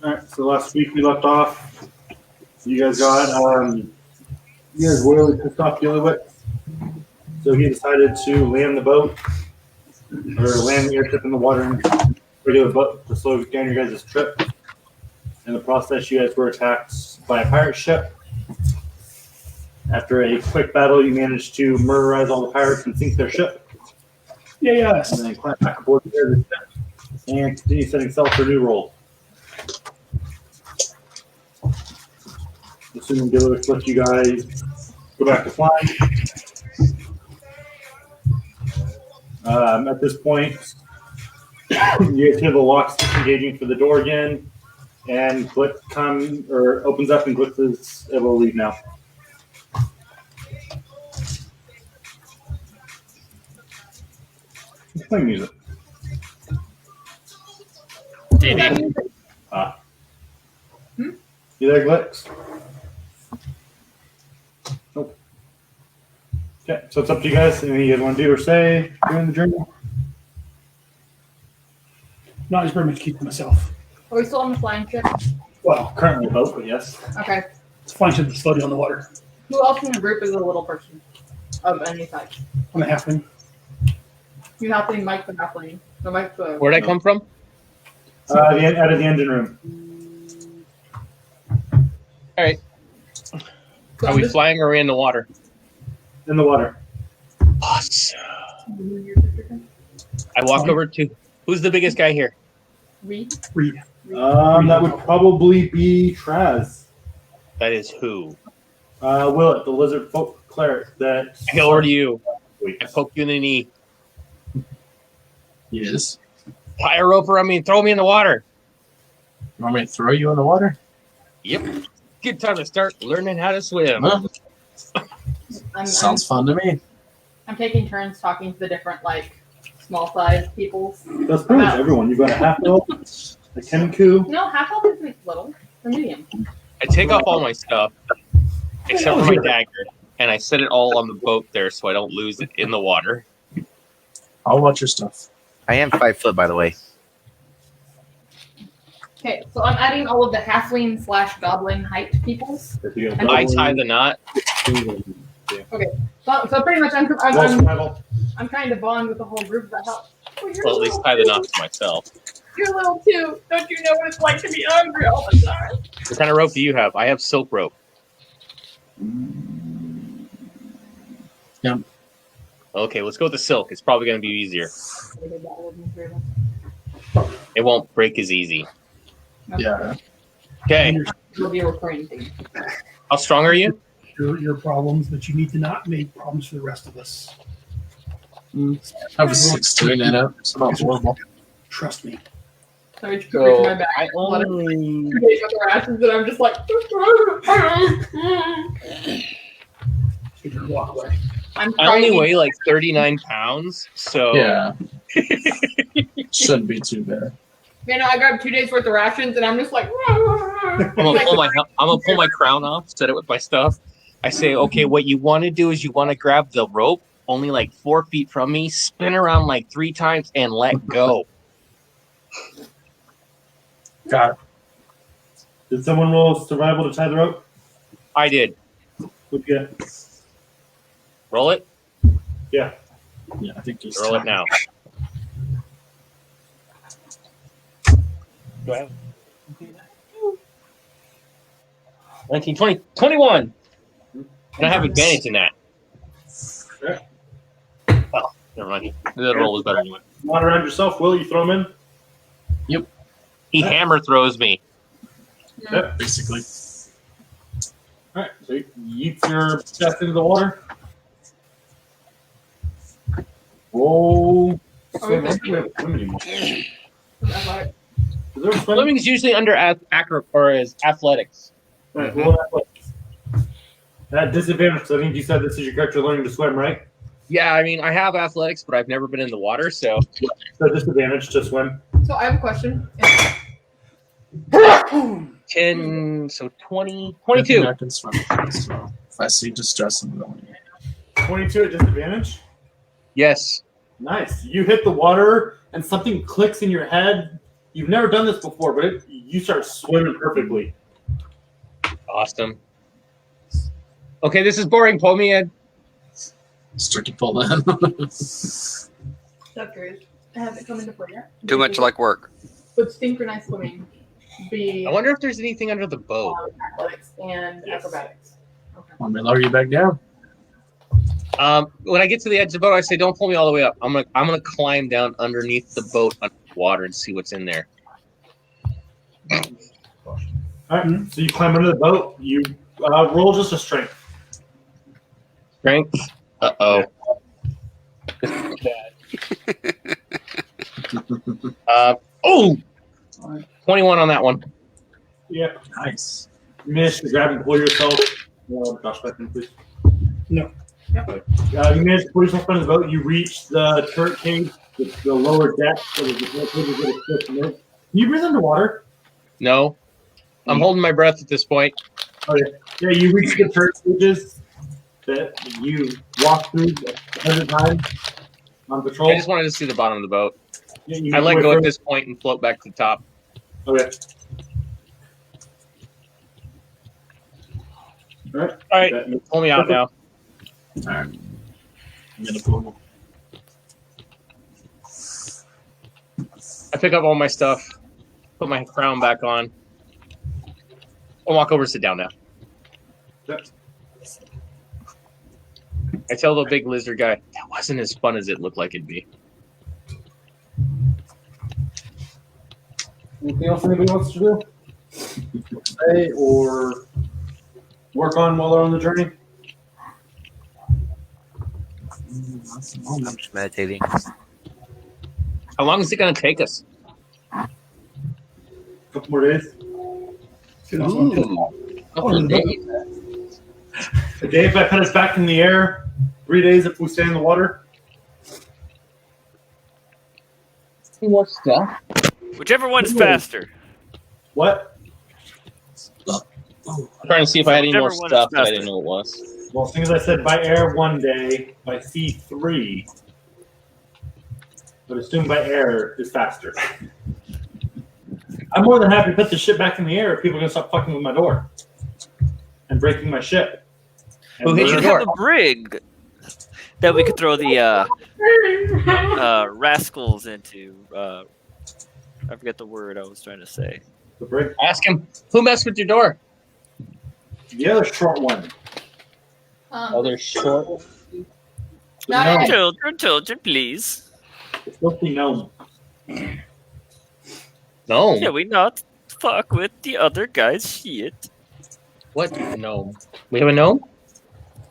Alright, so last week we left off. You guys were really pissed off Gilliwit. So he decided to land the boat, or land the airship in the water and radio the boat to slow down your guys' trip. In the process, you guys were attacked by a pirate ship. After a quick battle, you managed to murderize all the pirates and sink their ship. Yeah. And then climb back aboard the ship and continue setting sail for a new roll. Assuming Gilliwit let you guys go back to flying. At this point, you guys hear the locks engaging for the door again, and Glick opens up, and Glick is able to leave now. He's playing music. Maybe. You there, Glix? Nope. Okay, so it's up to you guys. Anything you guys want to do or say during the journey? No, I just pretty much keep to myself. Are we still on the flying ship? Well, currently both, but yes. Okay. It's a flying ship that's floating on the water. Who else in the group is a little person of any type? I'm a halfling. You halfling, Mike the halfling. No, Mike the... Where'd I come from? Out of the engine room. All right. So Are we flying or are we in the water? In the water. Awesome. I walk over to... Who's the biggest guy here? Reed? Reed. That would probably be Traz. That is who? Willet, the lizard folk cleric that... I go over to you. I poke you in the knee. Yes. Tie a rope around me and throw me in the water. You want me to throw you in the water? Yep. Good time to start learning how to swim. Well, sounds fun to me. I'm taking turns talking to the different, small-sized peoples. That's pretty much everyone. You've got a half-elf, a Kenku. No, half-elf is little. They're medium. I take off all my stuff, except for my dagger, and I set it all on the boat there so I don't lose it in the water. I'll watch your stuff. I am 5 foot, by the way. Okay, so I'm adding all of the halfling/goblin height peoples. I tie the knot. Okay, so pretty much I'm trying to bond with the whole group. That helps. Well, at least tie the knot to myself. You're little too. Don't you know what it's like to be hungry all the time? What kind of rope do you have? I have silk rope. Yep. Okay, let's go with the silk. It's probably going to be easier. It won't break as easy. Yeah. Okay. It'll be a recurring thing. How strong are you? Your problems, but you need to not make problems for the rest of us. I have a 16 in it. It's not horrible. Trust me. So I reach my back. I only... Rations, and I'm just like... You can walk away. I only weigh like 39 pounds, so... Yeah. Shouldn't be too bad. You know, I grabbed 2 days worth of rations, and I'm just like... I'm gonna pull my crown off, set it with my stuff. I say, okay, what you want to do is you want to grab the rope only like 4 feet from me, spin around like 3 times, and let go. Got it. Did someone roll survival to tie the rope? I did. Who'd you get? Roll it. Yeah. Yeah, I think he's Roll it now. Go ahead. 19, 20, 21. And I have advantage in that. Okay. Well, never mind. The roll was better anyway. Not around yourself, Will. You throw him in? Yep. He hammer throws me. Yep. Basically. Alright, so you yeet your chest into the water. Roll. Swimming is usually under athletics. Alright, roll athletics. At disadvantage, so I think you said this is your character learning to swim, right? Yeah, I mean, I have athletics, but I've never been in the water, so... So disadvantage to swim. So I have a question. 10, so 20, 22. I can swim. So if I see distress, I'm going. 22 at disadvantage? Yes. Nice. You hit the water, and something clicks in your head, You've never done this before, but you start swimming perfectly. Awesome. Okay, this is boring. Pull me in. Start to pull in. Suckers. Have it come into play yet? Too much like work. Would synchronized swimming be I wonder if there's anything under the boat. athletics and acrobatics? Okay. Want me to lower you back down? When I get to the edge of the boat, I say, "Don't pull me all the way up. I'm gonna climb down underneath the boat underwater and see what's in there." All right, so you climb under the boat. You roll just a strength. Strength. Oh. 21 on that one. Yeah. Nice. You manage to grab and pull yourself. Josh, back in, please. No. Okay. You manage to pull yourself under the boat. You reach the turret cage, the lower deck. So there's no cage to get a quick move. Can you breathe underwater? No. I'm holding my breath at this point. Okay. Yeah, you reach the turret cages that you walk through 100 times on patrol. I just wanted to see the bottom of the boat. Yeah, you I let wait go for- at this point and float back to the top. Okay. All right. All right, pull me out now. All right. I'm gonna pull. I pick up all my stuff, put my crown back on. I'll walk over and sit down now. Yep. I tell the big lizard guy, that wasn't as fun as it looked like it'd be. Anything else anybody wants to do? Play or work on while they're on the journey? I'm just meditating. How long is it going to take us? A couple more days. Couple of days. A day if I put us back in the air. 3 days if we stay in the water. More stuff. Whichever one's faster. What? I'm trying to see if I had any more Whichever one stuff is that I faster. didn't know it was. Well, as soon as I said by air 1 day, by sea 3. But assume by air is faster. I'm more than happy to put the ship back in the air if people are going to stop fucking with my door and breaking my ship. And Who hit We your should door? have a brig that we could throw the rascals into. I forget the word I was trying to say. the brig? Ask him, who messed with your door? The other short one. Oh, they're short. No, Children, please. it's supposed to be gnome. No. Yeah, we not fuck with the other guy's shit. What gnome? We have a gnome?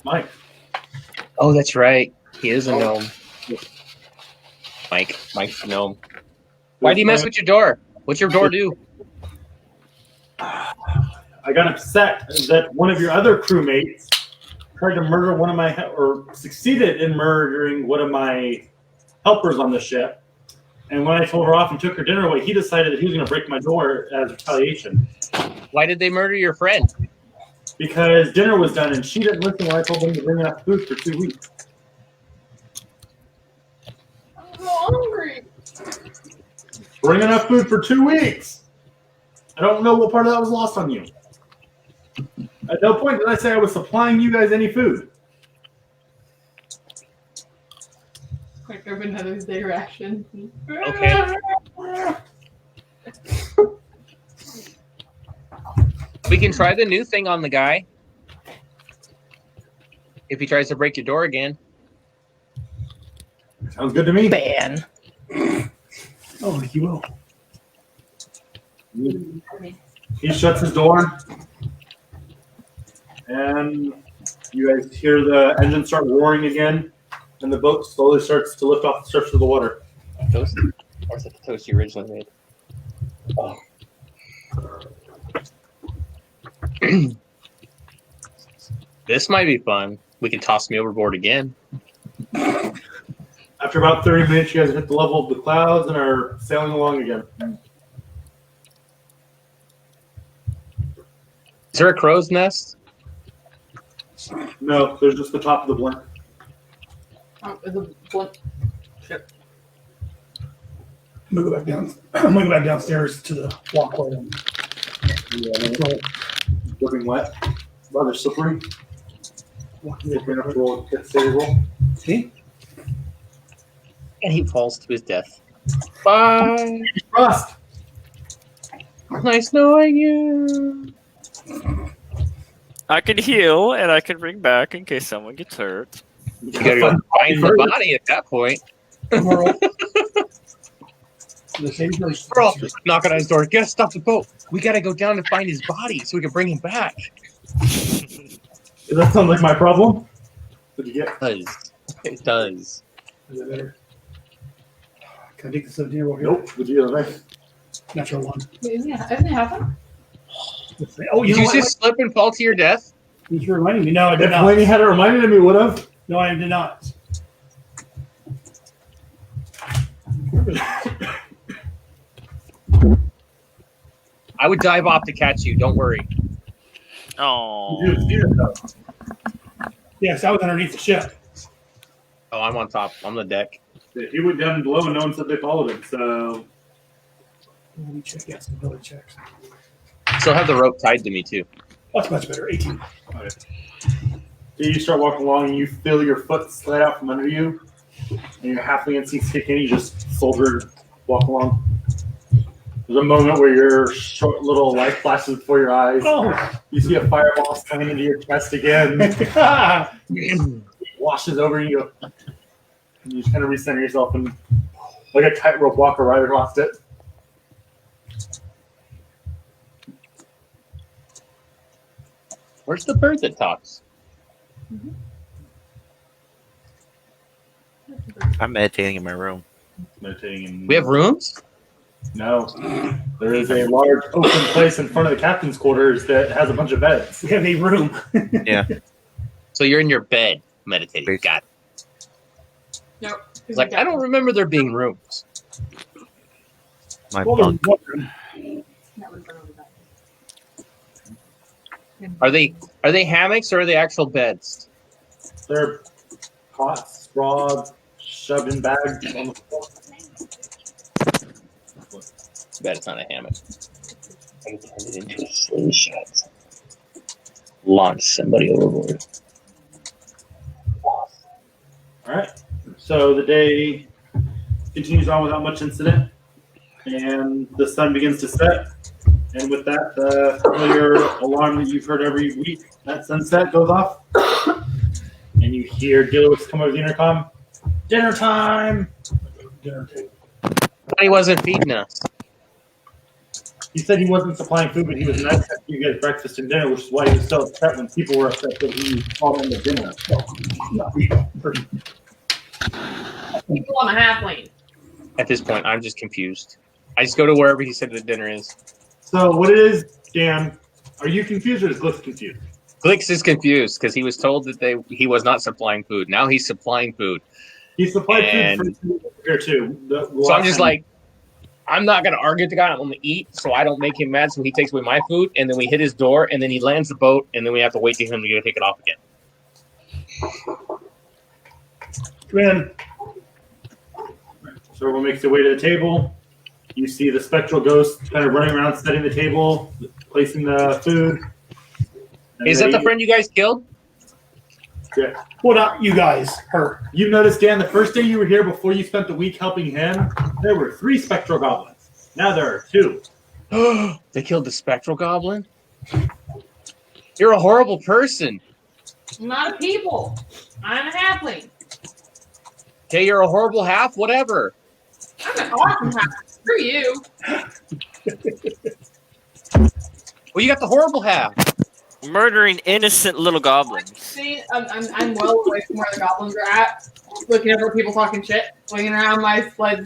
Mike. Oh, that's right. He is a gnome. Mike's a gnome. Why do you mess with your door? What's your door do? I got upset that one of your other crewmates tried to murder one of my, or succeeded in murdering one of my helpers on the ship. And when I told her off and took her dinner away, he decided that he was going to break my door as retaliation. Why did they murder your friend? Because dinner was done and she didn't listen when I told them to bring enough food for 2 weeks. I'm so hungry. Bring enough food for 2 weeks. I don't know what part of that was lost on you. At no point did I say I was supplying you guys any food. Quick, of another day ration. Okay. We can try the new thing on the guy. If he tries to break your door again. Sounds good to me. Ban. Oh, you will. He shuts his door, and you guys hear the engine start roaring again, and the boat slowly starts to lift off the surface of the water. Toast? Or is it the toast you originally made? Oh. This might be fun. We can toss me overboard again. After about 30 minutes, you guys hit the level of the clouds and are sailing along again. Is there a crow's nest? No, there's just the top of the blimp. Oh, it's a blunt ship. I'm gonna go back down. I'm gonna go back downstairs to the walkway. Dripping wet, rather slippery. If you're gonna roll, get steady roll. See? And he falls to his death. Bye. Frost. Nice knowing you. I could heal and I could bring back in case someone gets hurt. You gotta go find the body at that point. The same place. Bro, knock on his door. Get us off the boat. We gotta go down to find his body so we can bring him back. Does that sound like my problem? What did you get? It does. Is it better? Can I take the 17 over here? Nope. What did you get? Nice. Natural one. Wait, isn't it happen? Oh, Did know you what? just slip and fall to your death? You're reminding me. No, I did If not. Laney had it reminded me, would have. No, I did not. I would dive off to catch you. Don't worry. Oh. Yes, I was underneath the ship. Oh, I'm on top. I'm the deck. He went down below and no one said they followed him, so. Let me check. Yes, ability checks. Still have the rope tied to me too. That's much better. 18. So you start walking along and you feel your foot slide out from under you, and your halfling instincts kick in. You just soldier walk along. There's a moment where your short little light flashes before your eyes. Oh. You see a fireball slam into your chest again. It washes over you. And you just kind of recenter yourself and, like a tightrope walker, right across it. Where's the bird that talks? I'm meditating in my room. Meditating in. We have rooms? No. There is a large open place in front of the captain's quarters that has a bunch of beds. We have a room. Yeah. So you're in your bed meditating. Basically. Got it. Nope. It's like, I don't remember there being rooms. My Well, bunk. there's one room. That was over that. Are they hammocks or are they actual beds? They're cots, straw, shoved in bags on the floor. I bet it's not a hammock. I can turn it into a slingshot. Launch somebody overboard. Alright. So the day continues on without much incident, and the sun begins to set. And with that, the familiar alarm that you've heard every week at sunset goes off. And you hear Gillis come over the intercom. Dinner time! Dinner table. He wasn't feeding us. He said he wasn't supplying food, but he was nice to you guys breakfast and dinner, which is why he was so upset when people were upset that he called them to dinner. Not real. People on a halfling. At this point, I'm just confused. I just go to wherever he said the dinner is. So what it is, Dan, are you confused or is Glyph confused? Glix is confused because he was told that he was not supplying food. Now he's supplying food. He supplied And- food for here too. So I'm just like, I'm not going to argue with the guy. I'm going to eat so I don't make him mad. So he takes away my food, and then we hit his door, and then he lands the boat, and then we have to wait for him to go take it off again. Come in. So everyone makes their way to the table. You see the spectral ghost kind of running around, setting the table, placing the food. And Is that the friend you guys killed? Yeah. Well, not you guys. Her. You noticed, Dan, the first day you were here, before you spent the week helping him, there were 3 spectral goblins. Now there are 2. They killed the spectral goblin? You're a horrible person. I'm not a people. I'm a halfling. Okay, you're a horrible half, whatever. I'm an awesome halfling. Screw you. Well, you got the horrible half. Murdering innocent little goblins. See, I'm well away from where the goblins are at. Looking over people talking shit. Swinging around my splitting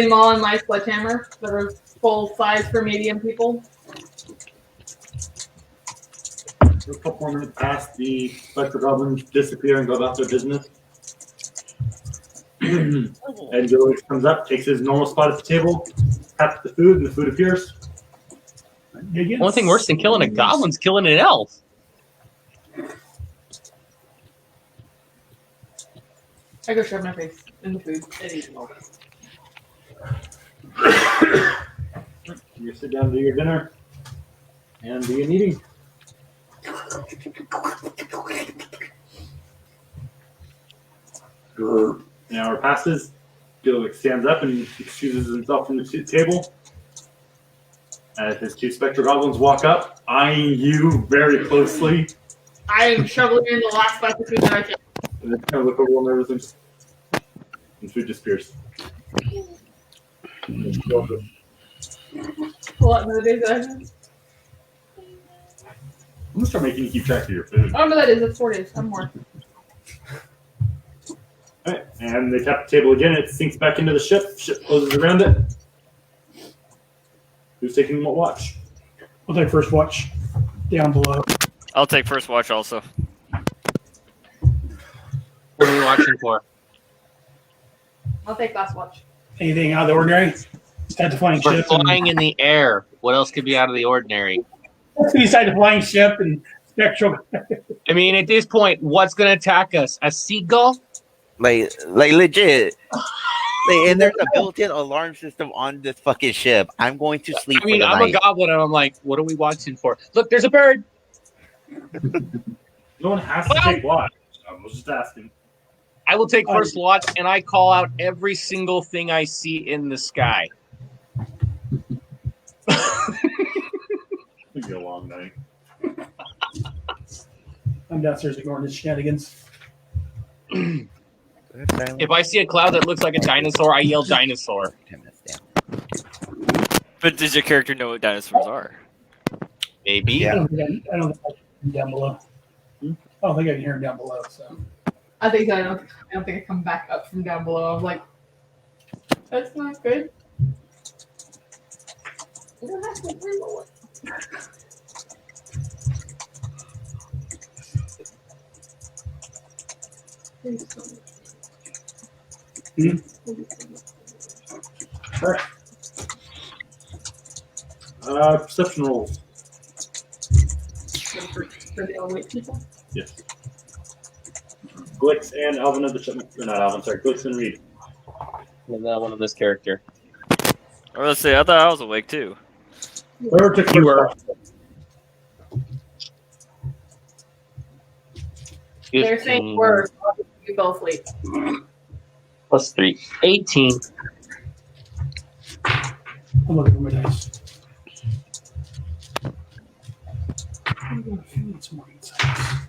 maul and my sledgehammer that are full size for medium people. A couple more minutes pass, the spectral goblins disappear and go about their business. And Joey comes up, takes his normal spot at the table, taps the food, and the food appears. One thing worse than killing a goblin's killing an elf. I go shove my face in the food and eat it all. You sit down to your dinner and begin eating. An hour passes. Gillick stands up and excuses himself from the table. As his two spectral goblins walk up, eyeing you very closely. I am shoveling in the last bite of food that I can. And they kind of look over real nervous and food disappears. Pull out the days that I have. I'm gonna start making you keep track of your food. Oh, no, that is. That's 4 days. I'm more. Alright, and they tap the table again. It sinks back into the ship. Ship closes around it. Who's taking what watch? I'll take first watch down below. I'll take first watch also. What are we watching for? I'll take last watch. Anything out of the ordinary? Inside the flying We're ship. flying in the air. What else could be out of the ordinary? Inside the flying ship and spectral. I mean, at this point, what's going to attack us? A seagull? Like legit. And there's a built-in alarm system on this fucking ship. I'm going to sleep. I mean, for the I'm night. a goblin, and I'm like, what are we watching for? Look, there's a bird. No one has to take watch. I was just asking. I will take first watch, and I call out every single thing I see in the sky. It'll be a long night. I'm downstairs ignoring his shenanigans. If I see a cloud that looks like a dinosaur, I yell dinosaur. 10 minutes down. But does your character know what dinosaurs are? Maybe. Yeah. I don't think I can hear him down below. I don't think I can hear him down below. So I think I don't think I come back up from down below. I'm like, that's not good. You don't have to remember what. Perception rolls. For the elderly people. Yes. Glix and Alvin of the ship. Or not Alvin, sorry. Glix and Reed. And that one of this character. Or let's say, I thought I was awake too. Whoever took You were. They're saying words. We both sleep. Plus 3. 18. I'm looking for my dice. I'm gonna feel some more insights.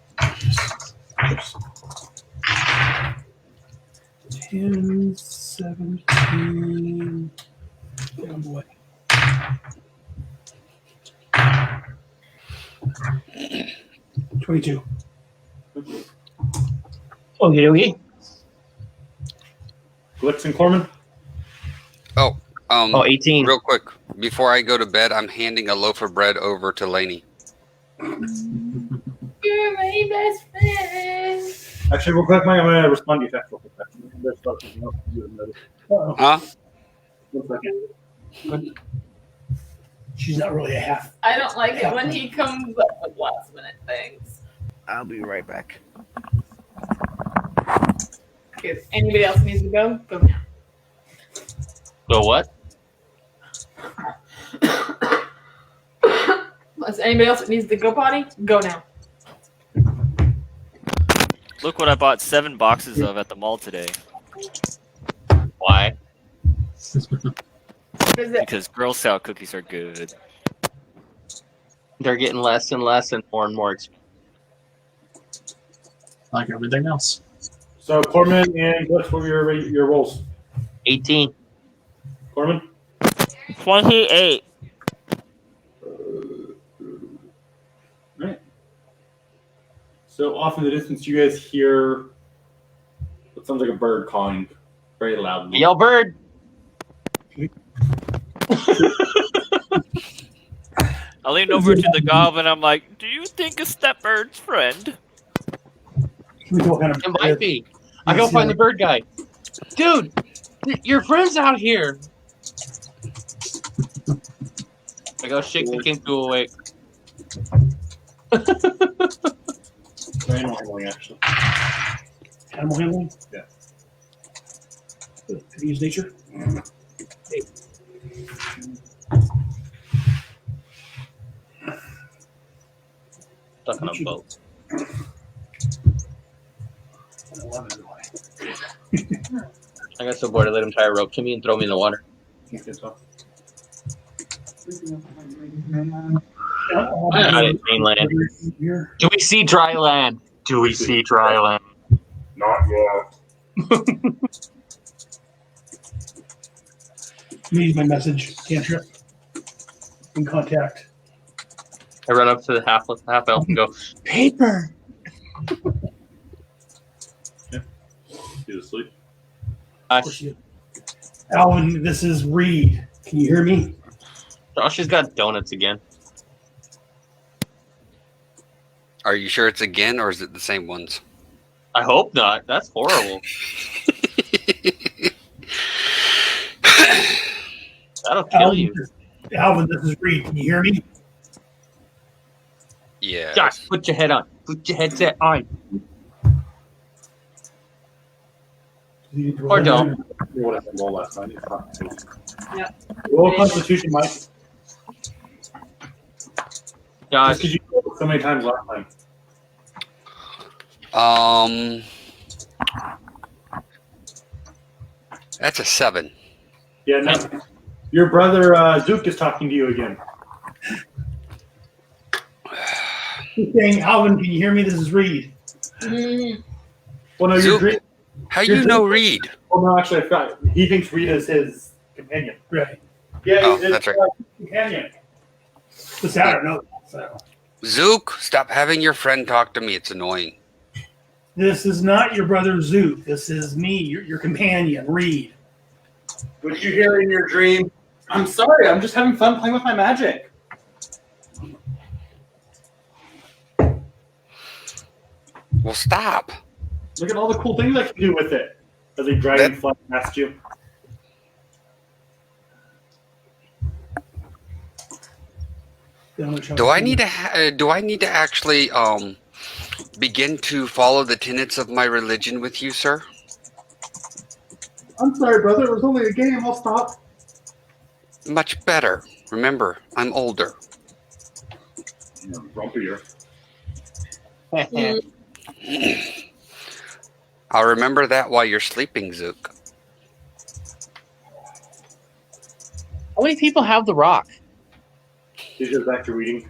10, 17. Down boy. $22. Okay. Glix and Corman. Oh, 18. Real quick, before I go to bed, I'm handing a loaf of bread over to Lainey. You're my best friend. Actually, real quick, Mike, I'm going to respond to you real quick. There's something else to do with that. Huh? 1 second. She's not really a half. I don't like it when he comes up with last minute things. I'll be right back. Okay, if anybody else needs to go now. So what? Unless anybody else that needs to go potty, go now. Look what I bought 7 boxes of at the mall today. Why? Because Girl Scout cookies are good. They're getting less and less and more expensive. Like everything else. So, Corman and Glix, what were your rolls? 18. Corman? 28. Right. So, off in the distance, you guys hear what sounds like a bird calling very loudly. Yell bird. I lean over to the goblin. I'm like, "Do you think it's that bird's friend?" What kind of It might be. I go find the bird guy. Dude, your friend's out here. I go shake the king to awake. Animal handling, actually. animal handling? Yeah. Could use nature. stuck on a boat. 11 is why. I got so bored I let him tie a rope to me and throw me in the water. Can't get so. Not in mainland. Here. Do we see dry land? Do we see dry land? Not yet. Use my message. Cantrip. In contact. I run up to the half elf and go, paper. He's asleep. Alvin, this is Reed. Can you hear me? Josh has got donuts again. Are you sure it's again, or is it the same ones? I hope not. That's horrible. That'll kill you. Alvin, this is Reed. Can you hear me? Yeah. Josh, put your head on. Put your headset on. Or don't. What happened last night? Yeah. Roll Constitution, Mike. Just Josh, because you rolled so many times last time. That's a 7. Yeah, no. Your brother Zook is talking to you again. He's saying, Alvin, can you hear me? This is Reed. Well, no, you're Zook, dreaming. how you know Reed? Well, no, actually, I forgot. He thinks Rita is his companion. Right. Yeah, Oh, it's that's right. companion. But I don't know. So. Zook, stop having your friend talk to me. It's annoying. This is not your brother Zook. This is me, your companion, Reed. What you hear in your dream? I'm sorry, I'm just having fun playing with my magic. Well, stop. Look at all the cool things I can do with it. As a dragonfly past you. Do I need to actually begin to follow the tenets of my religion with you, sir? I'm sorry, brother. It was only a game. I'll stop. Much better. Remember, I'm older. Grumpier. I'll remember that while you're sleeping, Zook. how many people have the rock? He's just back to reading.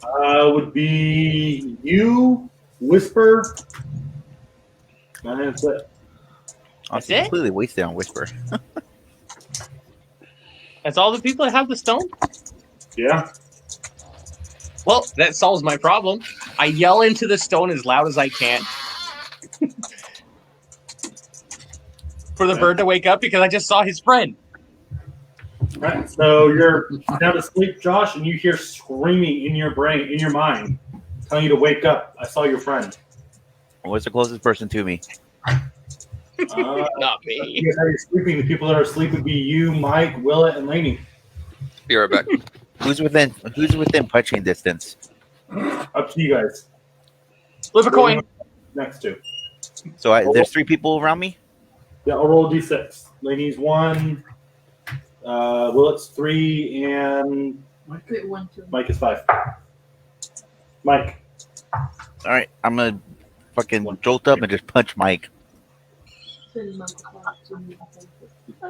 Would be you, Whisper, and that's it. That's I'm it? completely wasted on Whisper. That's all the people that have the stone? Yeah. Well, that solves my problem. I yell into the stone as loud as I can. For the bird to wake up because I just saw his friend. Right. So you're down to sleep, Josh, and you hear screaming in your brain, in your mind, telling you to wake up. I saw your friend. What's the closest person to me? Not me. You guys are sleeping. The people that are asleep would be you, Mike, Willett, and Laney. Be right back. Who's within punching distance? Up to you guys. Flip a coin. Next to. So there's 3 people around me? Yeah, I'll roll a d6. Laney's 1. Willett's 3, and Mike is 5. Mike. All right, I'm going to fucking jolt up and just punch Mike. That's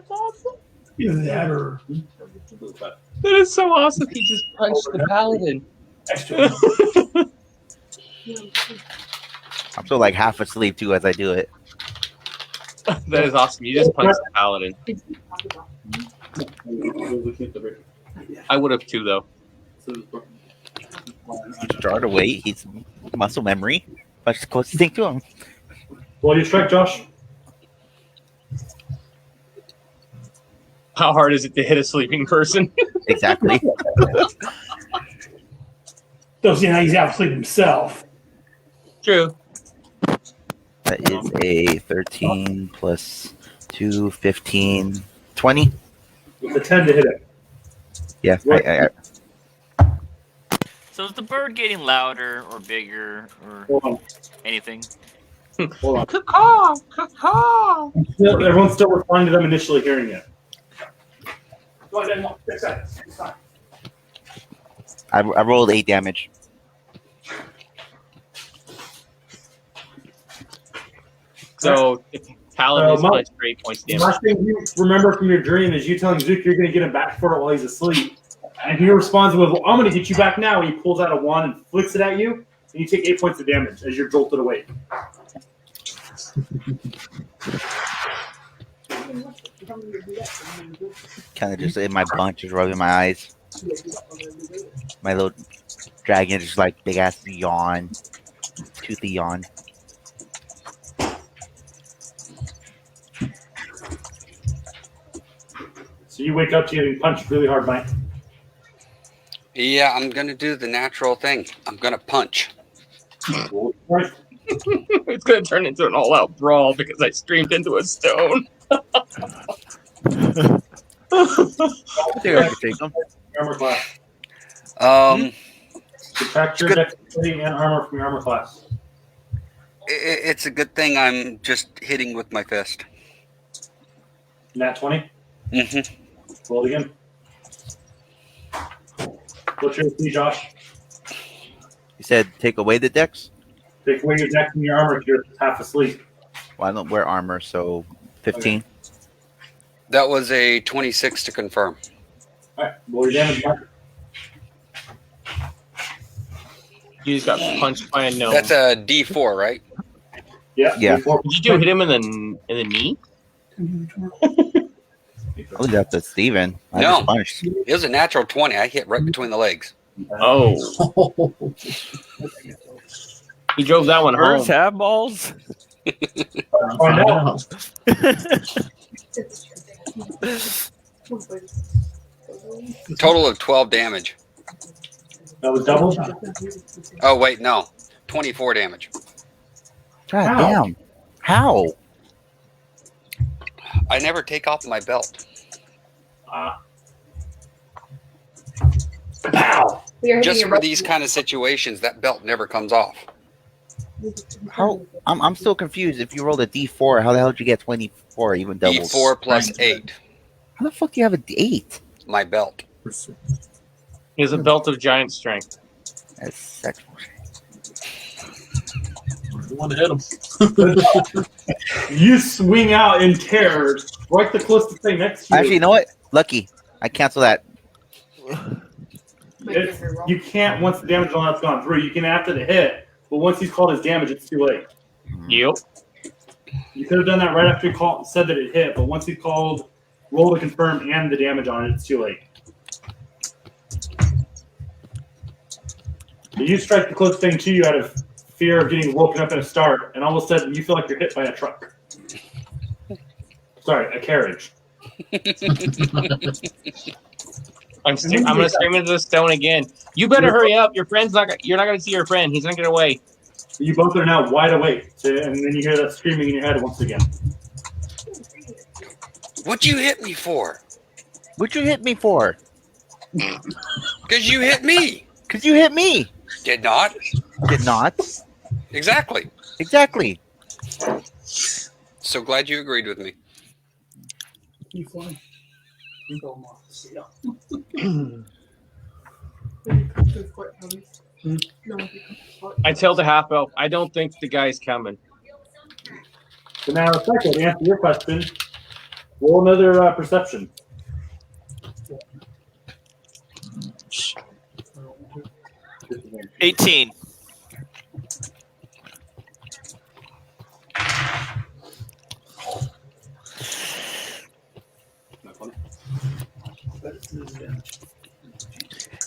awesome. Either that or That is so awesome. He just punched the paladin. extra. I'm still like half asleep too as I do it. That is awesome. You just punched the paladin. I would have too, though. Start away. He's muscle memory. Punch the closest thing to him. Well, you strike, Josh. How hard is it to hit a sleeping person? Exactly. Don't see how he's out asleep himself. True. That is a 13 plus 2, 15, 20. With a 10 to hit it. Yeah. So is the bird getting louder or bigger or Hold on. anything? Hold on. Caw, caw. Everyone's still responding to them initially hearing it. Go ahead, 6 seconds. It's fine. I rolled 8 damage. So Paladin's Mike, punch for 8 points The damage. last thing you remember from your dream is you telling Zook you're going to get him back for it while he's asleep. And he responds with, well, I'm going to get you back now. And he pulls out a wand and flicks it at you. And you take 8 points of damage as you're jolted awake. Kind of just in my bunch, just rubbing my eyes. My little dragon just like big ass yawn, toothy yawn. So you wake up to getting punched really hard, Mike. Yeah, I'm gonna do the natural thing. I'm gonna punch. Right. It's going to turn into an all-out brawl because I streamed into a stone. I think I could take them. Armor class. Subtract your Good. dexterity and armor from your armor class. It's a good thing I'm just hitting with my fist. Nat 20. Mm-hmm. Roll it again. What's your AC, Josh? You said take away the dex? Take away your dex and your armor if you're half asleep. Well, I don't wear armor, so 15. Okay. That was a 26 to confirm. Alright, roll your damage, Mark. You just got punched by a gnome. That's a D4, right? Yeah. Yeah. Did you do hit him in the knee? I'll leave that to Steven. I No. just punched. It was a natural 20. I hit right between the legs. Oh. He drove that one Birds home. have balls. Find out. Total of 12 damage. That was double. Oh, wait, no. 24 damage. God How? damn. How? I never take off my belt. Pow! Just for these kind of situations, that belt never comes off. How? I'm still confused. If you rolled a D4, how the hell did you get 24? Even doubles. D4 plus 8. How the fuck do you have a D8? My belt. He has a belt of giant strength. That's sexual. You want to hit him. You swing out in terror, strike the closest thing next to you. Actually, you know what? Lucky. I cancel that. You can't once the damage on that's gone through. You can after the hit, but once he's called his damage, it's too late. Yep. You could have done that right after he said that it hit, but once he called roll to confirm and the damage on it, it's too late. So you strike the closest thing to you out of fear of getting woken up in a start, and all of a sudden you feel like you're hit by a truck. Sorry, a carriage. I'm gonna scream into the stone again. You better hurry up. Your friend's you're not gonna see your friend. He's gonna get away. You both are now wide awake, and then you hear that screaming in your head once again. What'd you hit me for? What'd you hit me for? Because you hit me. Because you hit me. Did not. Did not. Exactly. Exactly. So glad you agreed with me. You fly. You go off. Yeah. I tell the half elf, I don't think the guy's coming. So now, second, to answer your question, roll another perception. $18.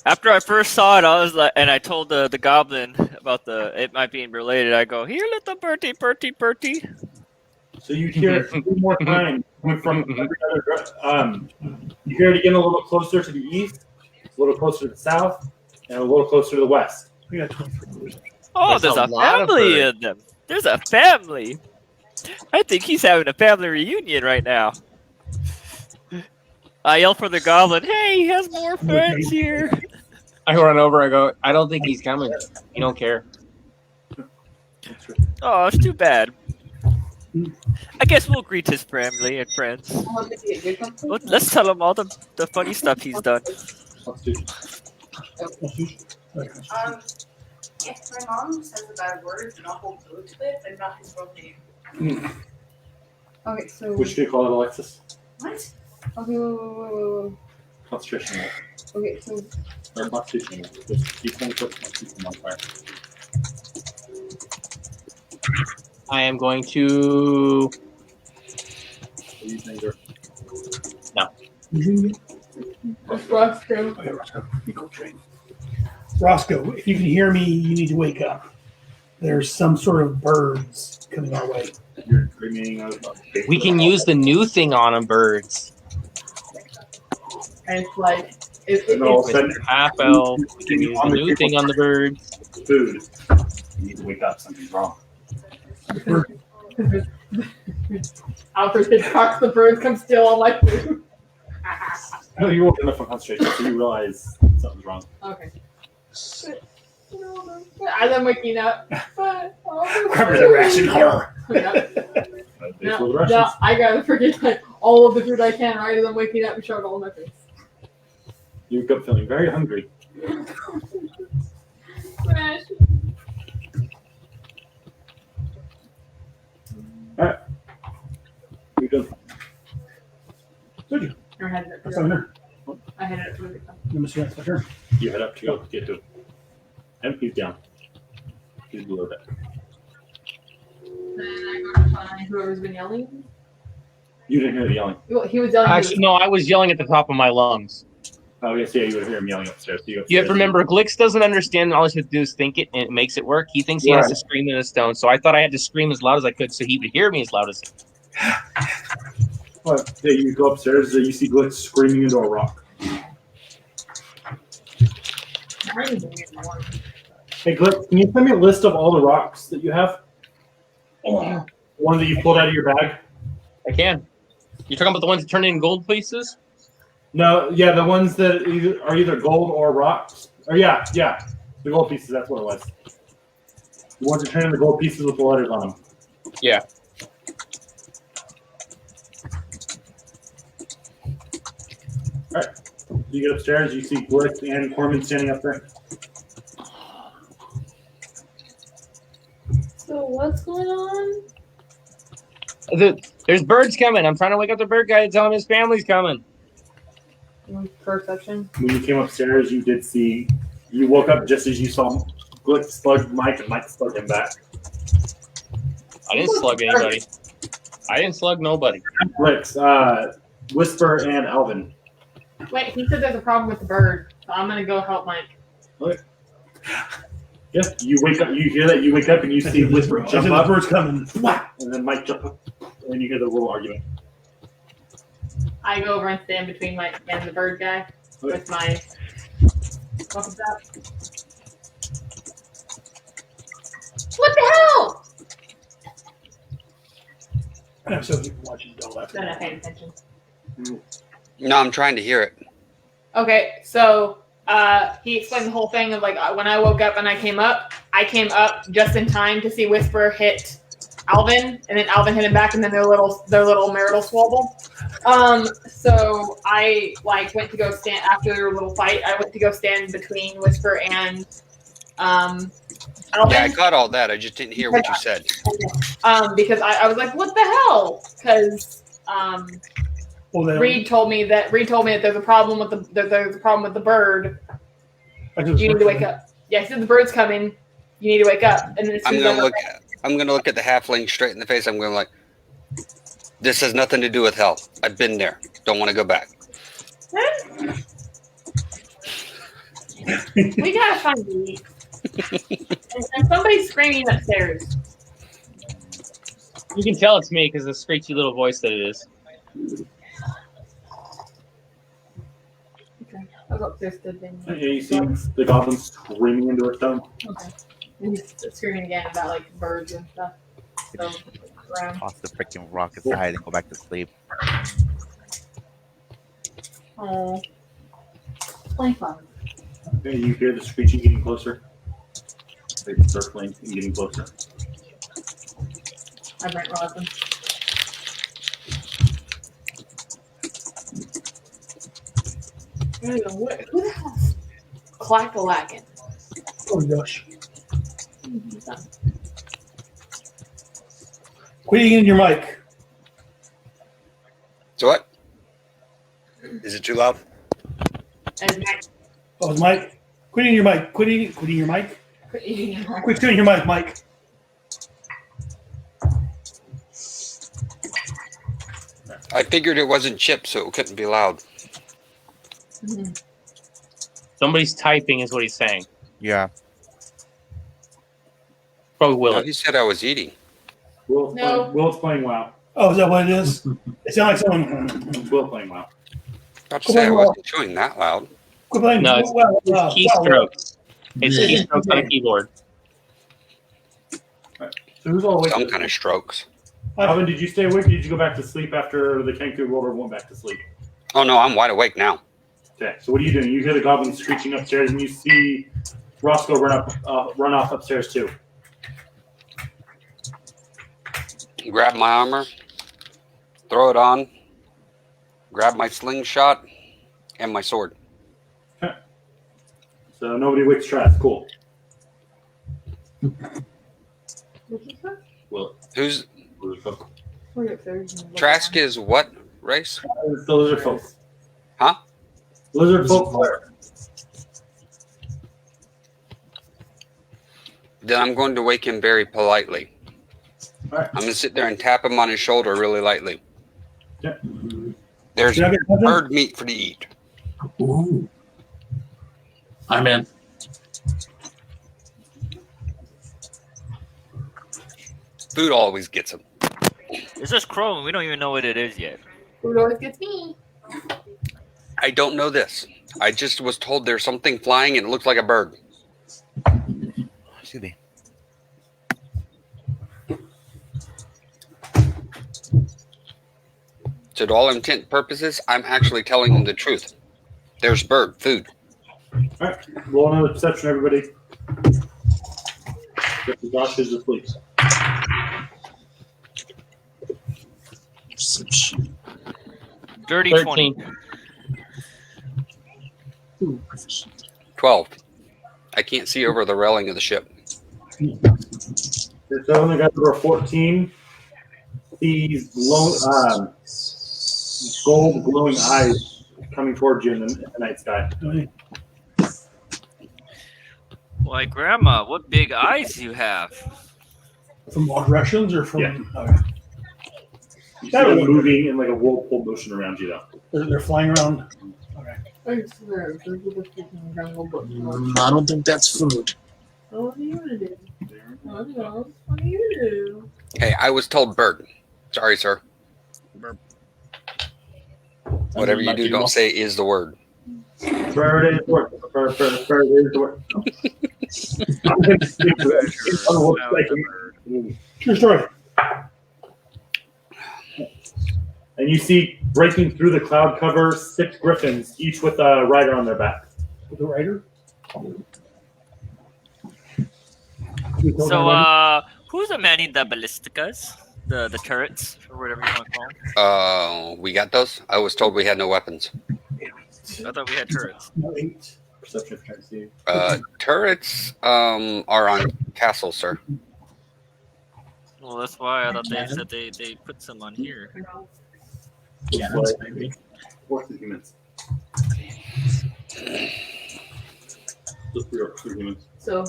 After I first saw it, I was like, and I told the goblin about it might be related. I go, here, little Bertie. So you hear it 3 more times coming from every other. You hear it again a little closer to the east, a little closer to the south, and a little closer to the west. We got 24 years. Oh, There's there's a a lot of family birds. in them. There's a family. I think he's having a family reunion right now. I yell for the goblin, hey, he has more friends here. I run over. I go, I don't think he's coming. You don't care. Oh, it's too bad. I guess we'll greet his family and friends. Let's tell him all the funny stuff he's done. Let's do If my mom says a bad word, then I'll hold true to it, but not his real name. Okay, so Which do you call it, Alexis? what? Okay, wait. Concentration roll. Okay, so Or constitution roll. Just D20 plus constitution modifier. I am going to. What do you think, Dirk? Roscoe. Oh, yeah, Roscoe. You go train. Roscoe, if you can hear me, you need to wake up. There's some sort of birds coming our way. You're dreaming of We can use the new thing on them, birds. And it's like And all of a Mr. sudden, Half Elf. We can use the new thing on the birds. food. You need to wake up. Something's wrong. Alfred Hitchcock's The Birds Come Steal All My Food. No, you woke enough from concentration, so you realize something's wrong. Okay. As I'm waking up. Remember the ration horror. Yeah. It's No, with Russians. no, I gotta forget like all of the food I can right as I'm waking up and show it all in my face. You wake up feeling very hungry. Smash. You go. Told you. Or headed up That's to on the, there. I headed up to the You must have my turn. You head up to go get to him. And he's down. He's below that. Then I go to find whoever's been yelling. You didn't hear the yelling. Well, he was yelling. Actually, no, I was yelling at the top of my lungs. Oh, yes, yeah, you would hear him yelling upstairs. So You have to remember, Glix doesn't understand. All he has to do is think it, and it makes it work. He thinks he has to scream in a stone. So I thought I had to scream as loud as I could so he would hear me as loud as. Well, yeah, you go upstairs, you see Glitch screaming into a rock. Hey, Glitch, can you send me a list of all the rocks that you have? One that you pulled out of your bag? I can. You're talking about the ones that turn in gold pieces? No, yeah, the ones that are either gold or rocks. Or yeah, the gold pieces. That's what it was. The ones that turn into gold pieces with the letters on them. Yeah. All right. You get upstairs. You see Glitch and Corman standing up there. So what's going on? There's birds coming. I'm trying to wake up the bird guy and tell him his family's coming. Perception. When you came upstairs, you did see. You woke up just as you saw Glitch slug Mike, and Mike slugged him back. I didn't slug anybody. I didn't slug nobody. Glitch, Whisper, and Alvin. Wait, he said there's a problem with the bird, so I'm gonna go help Mike. Okay. Yeah, you wake up. You hear that. You wake up and you see Whisper jump The up, bird's coming. and then Mike jump up, and then you hear the little argument. I go over and stand between Mike and the bird guy with my weapons out. What the hell? I'm so people watching don't laugh. They're not paying attention. No, I'm trying to hear it. Okay, so he explained the whole thing of like when I woke up and I came up just in time to see Whisper hit Alvin, and then Alvin hit him back, and then their little marital squabble. So I went to go stand after their little fight. I went to go stand between Whisper and Alvin. Yeah, I got all that. I just didn't hear what you said. Because I was like, what the hell? Because Reed told me that there's a problem with the bird. You need to wake up. Yeah, he said the bird's coming. You need to wake up. And then I'm gonna look at the halfling straight in the face. I'm going like, this has nothing to do with hell. I've been there. Don't want to go back. We gotta find Reed. and somebody's screaming upstairs. You can tell it's me because of the screechy little voice that it is. Okay, I'll go upstairs to the Yeah, you see the goblin screaming into a stone. Okay. And he's screaming again about like birds and stuff. So around. Toss the freaking rock aside and go back to sleep. Oh. Play fun. Okay, you hear the screeching getting closer. They circling and getting closer. I burnt my weapon. I don't know who the hell's clack-a-lackin'? Oh gosh. Quit eating in your mic. So what? Is it too loud? Oh, it's Mike. Quit eating your mic. Quit eating your mic. Quit chewing your mic, Mike. I figured it wasn't chipped, so it couldn't be loud. Somebody's typing, is what he's saying. Yeah. Probably Will. No, he said I was eating. Will's playing WoW. Oh, is that what it is? It sounds like someone. Will's playing WoW. About to say I wasn't chewing that loud. Quit playing. No, it's keystrokes. It's keystrokes on the keyboard. So who's all awake? Some kind of strokes. Alvin, did you stay awake or did you go back to sleep after the Kenku roller went back to sleep? Oh no, I'm wide awake now. Okay, so what are you doing? You hear the goblin screeching upstairs and you see Roscoe run off upstairs too. Grab my armor, throw it on, grab my slingshot, and my sword. Okay. So nobody wakes Trask. Cool. Well, Who's Trask is what race? it's the lizard folk. Huh? Lizard folk. Then I'm going to wake him very politely. All right. I'm going to sit there and tap him on his shoulder really lightly. Yeah. There's Should I get something? bird meat for to eat. Ooh. I'm in. Food always gets him. It's just crow, and we don't even know what it is yet. Food always gets me. I don't know this. I just was told there's something flying and it looks like a bird. Excuse me. So to all intent and purposes, I'm actually telling them the truth. There's bird food. All right. Roll another perception, everybody. Josh is asleep. Dirty 13. 20. Ooh, proficient. 12. I can't see over the railing of the ship. The only got over 14. These gold glowing eyes coming towards you in the night sky. Why, Grandma, what big eyes you have. From all directions or from? Yeah. Okay. You see them moving in like a whirlpool motion around you, though. They're flying around. Okay. I don't think that's food. Hey, I was told bird. Sorry, sir. Whatever you do, don't say is the word. Bird is the word. Bird is the word. True story. And you see breaking through the cloud cover 6 griffins, each with a rider on their back. With the rider. So, who's manning the ballisticas? The turrets, or whatever you want to call them? We got those? I was told we had no weapons. I thought we had turrets. No, 8. Perception, trying to see. Turrets are on castles, sir. Well, that's why I thought they said they put some on here. Yeah, that's maybe. Force the humans. Just for humans. So,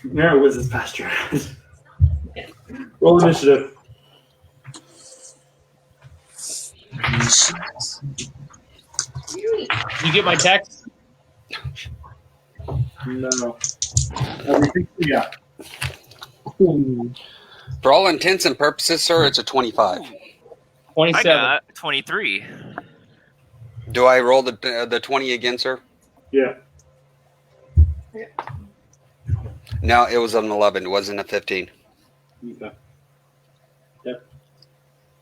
Mara whizzes past your eyes. Roll initiative. You get my text? No. Yeah. For all intents and purposes, sir, it's a 25. 27. I got 23. Do I roll the 20 again, sir? Yeah. No, it was an 11. It wasn't a 15. Okay.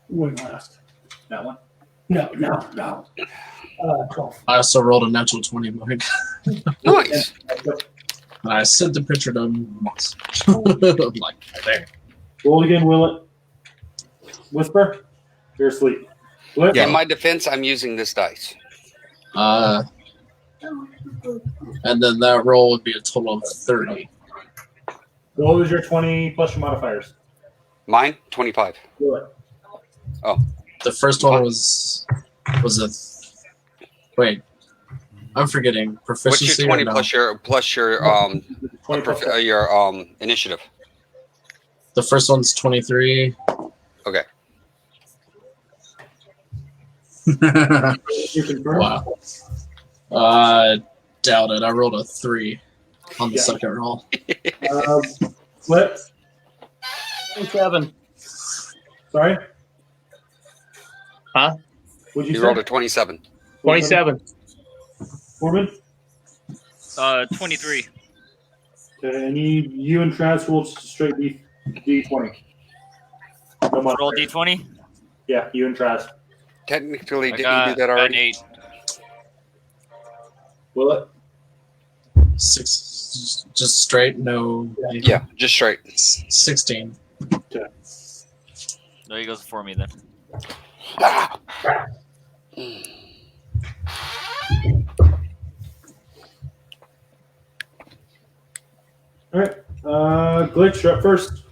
One last. That one? No. 12. I also rolled a natural 20, Mike. Nice. I sent the picture to him. Like, there. Roll again, will it? Whisper? You're asleep. Flip? In my defense, I'm using this dice. And then that roll would be a total of 30. What was your 20 plus your modifiers? Mine 25. Do it. The first one was a. Wait, I'm forgetting What's proficiency. your 20 or no? plus your 20 plus initiative? The first one's 23. Okay. You confirm? Wow. Doubt it. I rolled a 3 on the second roll. Flip. 27. Sorry? Huh? What'd You say? rolled a 27. 27. Foreman? 23. Okay, and you and Travis rolled straight D20. No modifier. Roll d20. Yeah, you and Travis. Technically, I didn't you do that got an already? 8. Will it? 6, just straight, no. Yeah, just straight. 16. No, he goes before me then. All right. Glitch, you're up first.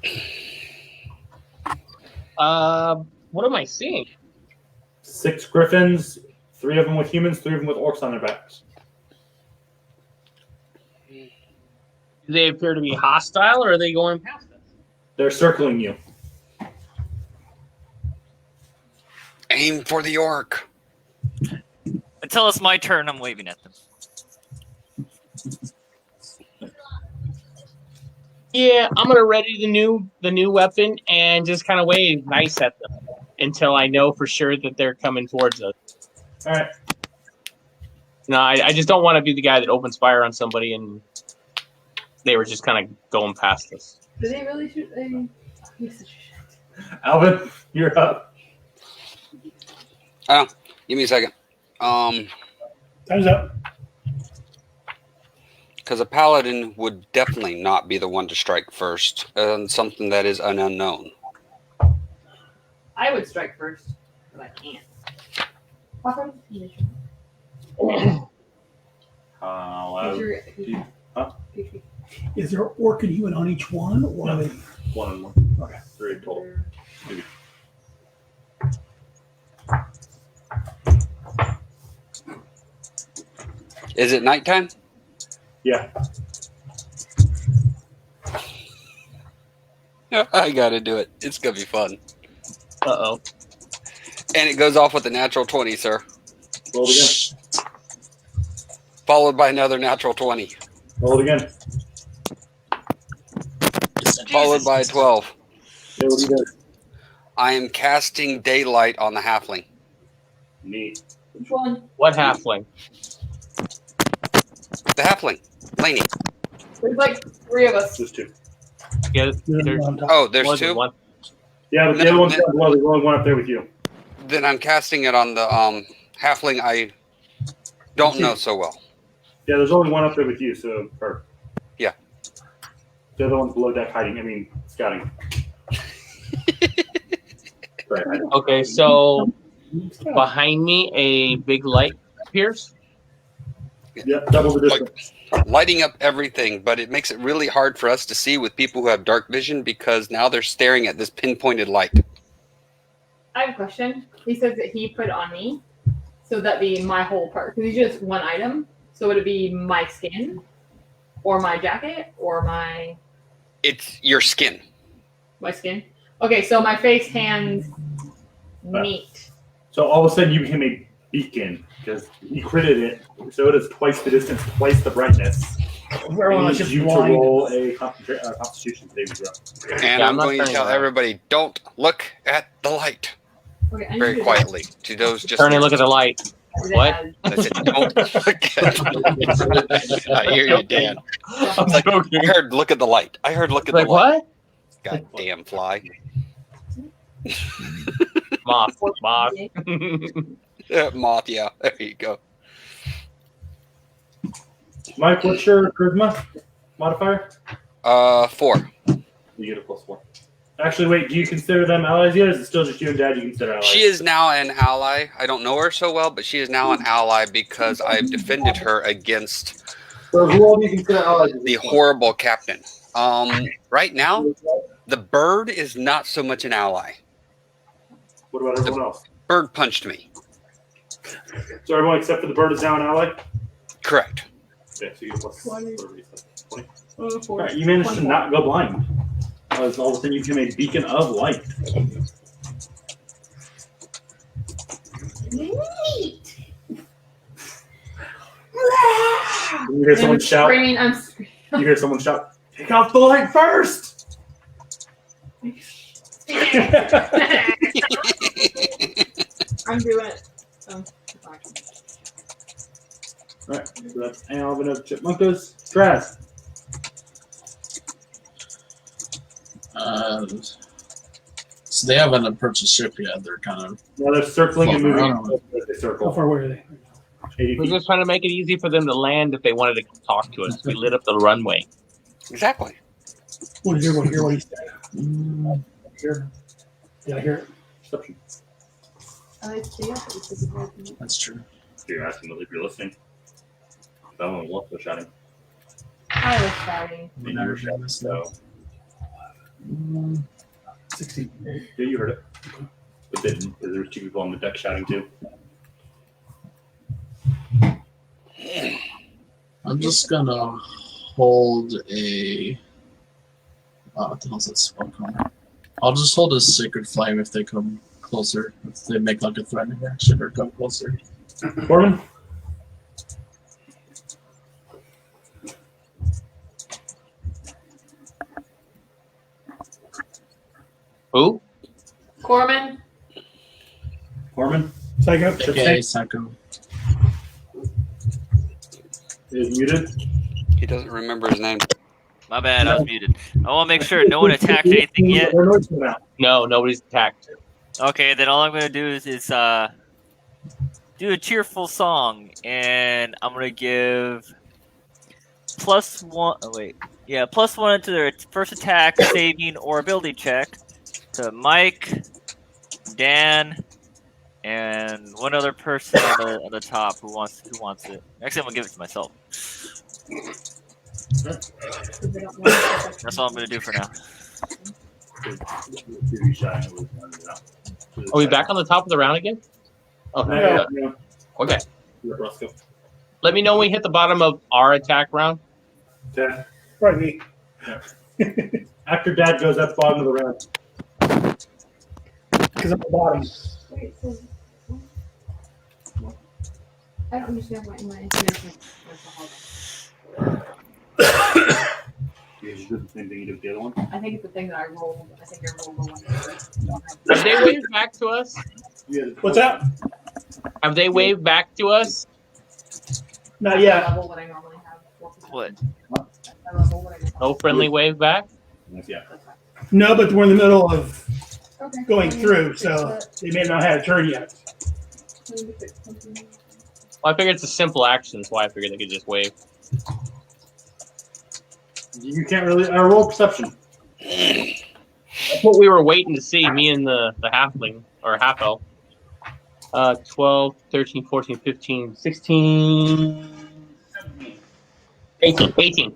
What am I seeing? 6 griffins, 3 of them with humans, 3 of them with orcs on their backs. Do they appear to be hostile, or are they going past us? They're circling you. Aim for the orc. Until it's my turn, I'm waving at them. Yeah, I'm gonna ready the new weapon and just kind of wave nice at them until I know for sure that they're coming towards us. All right. No, I just don't want to be the guy that opens fire on somebody and they were just kind of going past us. Do they really shoot? Alvin, you're up. Oh, give me a second. Time's up. Because a paladin would definitely not be the one to strike first on something that is an unknown. I would strike first, but I can't. Is there orc and human on each one, or are they? 1 and 1. Okay, 3 total. Maybe. Is it nighttime? Yeah. I gotta do it. It's gonna be fun. Uh-oh. And it goes off with a natural 20, sir. Roll it again. Followed by another natural 20. Roll it again. Followed by a 12. Yeah, what do you do? I am casting daylight on the halfling. Neat. Which one? What halfling? The halfling. Laney. There's like 3 of us. Just 2. Yeah, there's Oh, there's more than 2? one. Yeah, but the other one's down below. There's only 1 up there with you. Then I'm casting it on the halfling I don't know so well. Yeah, there's only 1 up there with you, so her. Yeah. The other one's below deck hiding. Scouting. Right, hiding. Okay, so behind me, a big light appears. Yep, double the distance. Lighting up everything, but it makes it really hard for us to see with people who have dark vision because now they're staring at this pinpointed light. I have a question. He says that he put it on me, so that'd be my whole part. Because he's just one item. So would it be my skin, or my jacket, or my It's your skin. skin? Okay, so my face, hands, neat. So all of a sudden you became a beacon because you critted it, so it is twice the distance, twice the brightness. Everyone I is need just you to blind. roll a Constitution saving throw. And Yeah, I'm I'm not going to turning tell around. everybody, don't look at the light. Okay, I need Very to quietly. To those just Turn and look at the light. do What? that. I said, don't look at I hear you, Dan. I'm Like, joking. I heard look at the light. I heard look at Like the light. what? Goddamn fly. Moth. Moth. Moth, yeah. There you go. Mike, what's your charisma modifier? 4. You get a +4. Actually, wait. Do you consider them allies yet? Or is it still just you and Dad? You consider allies? She is now an ally. I don't know her so well, but she is now an ally because I've defended her against So who all do you consider allies? the horrible captain. Right now, the bird is not so much an ally. What about everyone else? Bird punched me. So everyone except for the bird is now an ally. Correct. Okay, so you get plus 20. 20. All right, you managed to not go blind. All of a sudden, you became a beacon of light. Neat. You hear someone shout. Screaming, I'm screaming. You hear someone shout. Take off the light first. I'm doing it. Alright, so that's Alvin of Chipmunkas. Trask. So they haven't approached the ship yet. They're kind of. Now they're circling and Floating moving. around. As they How circle. far away are they? 80 We're feet. just trying to make it easy for them to land if they wanted to talk to us. We lit up the runway. Exactly. Want to hear what he said? Here. Yeah, I hear it. Perception. That's true. So you're asking if you're listening. I don't know what they're shouting. I was shouting. I mean, you were shouting, so 60. yeah, you heard it. But didn't, because there were two people on the deck shouting too. I'm just gonna hold a. What the hell's that spell called? I'll just hold a sacred flame if they come closer. If they make like a threatening action or come closer. Corbin? Who? Corman. Corman? Psycho. Okay, Psycho. Is muted. He doesn't remember his name. My bad, I was muted. I want to make sure no one attacked anything yet. Their noise went out. No, nobody's attacked. Okay, then all I'm gonna do is do a cheerful song, and I'm gonna give +1. Oh wait, yeah, +1 to their first attack, saving, or ability check to Mike, Dan, and one other person on the top who wants it. Actually, I'm gonna give it to myself. That's all I'm gonna do for now. Are we back on the top of the round again? Oh, no. Yeah, yeah. Okay. Yeah, Roscoe. Let me know when we hit the bottom of our attack round. Okay. Probably me. After Dad goes at the bottom of the round. Because I'm at the bottom. Wait, so, I don't understand what my information You just did the same thing you did with the other one. I think it's the thing that I rolled. I think I rolled the one. Have they waved back to us? Yeah. What's that? Have they waved back to us? Not yet. Level that I normally have. What? I level what I normally No friendly wave back? Yeah. No, but we're in the middle of have. Okay. going through, so they may not have a turn yet. Well, I figured it's a simple action, so I figured they could just wave. You can't really. Roll perception. That's what we were waiting to see, me and the halfling, or half elf. 12, 13, 14, 15, 16, 18. 18.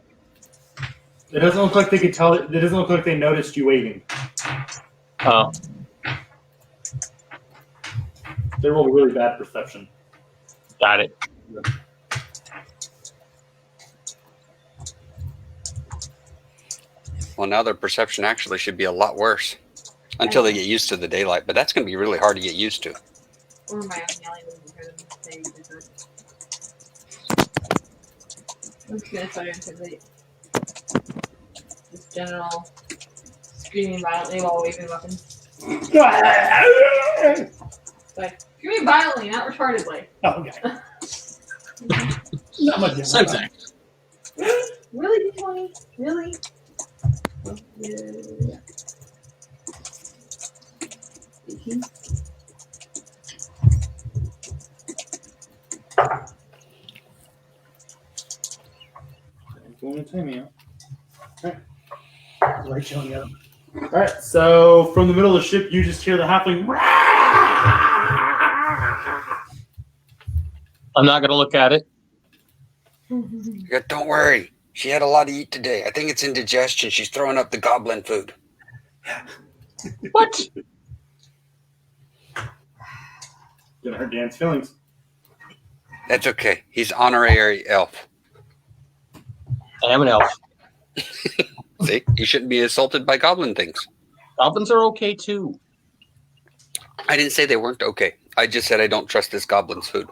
It doesn't look like they could tell. It doesn't look like they noticed you waving. Oh. They rolled really bad perception. Got it. Well, now their perception actually should be a lot worse until they get used to the daylight. But that's going to be really hard to get used to. Or my own yelling doesn't hear them say different. I'm just gonna try to intimidate. Just general screaming violently while waving weapons. Like, screaming violently, not retardedly. Oh, okay. Not much different. Same thing. Really, D20? Really? Yeah. 18? Going to time out. Right, showing up. All right. So from the middle of the ship, you just hear the halfling. I'm not gonna look at it. Yeah, don't worry. She had a lot to eat today. I think it's indigestion. She's throwing up the goblin food. What? Gonna hurt Dan's feelings. That's okay. He's honorary elf. I am an elf. See, you shouldn't be assaulted by goblin things. Goblins are okay too. I didn't say they weren't okay. I just said I don't trust this goblin's food.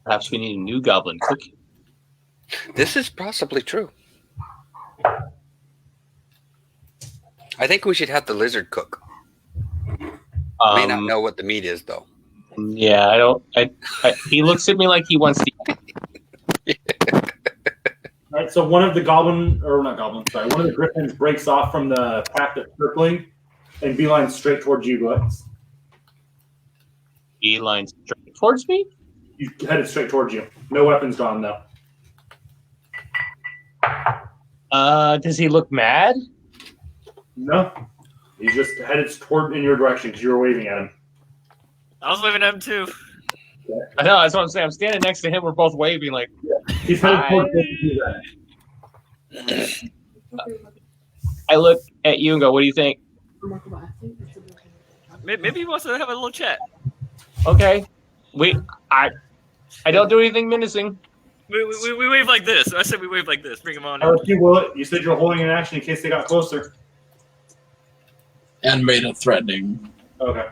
Perhaps we need a new goblin cookie. This is possibly true. I think we should have the lizard cook. May not know what the meat is, though. Yeah, I don't. He looks at me like he wants to. All right, so one of the one of the griffins breaks off from the pack that's circling and beelines straight towards you guys. Beeline straight towards me? You headed straight towards you. No weapons drawn, though. Does he look mad? No. He just headed toward in your direction because you were waving at him. I was waving at him too. I know, that's what I'm saying. I'm standing next to him. We're both waving like. He's headed towards I look at you and go, "What do you think?" Maybe he wants to have a little chat. Okay. I don't do anything menacing. We wave like this. I said we wave like this. Bring him on. You said you're holding an action in case they got closer. And made it threatening. Okay.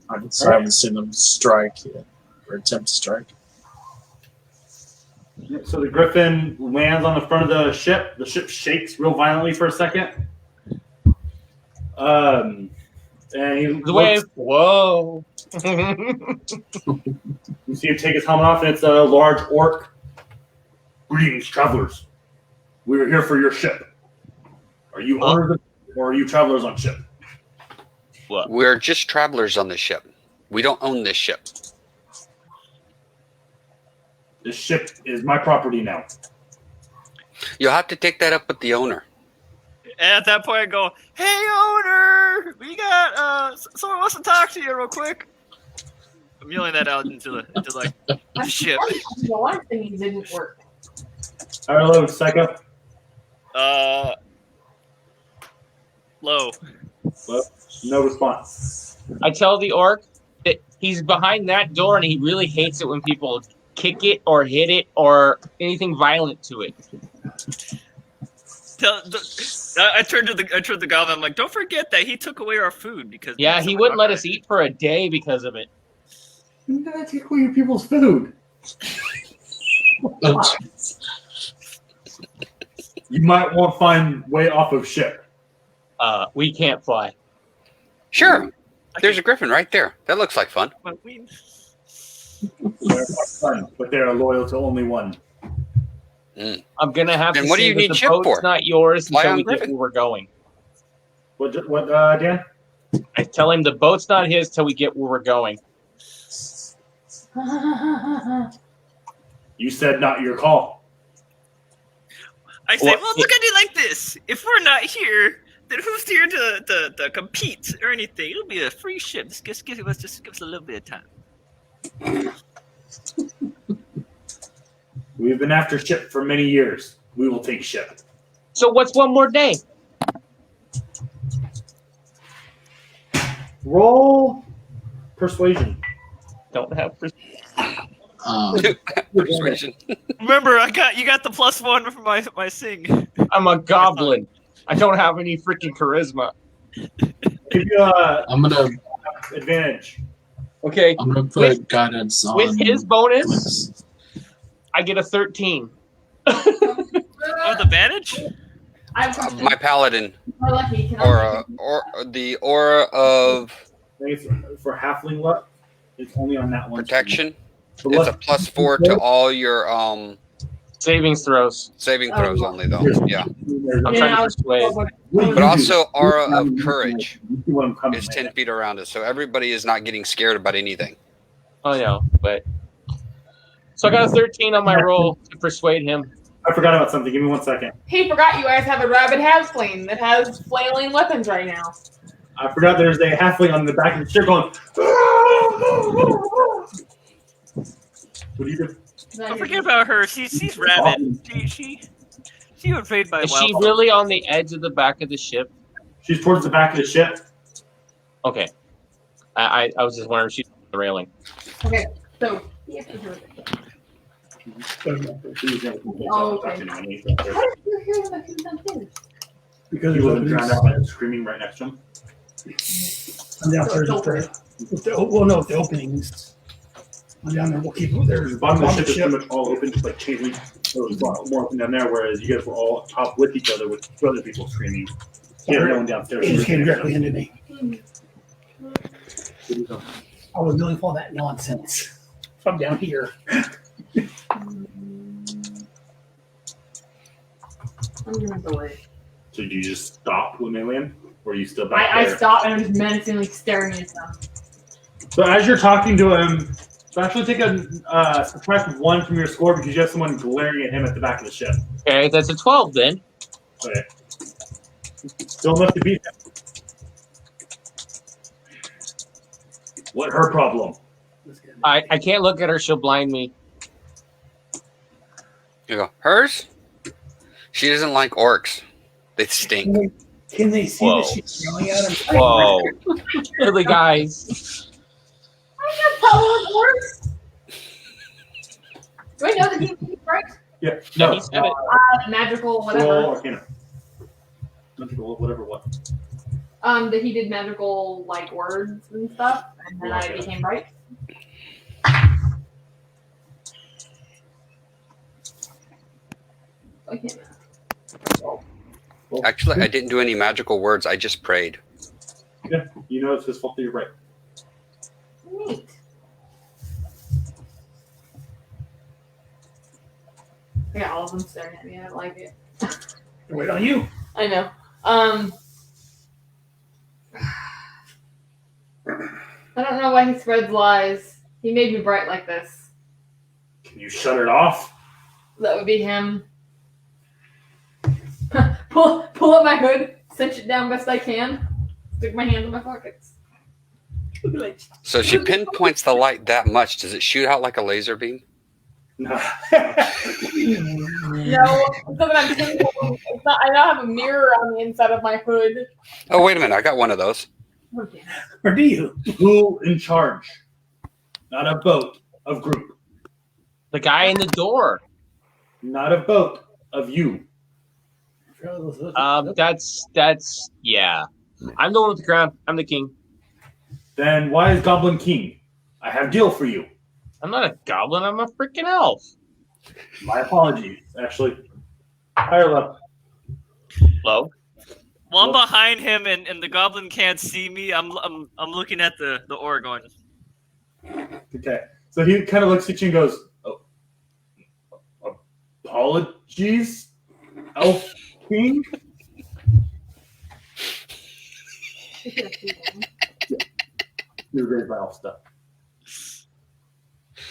I haven't seen them strike yet, or attempt to strike. So the griffin lands on the front of the ship. The ship shakes real violently for a second. And he The wave. Whoa. You see him take his helmet off, and it's a large orc. Greetings, travelers. We are here for your ship. Are you owners or are you travelers on ship? What? We're just travelers on this ship. We don't own this ship. This ship is my property now. You'll have to take that up with the owner. And at that point, I go, "Hey, owner, we got someone wants to talk to you real quick." I'm yelling that out into the ship. The one thing didn't work. All right, hello, Psycho. Low. Well, no response. I tell the orc that he's behind that door and he really hates it when people kick it or hit it or anything violent to it. I turned to the goblin. I'm like, "Don't forget that he took away our food because he wouldn't let us eat for a day because of it." You're gonna take away your people's food. You might want to find way off of ship. We can't fly. Sure. There's a griffin right there. That looks like fun. They're not fun, but they are loyal to only one. I'm gonna have Then to what do say you that need the ship boat's for? not yours Fly until on we get Griffin. where we're going. What, Dan? I tell him the boat's not his till we get where we're going. You said not your call. I say, Well, "Well, look at it like this. If we're not here, then who's here to compete or anything? It'll be a free ship. Just give us a little bit of time." We've been after ship for many years. We will take ship. So what's one more day? Roll persuasion. Don't have. Persuasion. Remember, you got the +1 for my sing. I'm a goblin. I don't have any freaking charisma. Give you I'm gonna advantage. Okay. I'm gonna put guidance on. With his bonus, I get a 13. Oh, the advantage? My paladin, We're lucky. Can or the aura of I think it's for halfling luck. It's only on that one. protection. The It's a luck- +4 to all your Savings throws. saving throws only though. Yeah. I'm trying to persuade. But also aura of courage You see what I'm coming is with. 10 feet around us, so everybody is not getting scared about anything. Oh no, but so I got a 13 on my roll to persuade him. I forgot about something. Give me 1 second. He forgot you guys have a rabid halfling that has flailing weapons right now. I forgot there's a halfling on the back of the ship going. What do you do? Don't forget about her. She's rabid. She would fade by Is wild. she really on the edge of the back of the ship? She's towards the back of the ship. Okay. I was just wondering if she's on the railing. Okay, so he has to do it. Oh, okay. How did you hear that he was downstairs? Because He there's wasn't openings. drowned out by the screaming right next to him. I'm downstairs with the openings. I'm down there. We'll keep it there. The bottom of the ship is pretty much all open, just like changing. So there's a lot more open down there, whereas you guys were all up top with each other with other people screaming. Here, no one downstairs. It just came directly into me. What I was doing all that nonsense. If I'm down here. I'm gonna delay. So do you just stop when they land? Or are you still back I there? stopped and I'm just menacingly staring at them. So as you're talking to him, so actually take a subtract 1 from your score because you have someone glaring at him at the back of the ship. Okay, that's a 12 then. Okay. Still enough to beat them. What her problem? I can't look at her, she'll blind me. You go, hers? She doesn't like orcs. They stink. Can they see Whoa. that she's yelling at him? Whoa. Really, guys? I got power of words. Do I know that he right? Yeah. No, he said it. Magical, whatever. Roll Arcana. Magical, whatever, what? That he did magical like words and stuff, and then I became bright. I can't. Actually, I didn't do any magical words. I just prayed. Yeah, you know it's his fault that you're right. Neat. I got all of them staring at me. I don't like it. Wait on you. I know. I don't know why he spreads lies. He made me bright like this. Can you shut it off? That would be him. pull up my hood, cinch it down best I can, stick my hands in my pockets. So she pinpoints the light that much. Does it shoot out like a laser beam? No. No, it's not that I'm thinking. It's not, I don't have a mirror on the inside of my hood. Oh, wait a minute. I got one of those. Okay. Or do you? Who in charge? Not a boat of group. The guy in the door. Not a boat of you. That's yeah. I'm the one with the crown. I'm the king. Then why is Goblin King? I have a deal for you. I'm not a goblin. I'm a freaking elf. My apologies, actually. Higher level. Low. Well, I'm behind him, and the goblin can't see me. I'm looking at the ore going. Okay. So he kind of looks at you and goes, oh, apologies, Elf King? You're great by elf stuff.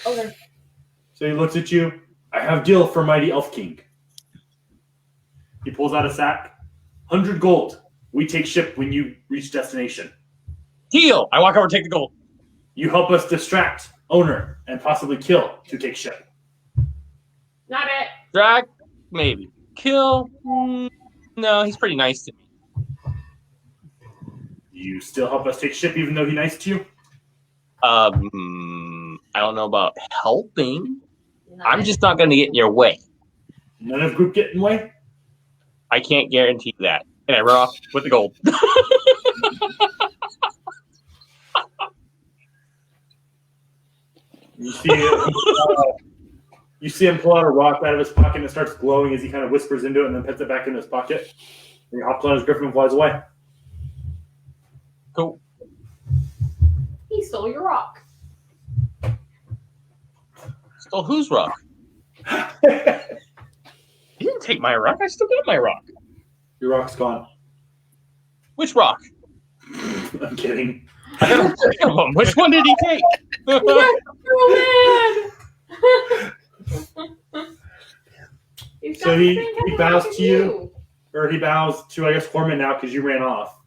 Okay. So he looks at you. I have deal for mighty Elf King. He pulls out a sack. 100 gold. We take ship when you reach destination. Deal. I walk over, take the gold. You help us distract owner and possibly kill to take ship. Not it. Drag, maybe. Kill. No, he's pretty nice to me. You still help us take ship even though he's nice to you? I don't know about helping. Not I'm it. just not going to get in your way. None of group get in way? I can't guarantee that. And I run off with the gold. You see him pull out a rock out of his pocket and it starts glowing as he kind of whispers into it and then puts it back in his pocket. And he hops on his griffin and flies away. Cool. He stole your rock. Stole whose rock? He didn't take my rock. I still got my rock. Your rock's gone. Which rock? I'm kidding. I got three of them. Which one did he take? Oh, man. He's He's So got he the same type of bows look as to you. Or he bows to, I guess, Corman now because you ran off.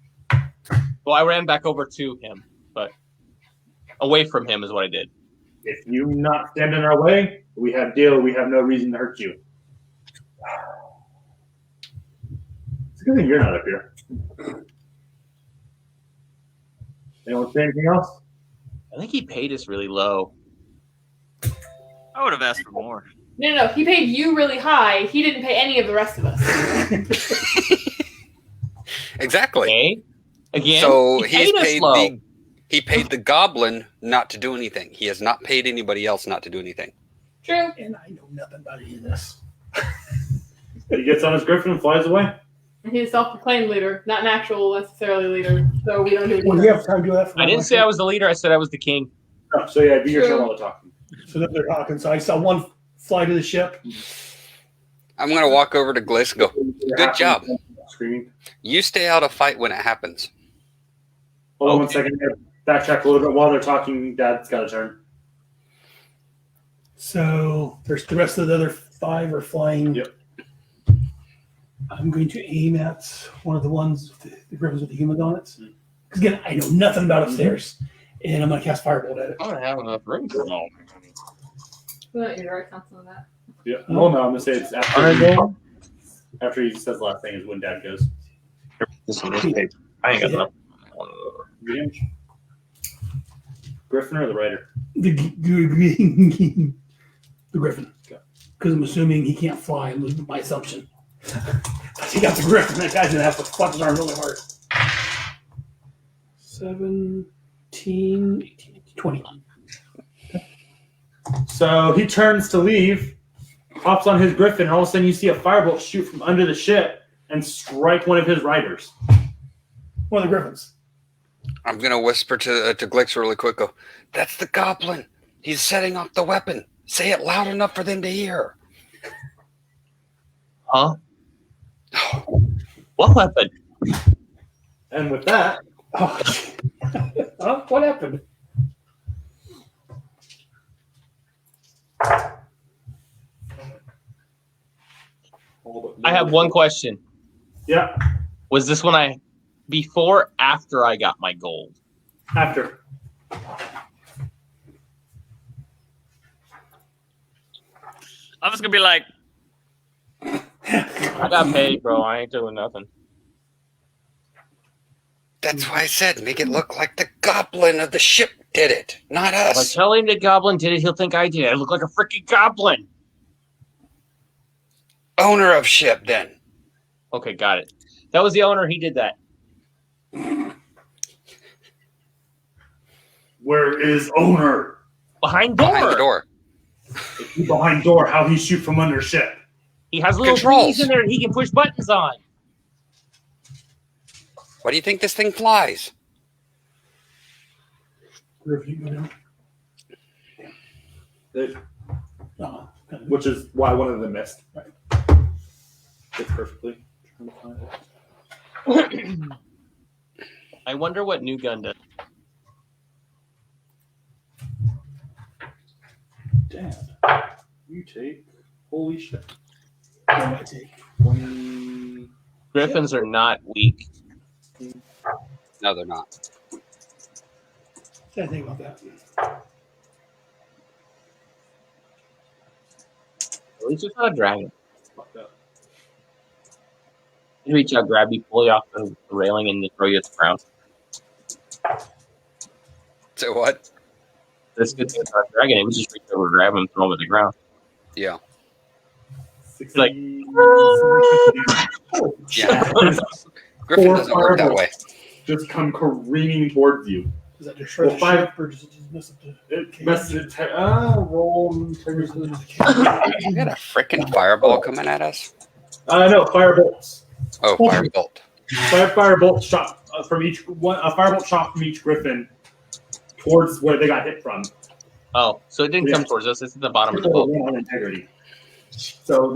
Well, I ran back over to him, but away from him is what I did. If you not stand in our way, we have deal. We have no reason to hurt you. It's a good thing you're not up here. Anyone say anything else? I think he paid us really low. I would have asked for more. No. He paid you really high. He didn't pay any of the rest of us. Exactly. Okay. Again, So he he's paid us paid low. he paid the goblin not to do anything. He has not paid anybody else not to do anything. True. And I know nothing about any of this. He gets on his griffin and flies away. And he's a self-proclaimed leader, not an actual necessarily leader. So we don't do it. Well, you have time to do that. For I didn't say I was the leader. I said I was the king. Oh, so yeah, do your True. turn while they're talking. So that they're talking. So I saw one fly to the ship. I'm gonna walk over to Gliss and go, good job. Screaming. You stay out of fight when it happens. Hold on one Okay. second. Backtrack a little bit while they're talking. Dad's got a turn. So there's the rest of the other 5 are flying. Yep. I'm going to aim at one of the ones with the griffins with the humans on it. Because again, I know nothing about upstairs. And I'm going to cast Firebolt at it. I don't have enough room for all. We don't need to write something on that. Yeah. Well, no, I'm gonna say it's after he says the last thing is when Dad goes. I ain't got enough. Griffin or the writer? The griffin. Because I'm assuming he can't fly. I'm losing my assumption. But he got the griffin. That guy's going to have to flip his arm really hard. 17, 18, 20. So he turns to leave, hops on his griffin, and all of a sudden you see a firebolt shoot from under the ship and strike one of his riders. One of the griffins. I'm gonna whisper to Glix really quick. Go, that's the goblin. He's setting off the weapon. Say it loud enough for them to hear. Huh? What weapon? And with that, What happened? I have one question. yeah, Was this when before, after I got my gold? after. I'm just gonna be like, I got paid, bro. I ain't doing nothing. That's why I said make it look like the goblin of the ship did it, not If I us. tell him the goblin did it, he'll think I did it. I look like a freaking goblin. Owner of ship, then. Okay, got it. That was the owner. He did that. Where is owner? Behind door. Behind the door. If he behind door, how he shoot from under ship? He has little Controls. keys in there he can push buttons on. Why do you think this thing flies? Griffin, you go down. It- Uh, which is why one of them missed. Right. Fits perfectly. I wonder what new gun does. Dad, you take. Holy shit. what do I take? 20. Griffins are not weak. No, they're not. I think about that. At least it's not a dragon. Fucked up. He'd reach out, grab you, pull you off the railing, and then throw you at the ground. So what? This good thing about a dragon, it would just reach over, grab him, throw him at the ground. Yeah. 60. Like- Yeah. Griffin Four doesn't work that fireballs way. just come careening towards you. Does that destroy Well, the 5 ship or does it just mess up the It messes it. Roll. You got a freaking fireball coming at us? No, firebolts. Oh, firebolt. Firebolt shot from each one. A firebolt shot from each griffin towards where they got hit from. Oh, so it didn't come Yeah. towards us. It's at the bottom of the boat. On integrity. So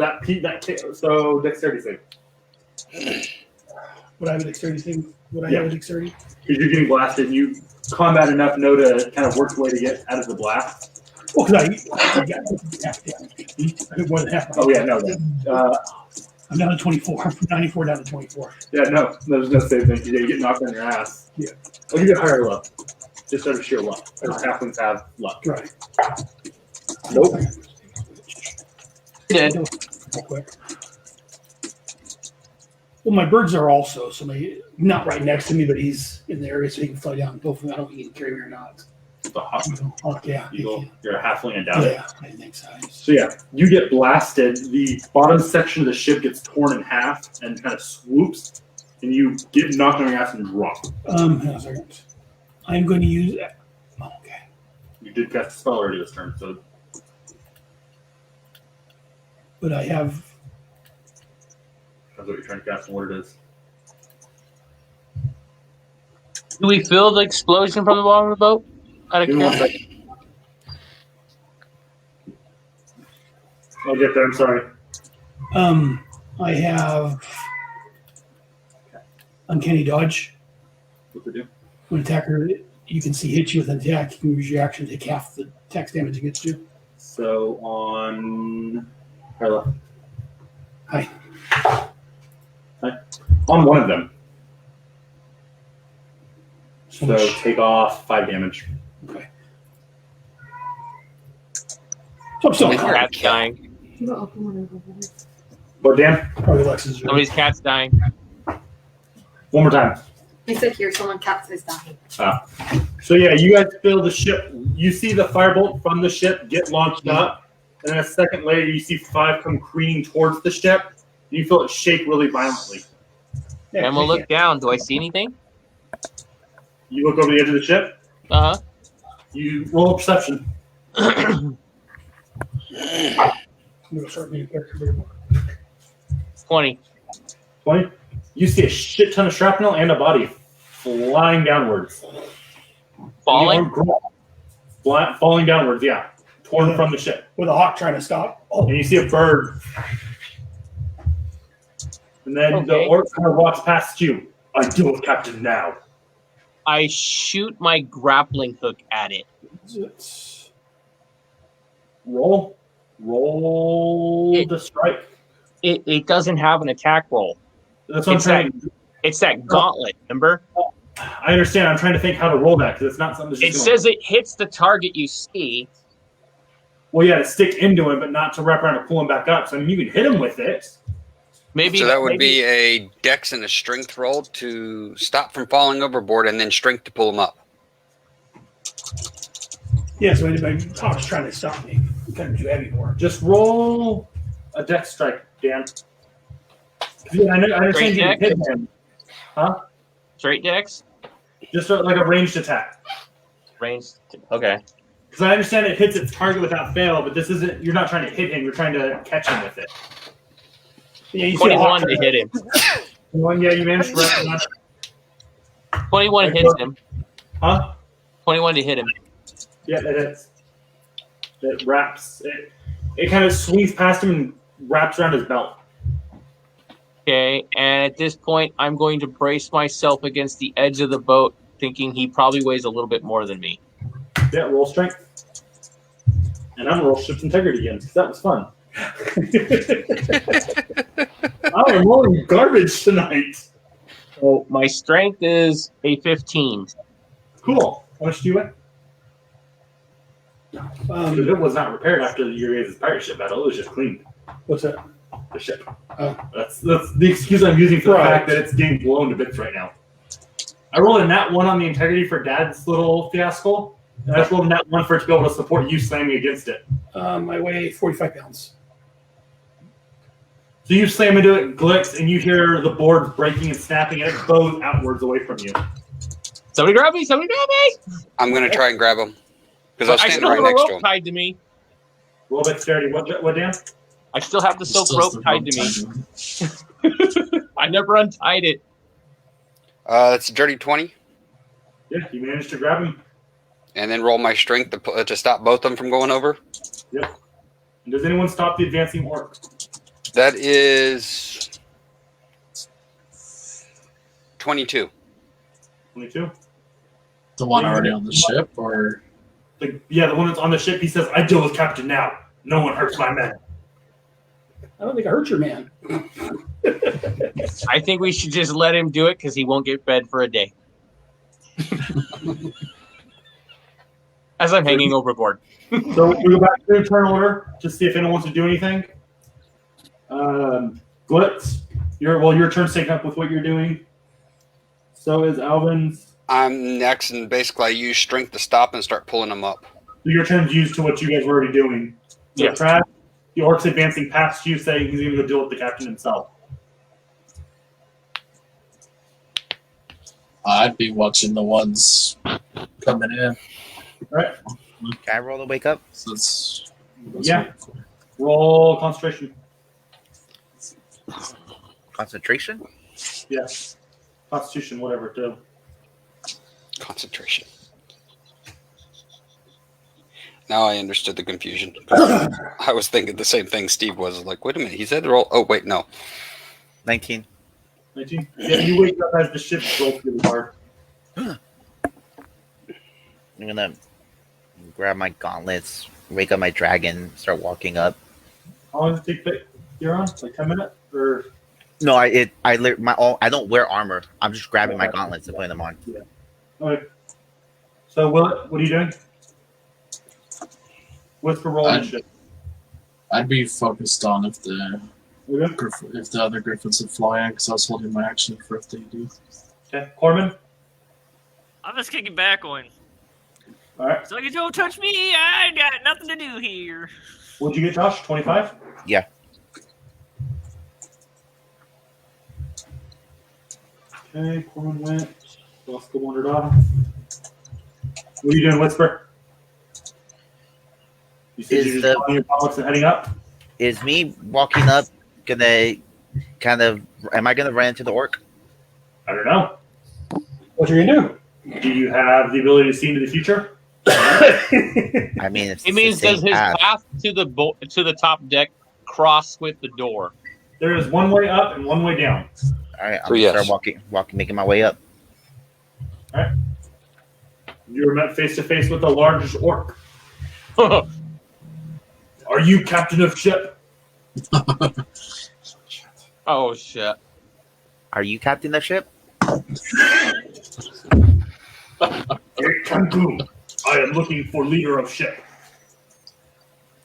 so dexterity save. Would I have a dexterity thing? Would I have a dexterity? Because you're getting blasted, and you combat enough know to kind of work your way to get out of the blast. Well, because I got half damage. I did more than half. Oh yeah, no. I'm down to 24. I'm from 94 down to 24. Yeah, no. There's no save thing. You get knocked on your ass. Yeah. I'll give you a higher luck. Just out of sheer luck. Because halflings have luck. Right. Nope. Dead. Real quick. Well, my birds are also, so not right next to me, but he's in the area so he can fly down. Hopefully, I don't know if he can carry me or not. The hawk. Yeah. You're a halfling and down. Yeah, I think so. So yeah, you get blasted. The bottom section of the ship gets torn in half and kind of swoops, and you get knocked on your ass and drop. Hang on a second. I'm going to use. Oh, okay. You did cast a spell already this turn, so But I have. that's what you're trying to cast and what it is. Do we feel the explosion from the bottom of the boat? Out of Give me 1 curiosity? second. I'll get there. I'm sorry. I have uncanny dodge. What to do? When an attacker you can see hits you with an attack, you can use your action to take half the tax damage against you. So on. Carla. Hi. Hi. On one of them. So So much. take off 5 damage. Okay. So I'm still Somebody's calm. cat's dying. But Dan, Probably Lex's. Somebody's cat's dying. one more time. He said here, someone cats is dying. So yeah, you guys feel the ship. You see the firebolt from the ship get launched up, and then a second later, you see 5 come careening towards the ship. And you feel it shake really violently. Yeah, And we'll look down. Do I see anything? You look over the edge of the ship. Uh huh. You roll a perception. I'm gonna start being a character. 20. 20. You see a shit ton of shrapnel and a body flying downwards. Falling? Falling downwards, yeah. Torn from the ship. With a hawk trying to stop. Oh, And you see a bird. And then the Okay. orc kind of walks past you. I deal with Captain now. I shoot my grappling hook at it. it's- Roll the strike. It doesn't have an attack roll. That's what I'm It's trying. It's that gauntlet, remember? I understand. I'm trying to think how to roll that because it's not something. That's It just says it hits the target you see. well, yeah, to stick into him, but not to wrap around and pull him back up. So I mean, you can hit him with it. Maybe So that would maybe- be a dex and a strength roll to stop from falling overboard, and then strength to pull him up. Yeah, so my hawk's trying to stop me. I'm kind of too heavy for him. Just roll a dex strike, Dan. Yeah, I understand you can Straight hit him. Huh? straight dex? Just like a ranged attack. Ranged. Okay. Because I understand it hits its target without fail, but this isn't. You're not trying to hit him. You're trying to catch him with it. Yeah, you see a 21 hawk to hit him. Well, yeah, you managed to wrap him up. 21 hits him. Huh? 21 to hit him. Yeah, it hits. It wraps. It kind of swings past him and wraps around his belt. Okay, and at this point, I'm going to brace myself against the edge of the boat, thinking he probably weighs a little bit more than me. Yeah, roll strength. And I'm gonna roll ship's integrity again because that was fun. I am rolling garbage tonight. So my strength is a 15. Cool. How much do you weigh? Because Um, it was not repaired after your guys' pirate ship battle. It was just cleaned. what's that? The ship. Oh. That's the excuse I'm using for the Right. fact that it's getting blown to bits right now. I rolled a nat 1 on the integrity for Dad's little fiasco, and I just rolled a nat 1 for it to be able to support you slamming against it. I weigh 45 pounds. So you slam into it, glicks, and you hear the board breaking and snapping, and it bows outwards away from you. Somebody grab me! Somebody grab me! I'm going to try and grab him because I was I standing still right have a next to rope him. tied to me. Roll dexterity. What, Dan? I still have the silk Still rope some tied to me. I never untied it. That's a dirty 20, Yeah, you managed to grab him. and then roll my strength to stop both of them from going over. Yep. And does anyone stop the advancing orc? That is 22. 22. The one already on the ship, or The one that's on the ship. He says, "I deal with Captain now. No one hurts my men." I don't think I hurt your man. I think we should just let him do it because he won't get fed for a day. As I'm hanging overboard. So we go back to the turn order to see if anyone wants to do anything. Glitz, your turn's taken up with what you're doing. So is Alvin's. I'm next, and basically I use strength to stop and start pulling them up. So your turn's used to what you guys were already doing. So Yeah. Trash, the orc's advancing past you, saying he's going to go deal with the captain himself. I'd be watching the ones coming in. Right? Can I roll to wake up? So it's, Yeah. Roll concentration. Concentration? Yes. Constitution, whatever, too. Concentration. Now I understood the confusion. I was thinking the same thing Steve was. Like, wait a minute, he said roll. Oh, wait, no. 19. 19? Yeah, you wake up as the ship rolls through the bar. I'm gonna grab my gauntlets, wake up my dragon, start walking up. How long does it take you're on? Like 10 minutes? Or No, I don't wear armor. I'm just grabbing my gauntlets and putting them on. okay. So what are you doing? Whisper roll and shit. I'd be focused on if the Okay. if the other griffins would fly in, because I was holding my action for if they do. Okay. Corman? I'm just kicking back on. Alright. So you don't touch me. I got nothing to do here. What'd you get, Josh? 25? Yeah. Okay, Corman went. Oscar wandered off. What are you doing, Whisper? You said you're just pulling your box and heading up? Is me walking up gonna am I gonna run into the orc? I don't know. What are you gonna do? Do you have the ability to see into the future? I mean, it's It means the does same his path. path to the top deck cross with the door? There is one way up and one way down. All right, I'm Oh, gonna yes. start walking, making my way up. You're met face to face with the largest orc. Are you captain of ship? Oh shit! Are you captain of ship? Cancun. I am looking for leader of ship.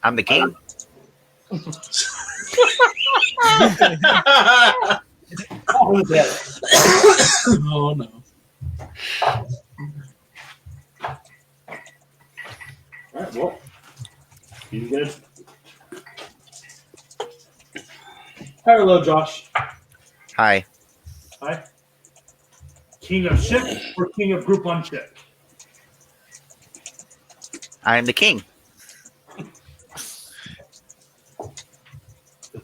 I'm the king. Oh no. Alright, well. You guys. Hello, Josh. Hi. Hi. King of ship or king of group on ship? I'm the king.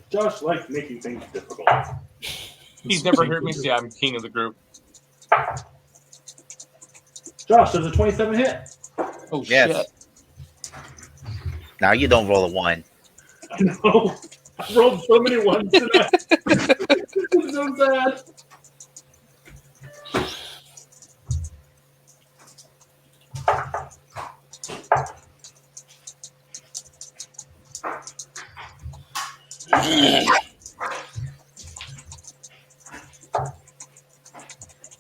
Josh likes making things difficult. He's never heard me say I'm king of the group. Josh, does a 27 hit? Oh Yes. shit! Now you don't roll a 1. I know. I rolled so many ones tonight. It's so sad.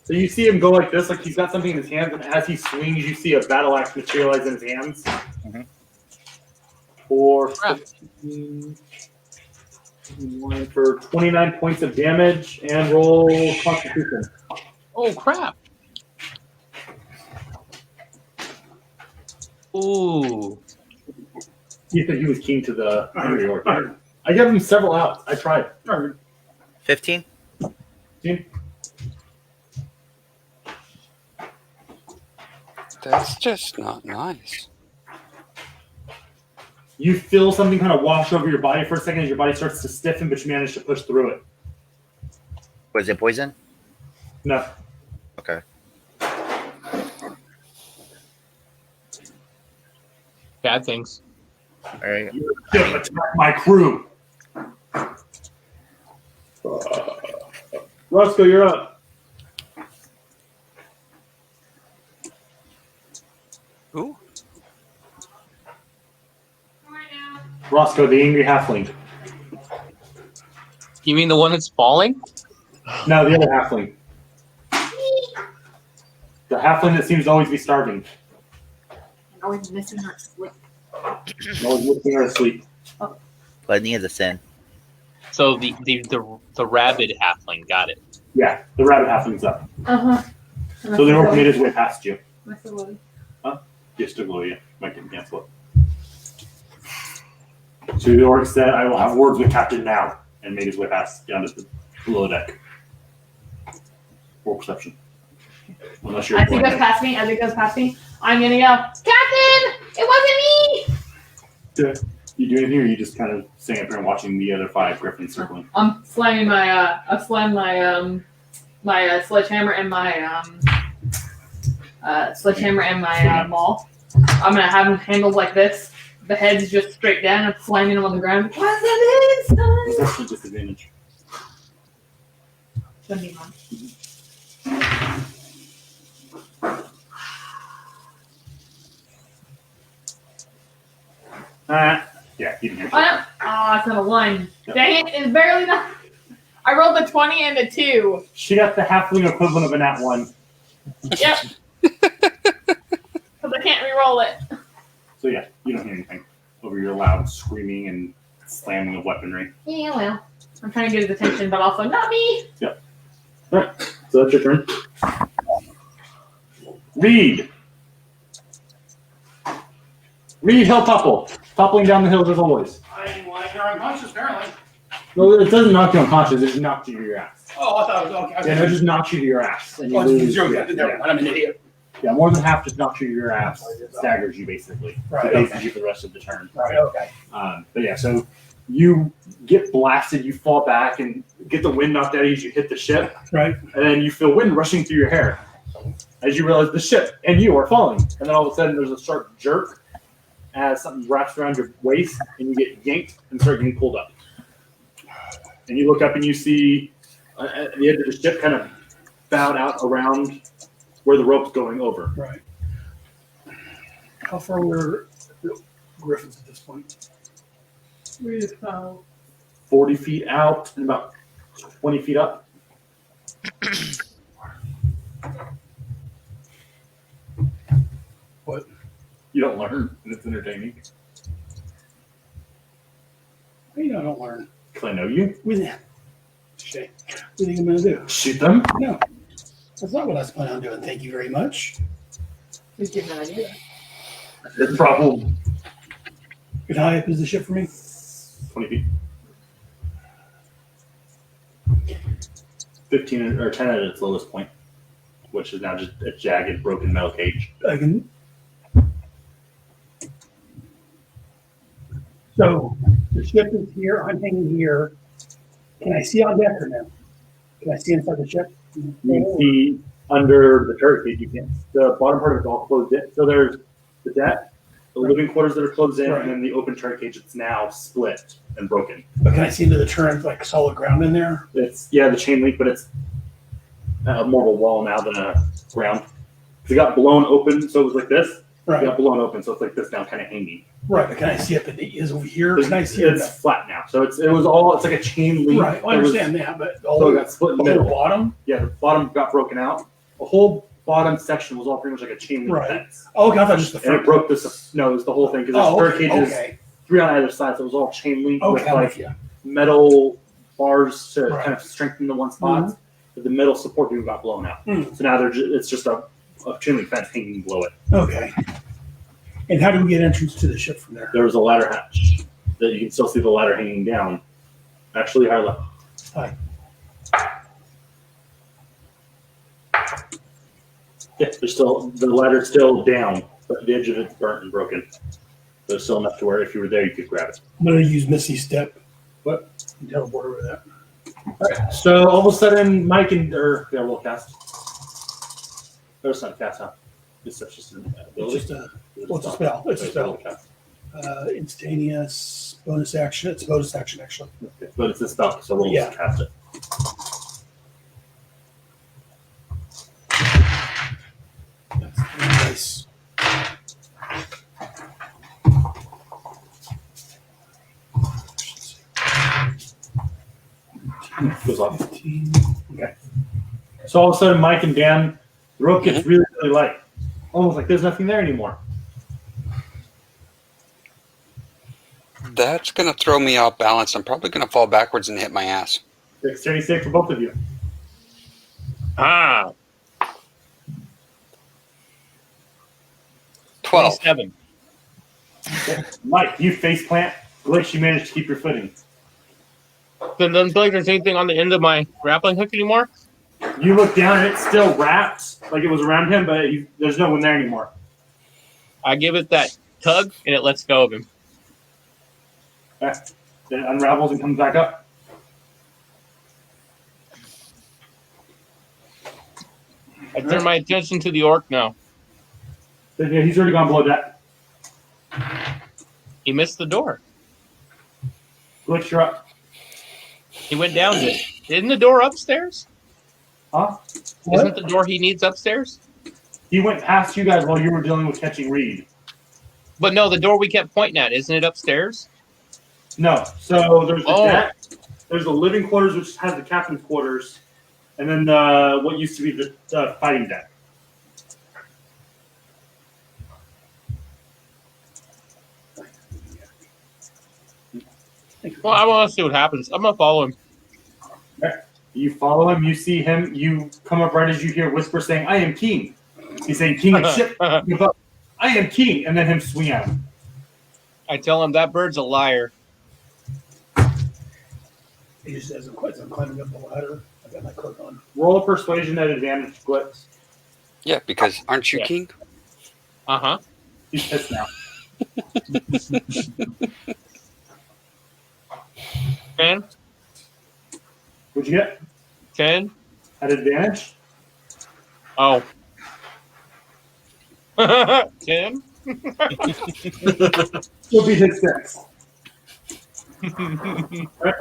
So you see him go like this, like he's got something in his hands, and as he swings, you see a battle axe materialize in his hands. Mhm. For Ah. 15, for 29 points of damage, and roll Constitution. Oh crap! Ooh. He said he was keen to the Henry Orc. I gave him several outs. I tried. 15. 15? That's just not nice. You feel something kind of wash over your body for a second as your body starts to stiffen, but you manage to push through it. Was it poison? No. Okay. Bad things. All right. You should attack my crew. Roscoe, you're up. Who? Roscoe, the angry halfling. You mean the one that's falling? No, the other halfling. The halfling that seems to always be starving. Always missing her sleep. Always looking her asleep. Gluttony is a sin. So the rabid halfling, got it. Yeah, the rabbit halfling's up. Uh-huh. So the orc made his way past you. Absolutely. Yes, to Gloria. Mike didn't cancel it. So the orc said, I will have words with Captain now, and made his way past down to the below deck. For perception. Unless you're As he goes past me, I'm gonna yell, Captain! It wasn't me! You do anything, or you just kind of staying up there and watching the other 5 griffins circling? I'm slamming my my sledgehammer and my maul. I'm gonna have them handled like this. The head's just straight down and slamming them on the ground. What's this? It's actually disadvantage. Shouldn't be mine. Yeah, you can hear. Oh, no. Oh, it's not a 1. Yep. Dang it, it's barely not. I rolled a 20 and a 2. She got the halfling equivalent of a nat 1. Yep. Because I can't re-roll it. So yeah, you don't hear anything over your loud screaming and slamming of weaponry. Yeah, well. I'm trying to get his attention, but also not me. Alright, so that's your turn. Reed! Reed, hill topple. Toppling down the hills as always. I'm like, you're unconscious, apparently. Well, it doesn't knock you unconscious, it just knocks you to your ass. Oh, I thought it was okay. Yeah, no, it just knocks you to your ass. And you Oh, lose. zero, Yeah, never mind, I'm an idiot. yeah, more than half just knocks you to your ass, staggers you basically. Right, Phases okay. you for the rest of the turn. Right, okay. But yeah, so you get blasted, you fall back and get the wind knocked out of you as you hit the ship. Right. And then you feel wind rushing through your hair as you realize the ship and you are falling. And then all of a sudden there's a sharp jerk as something wraps around your waist and you get yanked and start getting pulled up. And you look up and you see at the edge of the ship kind of bowed out around where the rope's going over. Right. How far were the griffins at this point? 40 feet out and about 20 feet up. What? You don't learn, and it's entertaining. You know, I don't learn. Because I know you. What do you think I'm going to do? Shoot them. No. That's not what I was planning on doing. Thank you very much. Just give me an idea. It's probably How high up is the ship for me? 20 feet. 15 or 10 at its lowest point, which is now just a jagged, broken metal cage. I can. So the ship is here. I'm hanging here. Can I see on deck or no? Can I see inside the ship? You can see under the turret cage. You can't. The bottom part of it's all closed in. So there's the deck, the living quarters that are closed in, Right. and then the open turret cage that's now split and broken. But can I see into the turret like solid ground in there? It's the chain link, but it's more of a wall now than a ground. It got blown open, so it was like this. It Right. got blown open, so it's like this now, kind of hanging. Right. But can I see up at the is over here? Can I see It's flat now, so it's like a chain link. Right. I understand that, but So it got split in the the whole middle. bottom. Yeah, the bottom got broken out. The whole bottom section was all pretty much like a chain link Right. fence. Oh, okay. I thought just the And it front. broke this. No, it was the whole thing because there's Oh, turret okay. cages, Okay. 3 on either side, so it was all chain link with Okay. I'm with like you. metal bars to Right. kind of strengthen the one spot. But the metal support beam got blown out, Mhm. so now it's just a chain link fence hanging below it. Okay. And how do we get entrance to the ship from there? There was a ladder hatch that you can still see the ladder hanging down. Actually, high left. Hi. Yeah, the ladder's still down, but the edge of it's burnt and broken. There's still enough to where if you were there, you could grab it. I'm going to use Misty Step. What? And teleport over that. Alright, so all of a sudden, Mike we'll cast. There's not a cast, huh? It's just an ability. It's just it's a spell. It's a spell. Instantaneous bonus action. It's a bonus action, actually. Okay, but it's a spell, so we'll Yeah. cast it. Nice. goes off. 15. Okay. So all of a sudden, Mike and Dan, the rope gets really, really light. Almost like there's nothing there anymore. That's going to throw me off balance. I'm probably going to fall backwards and hit my ass. Dexterity save for both of you. Ah, 12. 27. Okay. Mike, you face plant. Glitch, you managed to keep your footing. Then doesn't feel like there's anything on the end of my grappling hook anymore. You look down and it's still wrapped like it was around him, but there's no one there anymore. I give it that tug, and it lets go of him. Okay. Then it unravels and comes back up. I turn my attention to the orc now. Then, yeah, he's already gone below deck. He missed the door. Glitch, you're up. He went down to it. Isn't the door upstairs? Huh? Isn't the door he needs upstairs? He went past you guys while you were dealing with catching Reed. But no, the door we kept pointing at, isn't it upstairs? No. So there's the deck. There's the living quarters, which has the captain's quarters, and then what used to be the fighting deck. Well, I want to see what happens. I'm going to follow him. Okay. You follow him. You see him. You come up right as you hear Whisper saying, "I am king." He's saying, "King of ship." I am king. And then him swing at him. I tell him that bird's a liar. He just doesn't quit. So I'm climbing up the ladder. I got my cloak on. Roll a persuasion at advantage, Glitz. Yeah, because aren't you king? Uh-huh. He's pissed now. 10? What'd you get? 10? At advantage? Oh. 10? He'll be his 6. Right.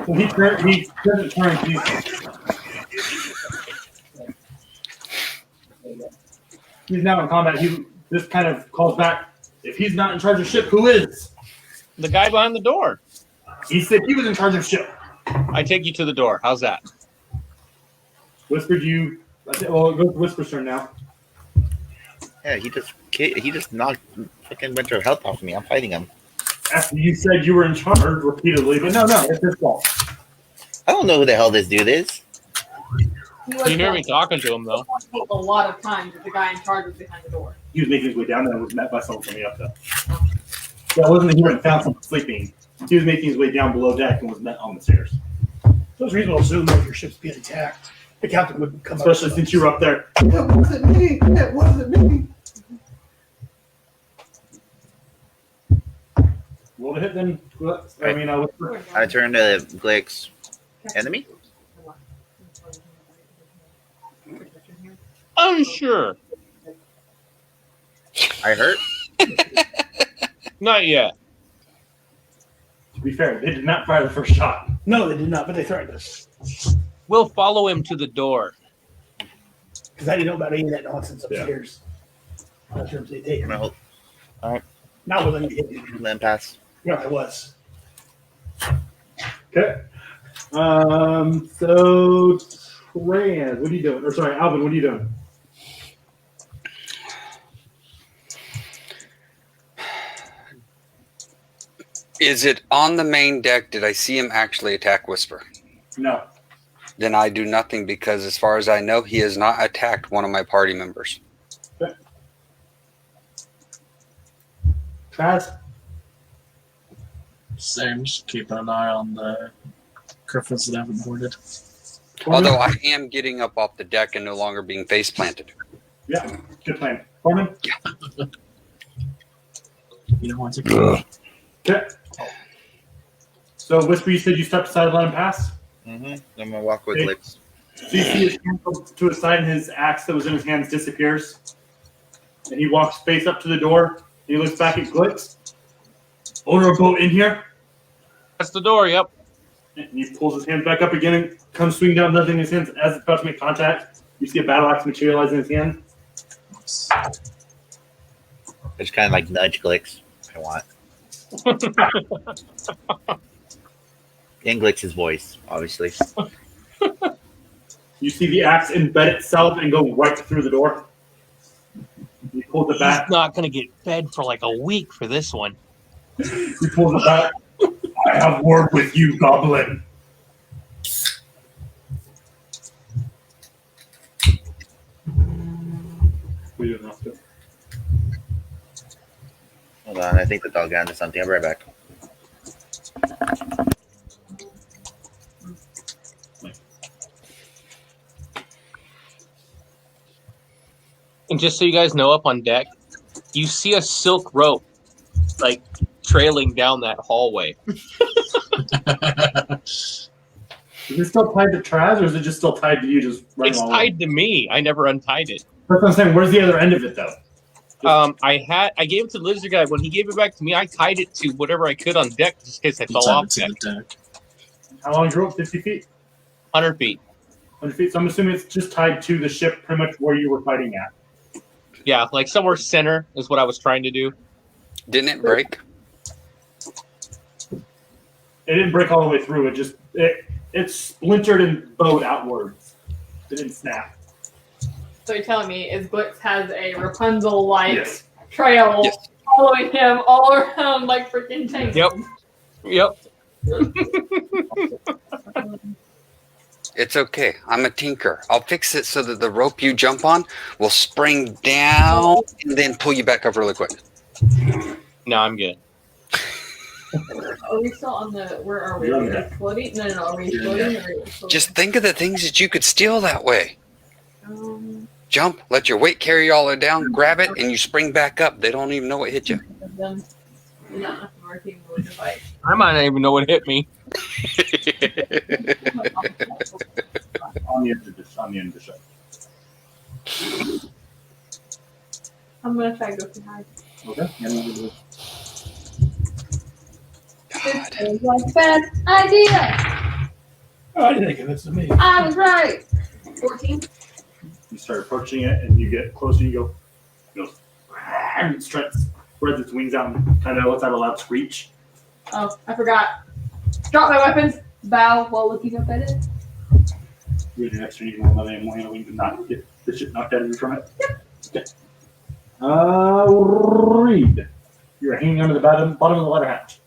So he doesn't turn. He's now in combat. This kind of calls back. If he's not in charge of ship, who is? The guy behind the door. He said he was in charge of ship. I take you to the door. How's that? Whispered you. Well, it goes to Whisper's turn now. Yeah, he just knocked fucking Winter health off me. I'm fighting him. After you said you were in charge repeatedly, but no, it's his fault. I don't know who the hell this dude is. You hear me talking to him, though. A lot of times that the guy in charge was behind the door. He was making his way down there and was met by someone coming up there. So it wasn't that he went and found someone sleeping. He was making his way down below deck and was met on the stairs. So it's reasonable to assume that if your ship's being attacked, the captain would come Especially since you were up there. It wasn't me. It wasn't me. Roll to hit then. Whisper. I turn to Glick's enemy. Unsure. I hurt. Not yet. To be fair, they did not fire the first shot. No, they did not, but they threatened us. We'll follow him to the door. Because I didn't know about any of that nonsense upstairs. I'm not sure if they take it. All right. Not willing to hit you. Let him pass. Yeah, I was. Okay. So, Tran, what are you doing? Or sorry, Alvin, what are you doing? Is it on the main deck? Did I see him actually attack Whisper? No. Then I do nothing because, as far as I know, he has not attacked one of my party members. Okay. Traz? Same, just keeping an eye on the griffins that haven't boarded. Although I am getting up off the deck and no longer being face planted. Yeah, good plan. Foreman? Yeah. You don't want to. Okay. So, Whisper, you said you stepped aside and let him pass? Mm-hmm. I'm gonna walk with Okay. Licks. So you see his hand go to his side and his axe that was in his hands disappears. And he walks face up to the door. And he looks back at Glitz. Owner of boat in here? That's the door, yep. And he pulls his hands back up again and comes swinging down, nothing in his hands. As it's about to make contact, you see a battle axe materialize in his hand. I just kind of like nudge Licks. I want. In Glitch's voice, obviously. You see the axe embed itself and go right through the door. You pull the He's back. not gonna get fed for like a week for this one. You pull the back. I have word with you, goblin. We don't have to. Hold on, I think the dog got into something. I'll be right back. And just so you guys know, up on deck, you see a silk rope, like trailing down that hallway. Is it still tied to Traz, or is it just still tied to you? Just running It's all tied to me. I never untied it. That's what I'm saying. Where's the other end of it, though? I gave it to the lizard guy. When he gave it back to me, I tied it to whatever I could on deck, just in case I fell Tied off it to deck. the deck. How long is your rope? 50 feet? 100 feet. 100 feet. So I'm assuming it's just tied to the ship, pretty much where you were fighting at. Yeah, like somewhere center is what I was trying to do. Didn't it break? It didn't break all the way through. It splintered and bowed outwards. It didn't snap. So you're telling me is Glitz has a Rapunzel-like Yes. trail Yes. following him all around like freaking tank. Yep. It's okay. I'm a tinker. I'll fix it so that the rope you jump on will spring down and then pull you back up really quick. No, I'm good. Are we still on the? Where are we? You're on Are we deck. floating? No. Are we floating? Or are we floating? Just think of the things that you could steal that way. Um, Jump, let your weight carry you all the way down, grab it, and you spring back up. They don't even know what hit you. them. Not marking the device. I might not even know what hit me. On the end of the ship. I'm gonna try to go see high. Okay. God. It was a bad idea. Oh, I didn't think of it. It's me. I was right. 14. You start approaching it, and you get closer. You go, it goes, and it spreads its wings out and kind of lets out a loud screech. Oh, I forgot. Drop my weapons. Bow while looking up at it. You're the next turn, you can let animal handling to not get the shit knocked out of you from it. Yep. Okay. Reed. You're hanging under the bottom of the ladder hatch.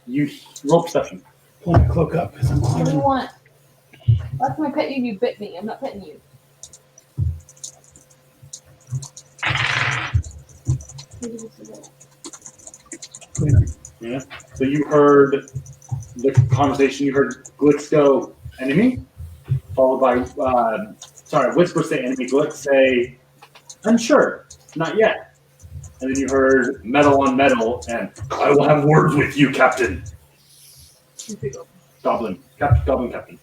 You roll perception. Pull my cloak up because I'm What do you climbing. want? That's my pet you. You bit me. I'm not petting you. Yeah. So you heard the conversation. You heard Glitz go enemy, followed by Whisper say enemy. Glitz say unsure, not yet. And then you heard metal on metal, and I will have words with you, Captain. Goblin Captain.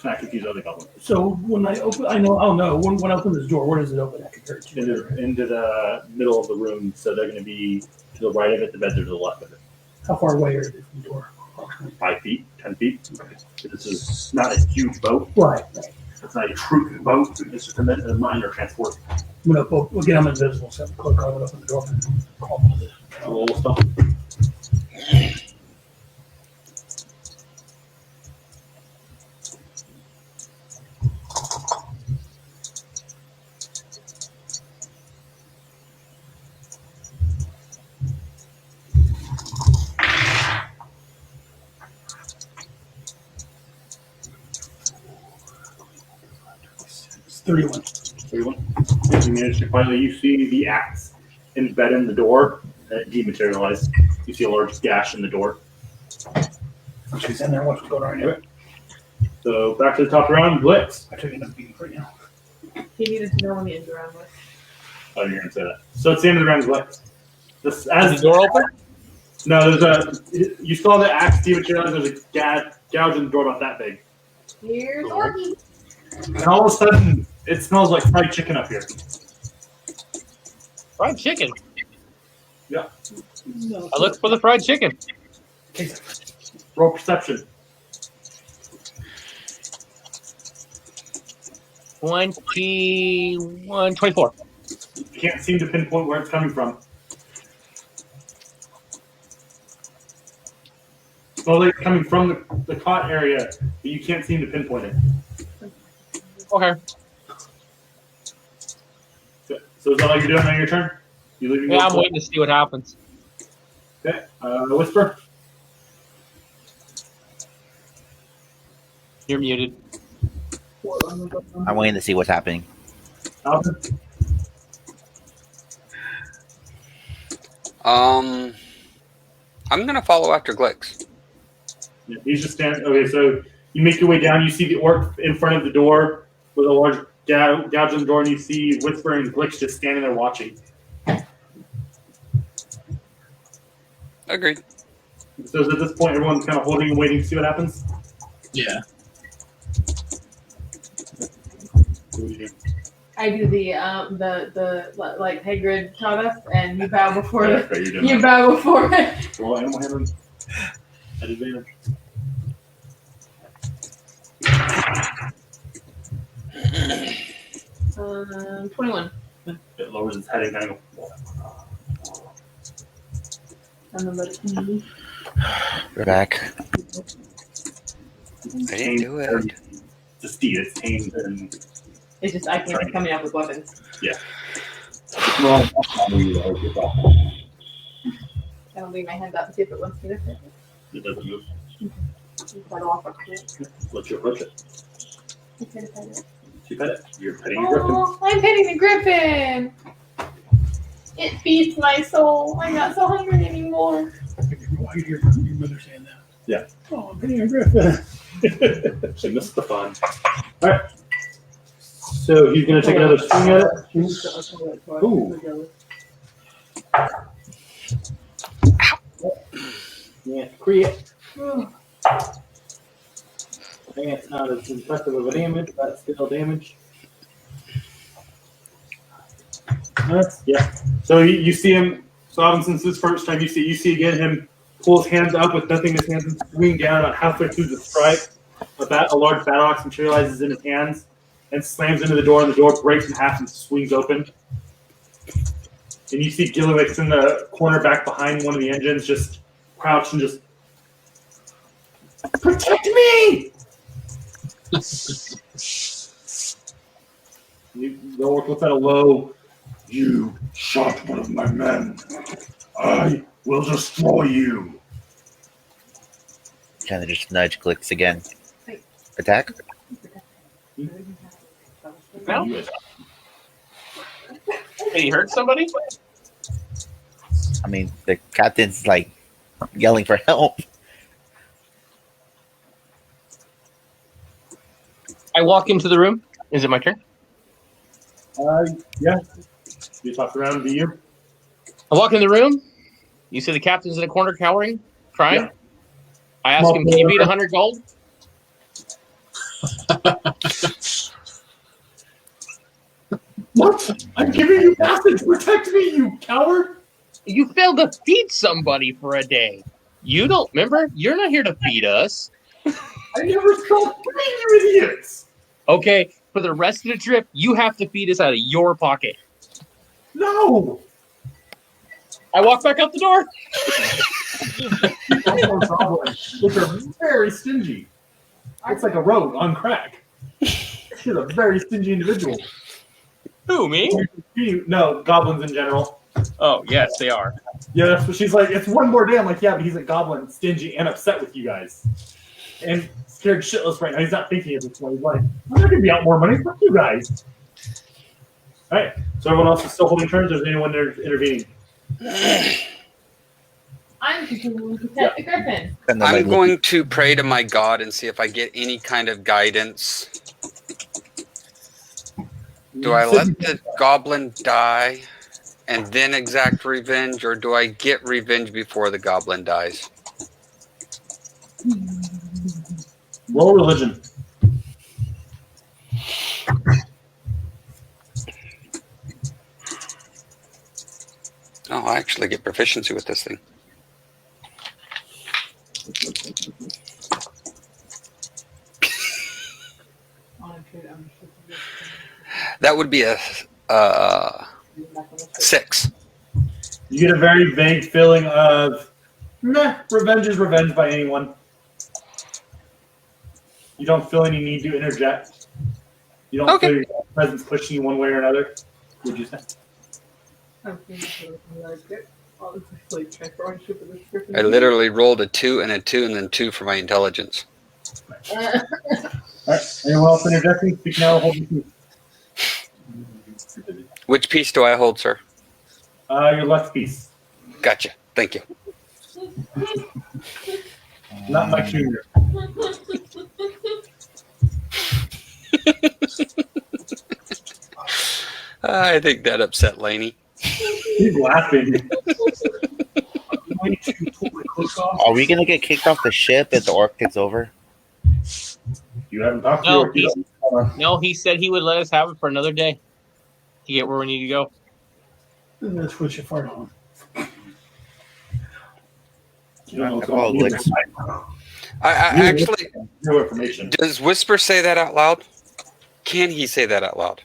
Not confuse other goblin. So when I open, I know. Oh no! When I open this door, where does it open? I compare it to. Into the middle of the room, so they're going to be to the right of it. The beds are to the left of it. How far away are they from the door? 5 feet, 10 feet. This is not a huge boat. Right. It's not a true boat. It's just a minor transport. I'm gonna again. I'm invisible, so I'm cloak. I'm gonna open the door. And call A little stuff. It's 31. 31. You manage to finally, you see the axe embed in the door and it dematerialized. You see a large gash in the door. She's in there. What's going on right now? So back to the top round, Blitz. I took enough beating right now. He needed to know when the end around was. Oh, you're gonna say that. So it's the end of the round, Blitz. Is the door open? No, you saw the axe dematerialize. There's a gouge in the door about that big. Here's Orky. And all of a sudden, it smells like fried chicken up here. Fried chicken. Yeah. No. I looked for the fried chicken. Roll perception. 24. You can't seem to pinpoint where it's coming from. slowly coming from the cot area, but you can't seem to pinpoint it. Okay. So is that all you're doing on your turn? You leaving? Yeah, I'm waiting to see what happens. Okay. Whisper. You're muted. I'm waiting to see what's happening. Alvin. I'm gonna follow after Glix. Yeah, he's just standing. Okay, so you make your way down. You see the orc in front of the door with a large gouge in the door, and you see Whisper and Glix just standing there watching. Agreed. So at this point, everyone's kind of holding and waiting to see what happens. Yeah. I do the like Hagrid taught us, and you bow before Yeah, it. okay, you're doing You that. bow before it. Roll animal handling at advantage. 21. It lowers its head and kind of goes. We're back. I didn't do it. It's a steed. It's tamed and It's just I can't be coming up with weapons. yeah. I'll leave my hand up and see if it wants me to fit. It doesn't move. Quite awful. Let you approach it. Okay, pet it. You pet it. You're petting your griffin. Oh, I'm petting the griffin. It feeds my soul. I'm not so hungry anymore. Why you hear your mother saying that? Yeah. Oh, I'm petting a griffin. She missed the fun. All right. So he's going to take another swing at it. Ooh. Yeah, create. It's not as impressive of a damage, but still damage. Yeah. So you see him. So Alvin, since this first time you see again him pull his hands up with nothing in his hands and swing down about halfway through the strike. A large battle axe materializes in his hands and slams into the door, and the door breaks in half and swings open. And you see Gilliwick's in the corner back behind one of the engines, just crouched and just protect me. The orc looks at a low. You shot one of my men. I will destroy you. Kind of just nudge clicks again. Attack? No? Did he hurt somebody? I mean, the captain's like yelling for help. I walk into the room. Is it my turn? Yeah. You talk around to you. I walk in the room. You see the captain's in a corner cowering, crying. Yeah. I ask him, can you beat 100 gold? What? I'm giving you passage. Protect me, you coward. You failed to feed somebody for a day. You don't remember? You're not here to feed us. I never saw feeding you idiots. Okay, for the rest of the trip, you have to feed us out of your pocket. No. I walk back out the door. Which are very stingy. It's like a road on crack. She's a very stingy individual. Who, me? No, goblins in general. Oh, yes, they are. Yeah, that's what she's like. It's one more day. I'm like, yeah, but he's a goblin, stingy, and upset with you guys. And scared shitless right now. He's not thinking at this point. He's like, I'm not going to be out more money. Fuck you guys. All right. So everyone else is still holding turns? Or is anyone there intervening? I'm continuing to pet the griffin. I'm going to pray to my god and see if I get any kind of guidance. Do I let the goblin die and then exact revenge, or do I get revenge before the goblin dies? Roll religion. Oh, I actually get proficiency with this thing. That would be a 6. You get a very vague feeling of Nah, revenge is revenge by anyone. You don't feel any need to interject. You don't feel your presence pushing you one way or another. Would you say? I literally rolled a 2 and a 2 and then 2 for my intelligence. All right. Anyone else interjecting? Speak now. Hold your peace. Which piece do I hold, sir? Your left piece. Gotcha. Thank you. Not Mike Jr. I think that upset Laney. He's laughing. Are we gonna get kicked off the ship if the orc takes over? You haven't talked No, to your No, he said he would let us have it for another day to get where we need to go. Let's switch it far on. You don't know what's Oh, going let's- on. I actually, No information. does Whisper say that out loud? Can he say that out loud?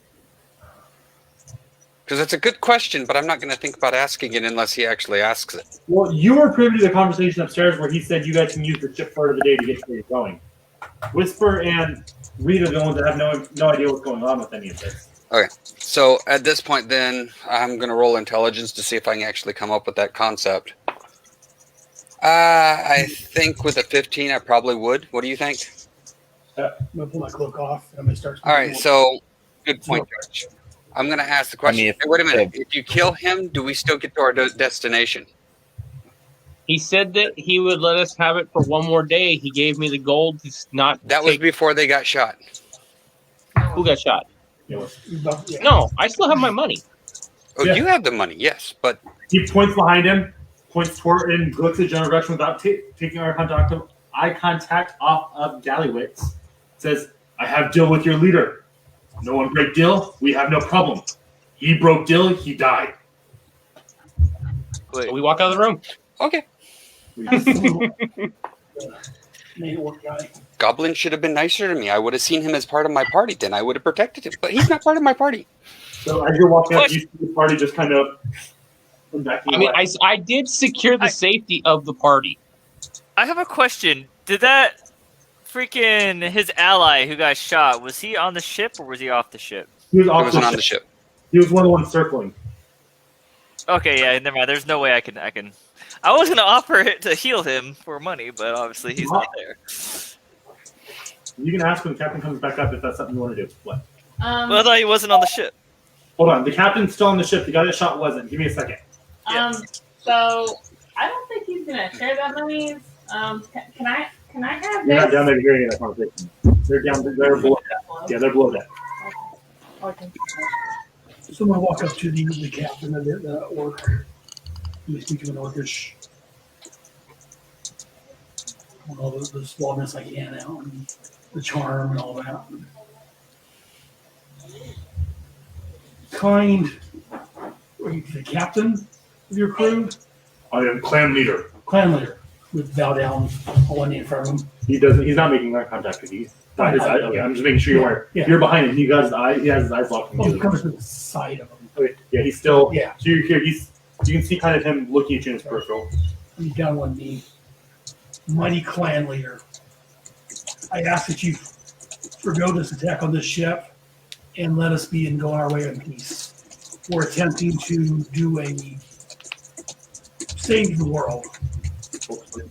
Because it's a good question, but I'm not going to think about asking it unless he actually asks it. Well, you were privy to the conversation upstairs where he said you guys can use the ship part of the day to get to where you're going. Whisper and Reed are the ones that have no idea what's going on with any of this. Okay, so at this point, then I'm going to roll intelligence to see if I can actually come up with that concept. I think with a 15, I probably would. What do you think? I'm gonna pull my cloak off and I'm gonna start. All right, so good point, George. I'm going to ask the question. if- Hey, wait a minute. If you kill him, do we still get to our destination? He said that he would let us have it for one more day. He gave me the gold to not. That was before they got shot. Who got shot? Yeah. No, I still have my money. Oh, Yeah. you have the money, yes, but He points behind him, points toward and looks at General Direction without taking eye contact off of Gallywitz. Says, I have deal with your leader. No one break deal, we have no problem. He broke deal, he died. So we walk out of the room. okay. Main orc guy. Goblin should have been nicer to me. I would have seen him as part of my party. Then I would have protected him. But he's not part of my party. So as you're walking up, you see the party just kind of backing I mean, away. I did secure the safety of the party. I have a question. Did that freaking his ally who got shot, was he on the ship or was he off the ship? He was He off wasn't the on the ship. ship. He was one of the ones circling. Okay, yeah, never mind. There's no way I can. I was gonna offer it to heal him for money, but obviously he's not there. You can ask when the captain comes back up if that's something you want to do. What? Well, I thought he wasn't on the ship. Hold on, the captain's still on the ship. The guy that shot wasn't. Give me a second. So I don't think he's gonna share that money. Can I have You're not this? down there hearing that conversation. They're down. They're below that. Yeah, they're below that. Okay. So I'm gonna walk up to the captain of the orc. He's speaking in orcish. All the suaveness I can out, and the charm and all that. Kind, are you the captain of your crew? I am clan leader. Clan leader. Would bow down on one knee in front of him. He doesn't. He's not making eye contact with you. Not his eye. Okay, I'm just making sure you're aware. Yeah. You're behind him. He got his eye. He has his eyes locked. Well, it comes to the side of him. Okay. Yeah, he's still. Yeah. So you're here. You can see kind of him looking at you in his peripheral. He's down on one knee. Mighty clan leader. I ask that you forgo this attack on this ship and let us be and go our way in peace. We're attempting to do a save the world. Hopefully.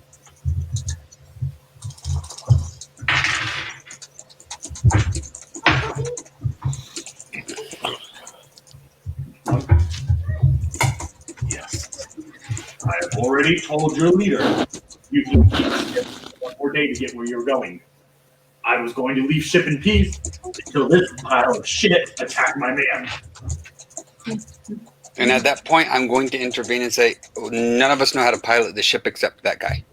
Yes. I have already told your leader you can keep one more day to get where you're going. I was going to leave ship in peace until this pile of shit attacked my man. And at that point, I'm going to intervene and say, none of us know how to pilot the ship except that guy.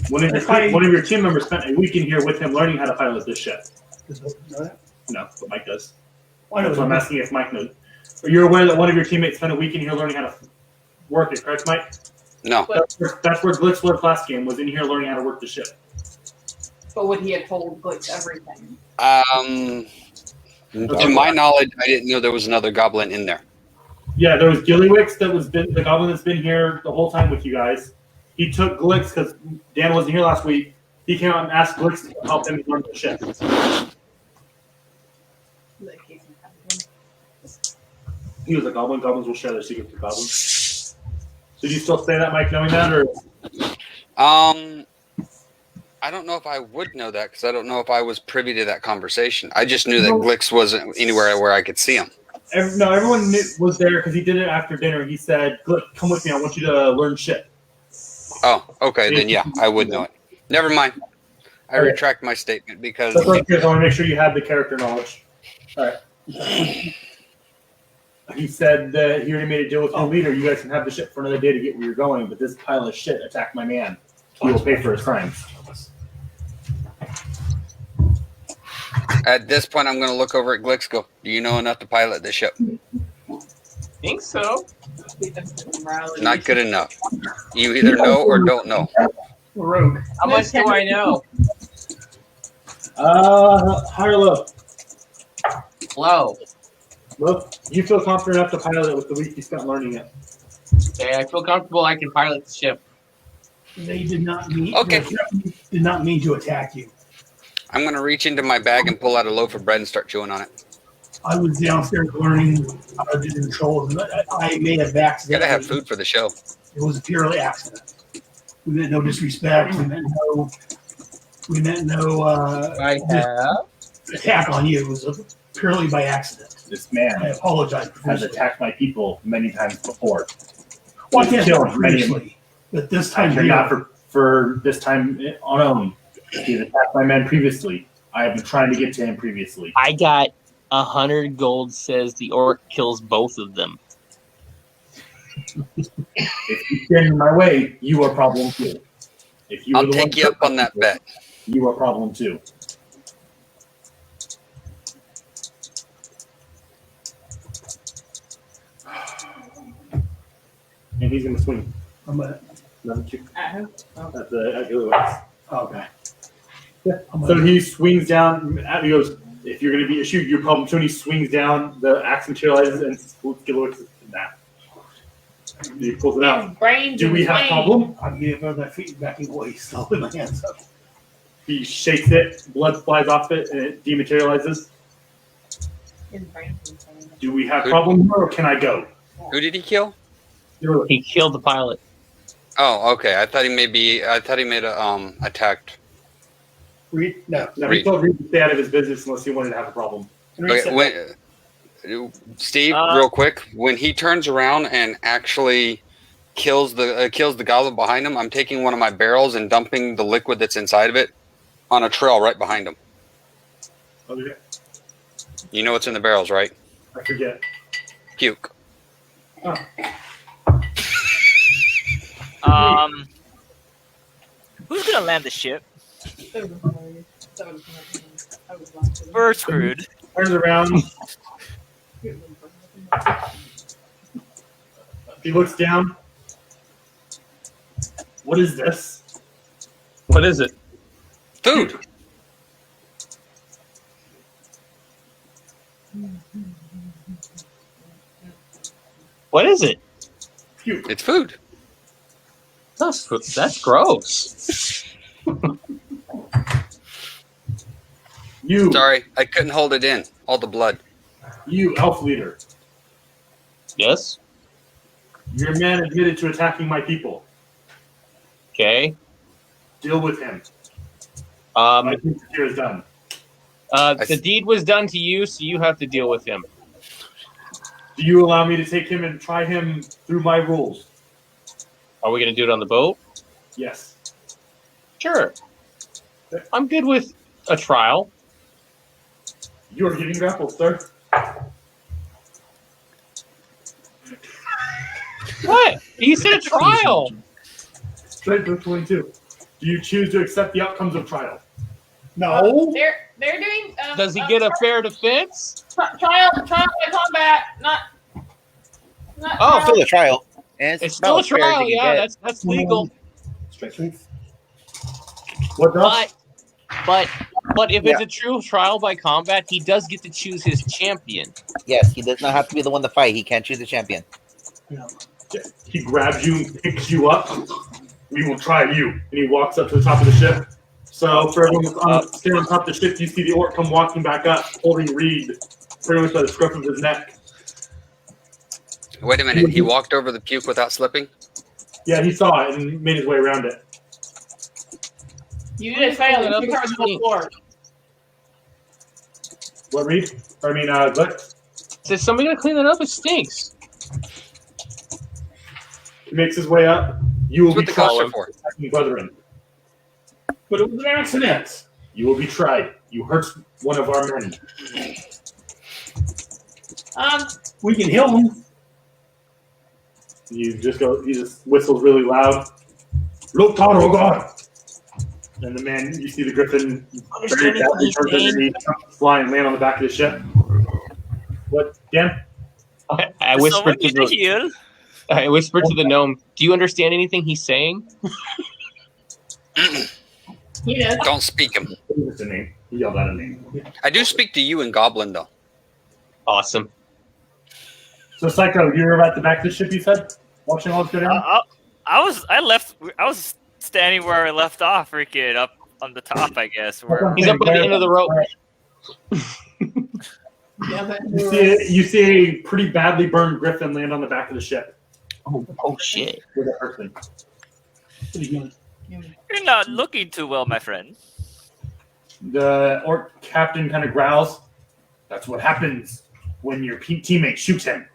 One of your team members spent a week in here with him learning how to pilot this ship. Does he know that? No, but Mike does. Why That's what I'm asking if Mike knows. Are you aware that one of your teammates spent a week in here learning how to work it, correct, Mike? No. That's where Glitch Lord last game was in here learning how to work the ship. But would he have told Glitch everything? To my knowledge, I didn't know there was another goblin in there. Yeah, there was Gilliwix the goblin that's been here the whole time with you guys. He took Glix because Dan wasn't here last week. He came out and asked Glix to help him run the ship. He was a goblin. Goblins will share their secrets with goblins. So do you still say that, Mike, knowing that, or? I don't know if I would know that because I don't know if I was privy to that conversation. I just knew that Glix wasn't anywhere where I could see him. Everyone was there because he did it after dinner. He said, "Glix, come with me. I want you to learn ship." Oh, okay, then yeah, I would know it. Never mind. I retract my statement because I want to make sure you have the character knowledge. All right. He said that he already made a deal with your leader. You guys can have the ship for another day to get where you're going, but this pile of shit attacked my man. He will pay for his crimes. At this point, I'm going to look over at Glix. Go. Do you know enough to pilot this ship? Think so. Not good enough. You either know or don't know. Rogue. How much do I know? High or low? Low. Low. You feel confident enough to pilot it with the week you spent learning it. Okay, I feel comfortable. I can pilot the ship. They did not mean. Okay. Did not mean to attack you. I'm going to reach into my bag and pull out a loaf of bread and start chewing on it. I was downstairs learning how to do the controls, and I may have accidentally. Gotta have food for the show. It was a purely accident. We meant no disrespect. We meant no. I have. Attack on you. It was purely by accident. This man I apologize. has attacked my people many times before. Well, I can't killed tell many of them. previously, but this time Actually, not for this time on own. He's attacked my men previously. I have been trying to get to him previously. I got 100 gold. Says the orc kills both of them. If you stand in my way, you are problem too. If you I'll take you up on that bet. You are problem too. And he's gonna swing. I'm gonna. At who? At Gilliwix. Okay. Yeah. So he swings down. He goes, "If you're gonna be a shoot, your problem too." And he swings down. The axe materializes and Gilliwix is in that. He pulls it out. Brains. Do we have a problem? I'm getting above my feet backing away, still with my hands up. He shakes it. Blood flies off it, and it dematerializes. Do we have a problem here, or can I go? Who did he kill? He killed the pilot. Oh, okay. I thought he may have attacked. Reed? No. No, he told Reed to stay out of his business unless he wanted to have a problem. Okay, Steve, real quick, when he turns around and actually kills the goblin behind him, I'm taking one of my barrels and dumping the liquid that's inside of it on a trail right behind him. Okay. You know what's in the barrels, right? I forget. Puke. Oh. Who's gonna land the ship? We're screwed. Turns around. He looks down. What is this? What is it? Food. What is it? Puke. It's food. That's gross. You. Sorry, I couldn't hold it in. All the blood. You, elf leader. Yes. Your man admitted to attacking my people. Okay. Deal with him. My think here is done. The deed was done to you, so you have to deal with him. Do you allow me to take him and try him through my rules? Are we going to do it on the boat? Yes. Sure. I'm good with a trial. You are getting grappled, sir. What? You said a trial. Straight to 22. Do you choose to accept the outcomes of trial? No. They're doing. Does he get a fair defense? Trial by combat, not. Oh, Still a trial. And it's still a about as fair as trial. you can Yeah, get. that's legal. Straight. What else? But But if Yeah. it's a true trial by combat, he does get to choose his champion. Yes, he does not have to be the one to fight. He can choose a champion. He grabs you and picks you up. We will try you. And he walks up to the top of the ship. So for everyone standing on top of the ship, you see the orc come walking back up, holding Reed pretty much by the scruff of his neck. Wait a minute. He walked over the puke without slipping? Yeah, he saw it and made his way around it. You just failed. You covered the whole floor. What, Reed? I mean, Glick? Says somebody gonna clean that up? It stinks. He makes his way up. You will That's be what the cops tried, are for. brethren. But it was an accident. You will be tried. You hurt one of our men. We can heal him. You just go. He just whistles really loud. Look, Taro, God! And the man, you see the griffin very badly turns underneath, fly and land on the back of the ship. What, Dan? I whispered to the heal. I whispered to the gnome. Do you understand anything he's saying? He does. Don't speak him. What's the name? He yelled out a name. I do speak to you in Goblin, though. Awesome. So, Psycho, you were at the back of the ship, you said? Watching all this go down? I was standing where I left off, freaking up on the top, I guess. Where He's up at the end of the rope. You see a pretty badly burned griffin land on the back of the ship. Oh shit. With a person. you're not looking too well, my friend. The orc captain kind of growls. That's what happens when your teammate shoots him.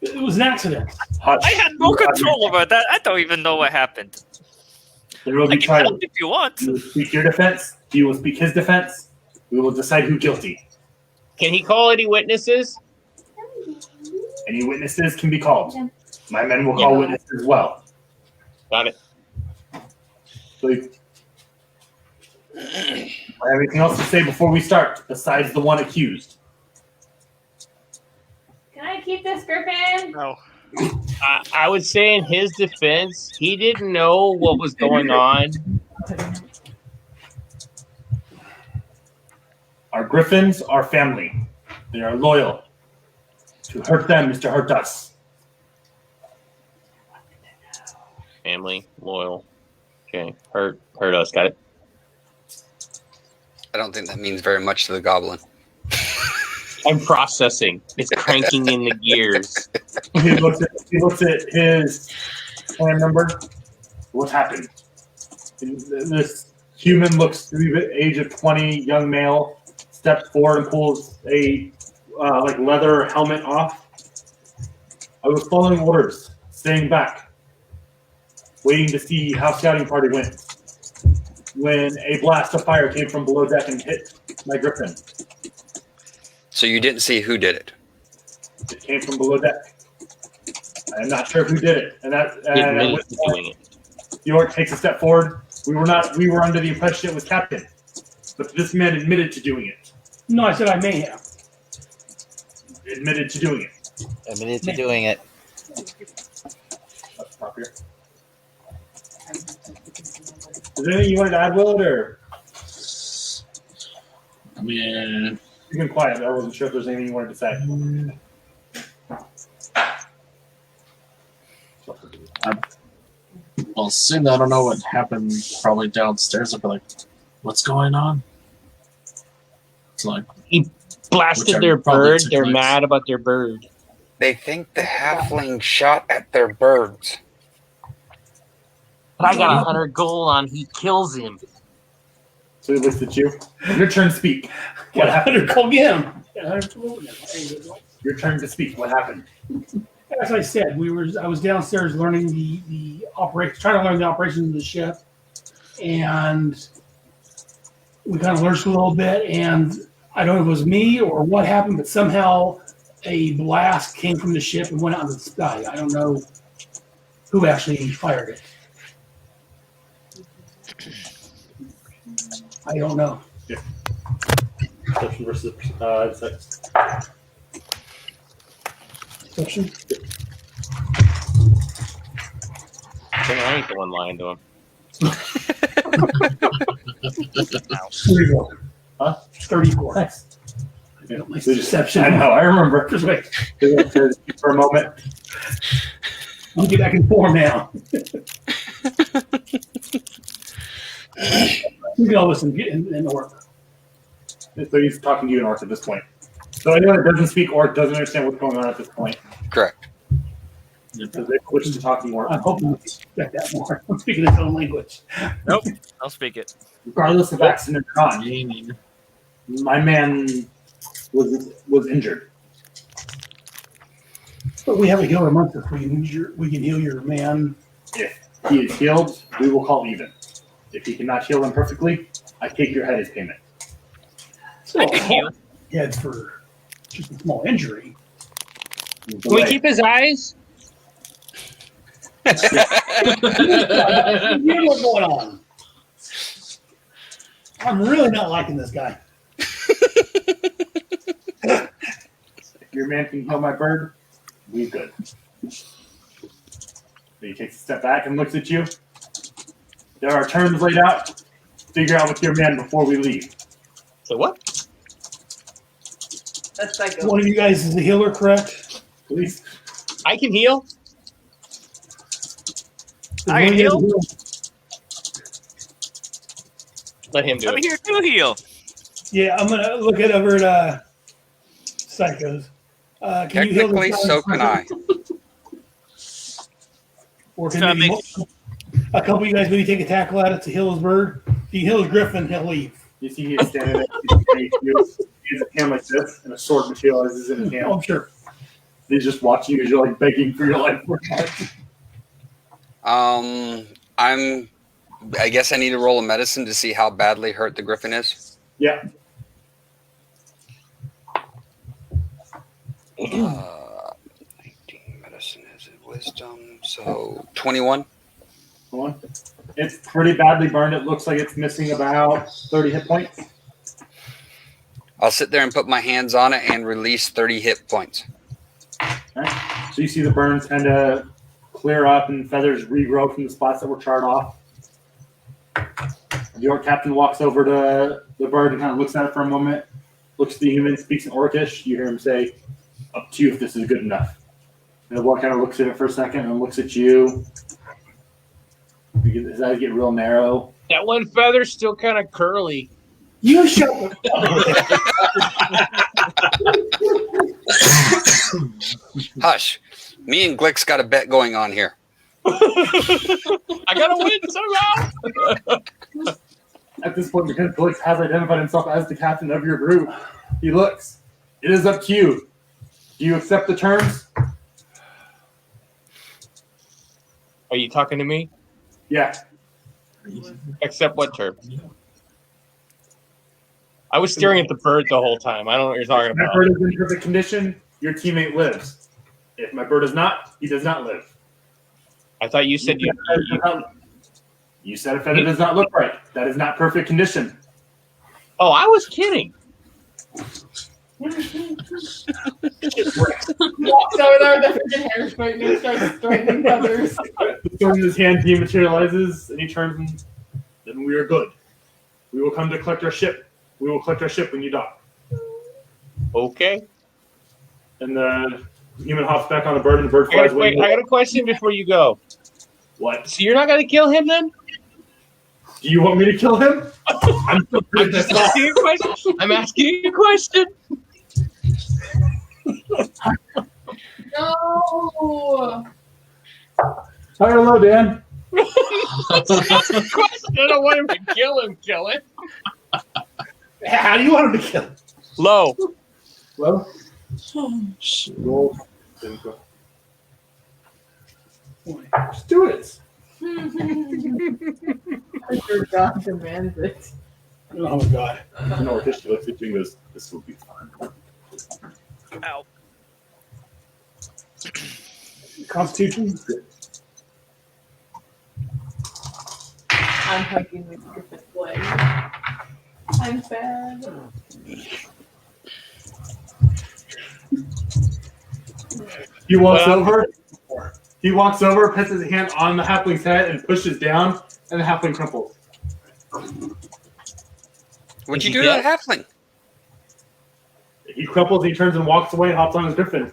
It was an accident. Hush. I had no control over that. I don't even know what happened. There will I be can trial. help if you want. You will speak your defense. You will speak his defense. We will decide who's guilty. Can he call any witnesses? Any witnesses can be called. My men will call witnesses as well. Got it. So, anything else to say before we start, besides the one accused? Can I keep this griffin? No. I would say in his defense, he didn't know what was going on. Our griffins are family. They are loyal. To hurt them is to hurt us. Family, loyal. Okay, hurt us. Got it. I don't think that means very much to the Goblin. I'm processing. It's cranking in the gears. He looks at his clan member. What happened? This human looks to be the age of 20, young male, steps forward and pulls a leather helmet off. I was following orders, staying back, waiting to see how scouting party went. When a blast of fire came from below deck and hit my griffin. So you didn't see who did it? It came from below deck. I'm not sure who did it. And Doing it. the orc takes a step forward. We were under the impression it was captain. But this man admitted to doing it. No, I said I may have. Admitted to doing it. Admitted to doing it. Let's stop here. Is there anything you wanted to add, Willard, or? I mean, You've been quiet. I wasn't sure if there's anything you wanted to say. well, seeing that I don't know what happened probably downstairs, I'd be like, what's going on? It's like, Blasted their bird. They're mad about their bird. They think the halfling shot at their birds. But I got 100 gold on. He kills him. So he looks at you. Your turn to speak. What happened? Call him. Your turn to speak. What happened? As I said, I was downstairs learning the operation, trying to learn the operations of the ship, and we kind of lurched a little bit. And I don't know if it was me or what happened, but somehow a blast came from the ship and went out into the sky. I don't know who actually fired it. I don't know. Yeah. Perception versus sex. Perception? I ain't the one lying to him. 34. Huh? 34. Nice. My deception. I know. I remember. Just wait. For a moment. I'll get back in form now. You can all listen in orc. So he's talking to you in orc at this point. So anyone that doesn't speak orc doesn't understand what's going on at this point. Correct. So they switch to talking orc. I'm hoping you expect that more. I'm speaking his own language. Nope, I'll speak it. Regardless of accident or not, my man was injured. But we have a healer monster. We can heal your man. If he is healed, we will call even. If he cannot heal him perfectly, I take your head as payment. So head for just a small injury. Can we keep his eyes? You know what's going on. I'm really not liking this guy. If your man can heal my bird, we good. So he takes a step back and looks at you. There are terms laid out. Figure out with your man before we leave. So what? That's psycho. One of you guys is a healer, correct? Please. I can heal. I can heal. Let him do I'm it. here to heal. Yeah, I'm gonna look it over at Psychos. Can you heal Technically, this so can I. Or can Try to maybe make- a couple of you guys maybe take a tackle at it to heal his bird? If you heal his griffin, he'll leave. You see he's standing there. He has a hand like this, and a sword materializes in his hand. Oh, I'm sure. He's just watching you as you're like begging for your life. I guess I need to roll a medicine to see how badly hurt the griffin is. Yeah. 19 medicine is it wisdom, so 21. Go on. It's pretty badly burned. It looks like it's missing about 30 hit points. I'll sit there and put my hands on it and release 30 hit points. Okay. So you see the burns kind of clear up and feathers regrow from the spots that were charred off. The orc captain walks over to the bird and kind of looks at it for a moment, looks at the human, speaks in Orcish. You hear him say, "Up to you if this is good enough." And the orc kind of looks at it for a second and looks at you. His eyes get real narrow. That one feather's still kind of curly. You shut Hush. Me and Glick's got a bet going on here. I gotta win somehow. At this point, because Blix has identified himself as the captain of your group, he looks. It is up to you. Do you accept the terms? Are you talking to me? Yeah. Accept what term? I was staring at the bird the whole time. I don't know what you're talking If my about. bird is in perfect condition, your teammate lives. If my bird is not, he does not live. I thought you said you. You said a feather does not look right. That is not perfect condition. Oh, I was kidding. Walks over there with a freaking hair straightener and starts straightening feathers. The sword in his hand dematerializes, and he turns and then we are good. We will come to collect our ship. We will collect our ship when you dock. Okay. And the human hops back on the bird, and the bird I flies away. got a question before you go. What? So you're not gonna kill him then? Do you want me to kill him? I'm still I'm just asking you a question. I'm asking you a question. No. Hello, Dan. That's a question. I don't want him to kill him. Kill him. How do you want him to kill? Low. Hello? Roll. Just do it. Your God demands it. Oh my god. You know, Orcish looks at you and goes, "This will be fun." Ow. Constitution? I'm hugging with Griffith's leg. I'm sad. He walks over. He walks over, puts his hand on the halfling's head, and pushes down, and the halfling crumples. What'd Is you he do to the dead? halfling? He crumples, he turns and walks away and hops on his griffin.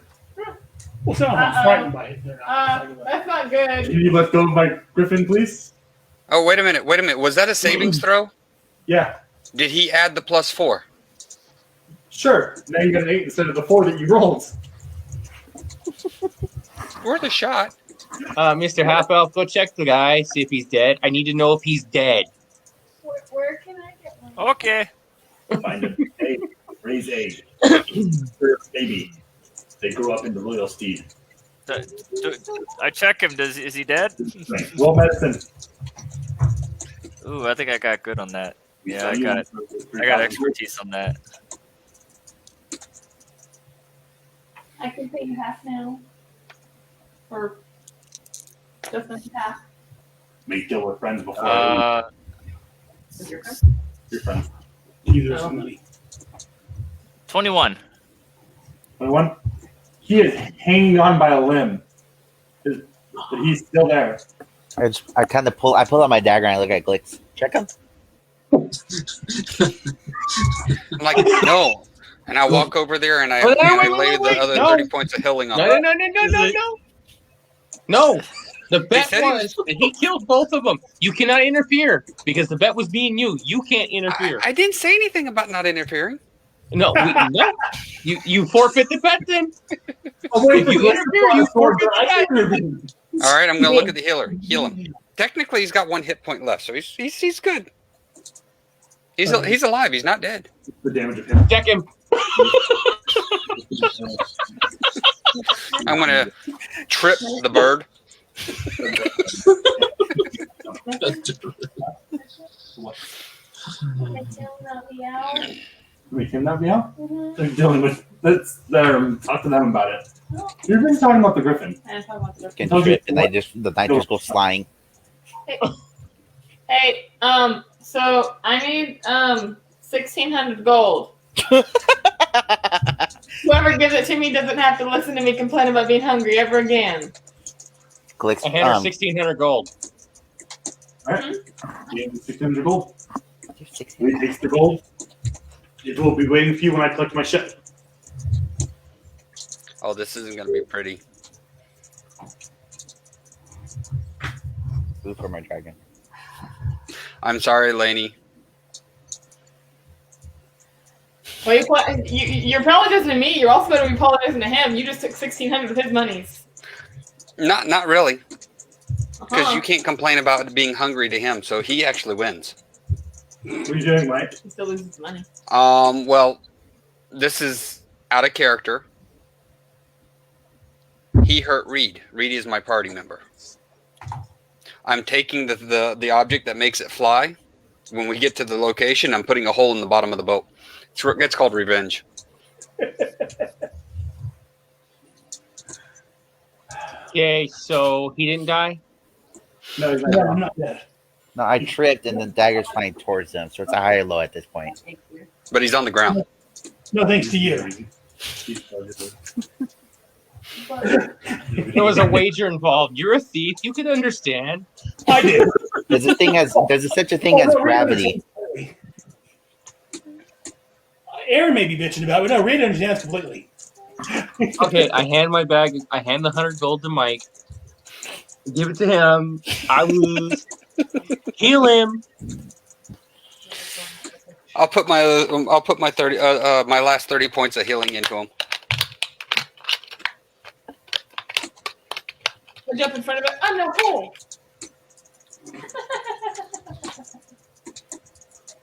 Well, some of them are frightened by it. They're not. That's not good. Can you let go of my griffin, please? Oh, wait a minute. Was that a savings throw? Yeah, Did he add the +4? sure. Now you got an 8 instead of the 4 that you rolled. Worth a shot. Mr. Half Elf, go check the guy, see if he's dead. I need to know if he's dead. Where can I get one? Okay. Find a egg, raise egg. Baby. They grow up into royal steed. I check him. Is he dead? Right. Roll medicine. Ooh, I think I got good on that. Yeah, I got it. I got expertise on that. I can pay you half now. Or just half. Make deal with friends before Your friend? your friends. Either somebody. 21. 21. He is hanging on by a limb. But he's still there. I pull out my dagger and I look at Glix. Check him. I'm like, no. And I walk over there and I Wait, lay the other no. 30 points of healing on. No. No, the bet said he was that he killed both of them. You cannot interfere because the bet was being you. You can't interfere. I didn't say anything about not interfering. No. You forfeit the bet then. Oh, If you interfere, you forfeit the bet. All right, I'm going to look at the healer. Heal him. Technically, he's got 1 hit point left, so he's good. He's alive. He's not dead. The damage of him. Check him. I'm going to trip the bird. Wait, can that be out? They're dealing with. Let's talk to them about it. You've been talking about the griffin. And talk about the- Getting tripped, and the knife just goes flying. Hey, so I need 1,600 gold. Whoever gives it to me doesn't have to listen to me complain about being hungry ever again. Glix, I hand her 1,600 gold. Alright. You have 600 gold. He takes the gold. It will be waiting for you when I collect my ship. Oh, this isn't going to be pretty. Food for my dragon. I'm sorry, Lainey. Well, you're apologizing to me. You're also going to be apologizing to him. You just took 1,600 of his monies. Not really. Because Uh-huh. you can't complain about being hungry to him, so he actually wins. What are you doing, Mike? He still loses money. Well, this is out of character. He hurt Reed. Reed is my party member. I'm taking the object that makes it fly. When we get to the location, I'm putting a hole in the bottom of the boat. It's called revenge. Okay, so he didn't die? No, he's not. No, I'm not dead. No, I tripped, and the dagger's flying towards him, so it's a high or low at this point. But he's on the ground. No thanks to you. There was a wager involved. You're a thief. You can understand. I did. There's such a thing as gravity. Aaron may be bitching about it, but no, Reed understands completely. Okay, I hand my bag. I hand the 100 gold to Mike. Give it to him. I lose. Heal him. I'll put my 30 my last 30 points of healing into him. I jump in front of it. I'm no hole.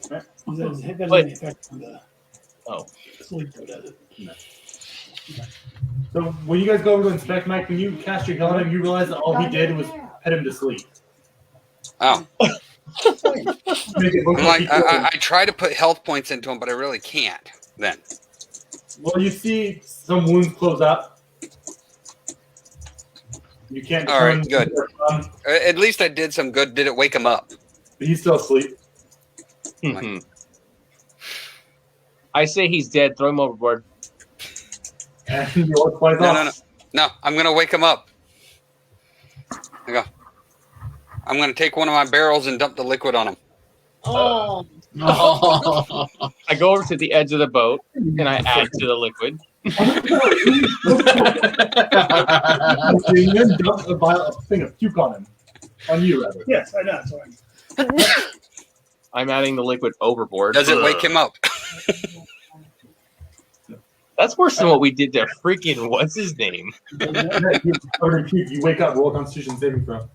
It doesn't Wait. any effect on the sleep, though, does it? So when you guys go over to inspect Mike, when you cast your heal on him, you realize that all he did was put him to sleep. Oh. Make it look I'm like like, he killed him. I try to put health points into him, but I really can't then. Well, you see some wounds close up. You can't. All right, determine good. where they're from, At least I did some good. Did it wake him up? but he's still asleep. Mhm. I say he's dead. Throw him overboard. And the orc flies off. No, I'm going to wake him up. I go. I'm going to take one of my barrels and dump the liquid on him. Oh. Oh. I go over to the edge of the boat and I add to the liquid. You then dump a thing of puke on him. On you, rather. Yes, I know. So I'm adding the liquid overboard. Does it wake him up? That's worse than what we did to freaking what's his name. You wake up, roll a Constitution saving throw.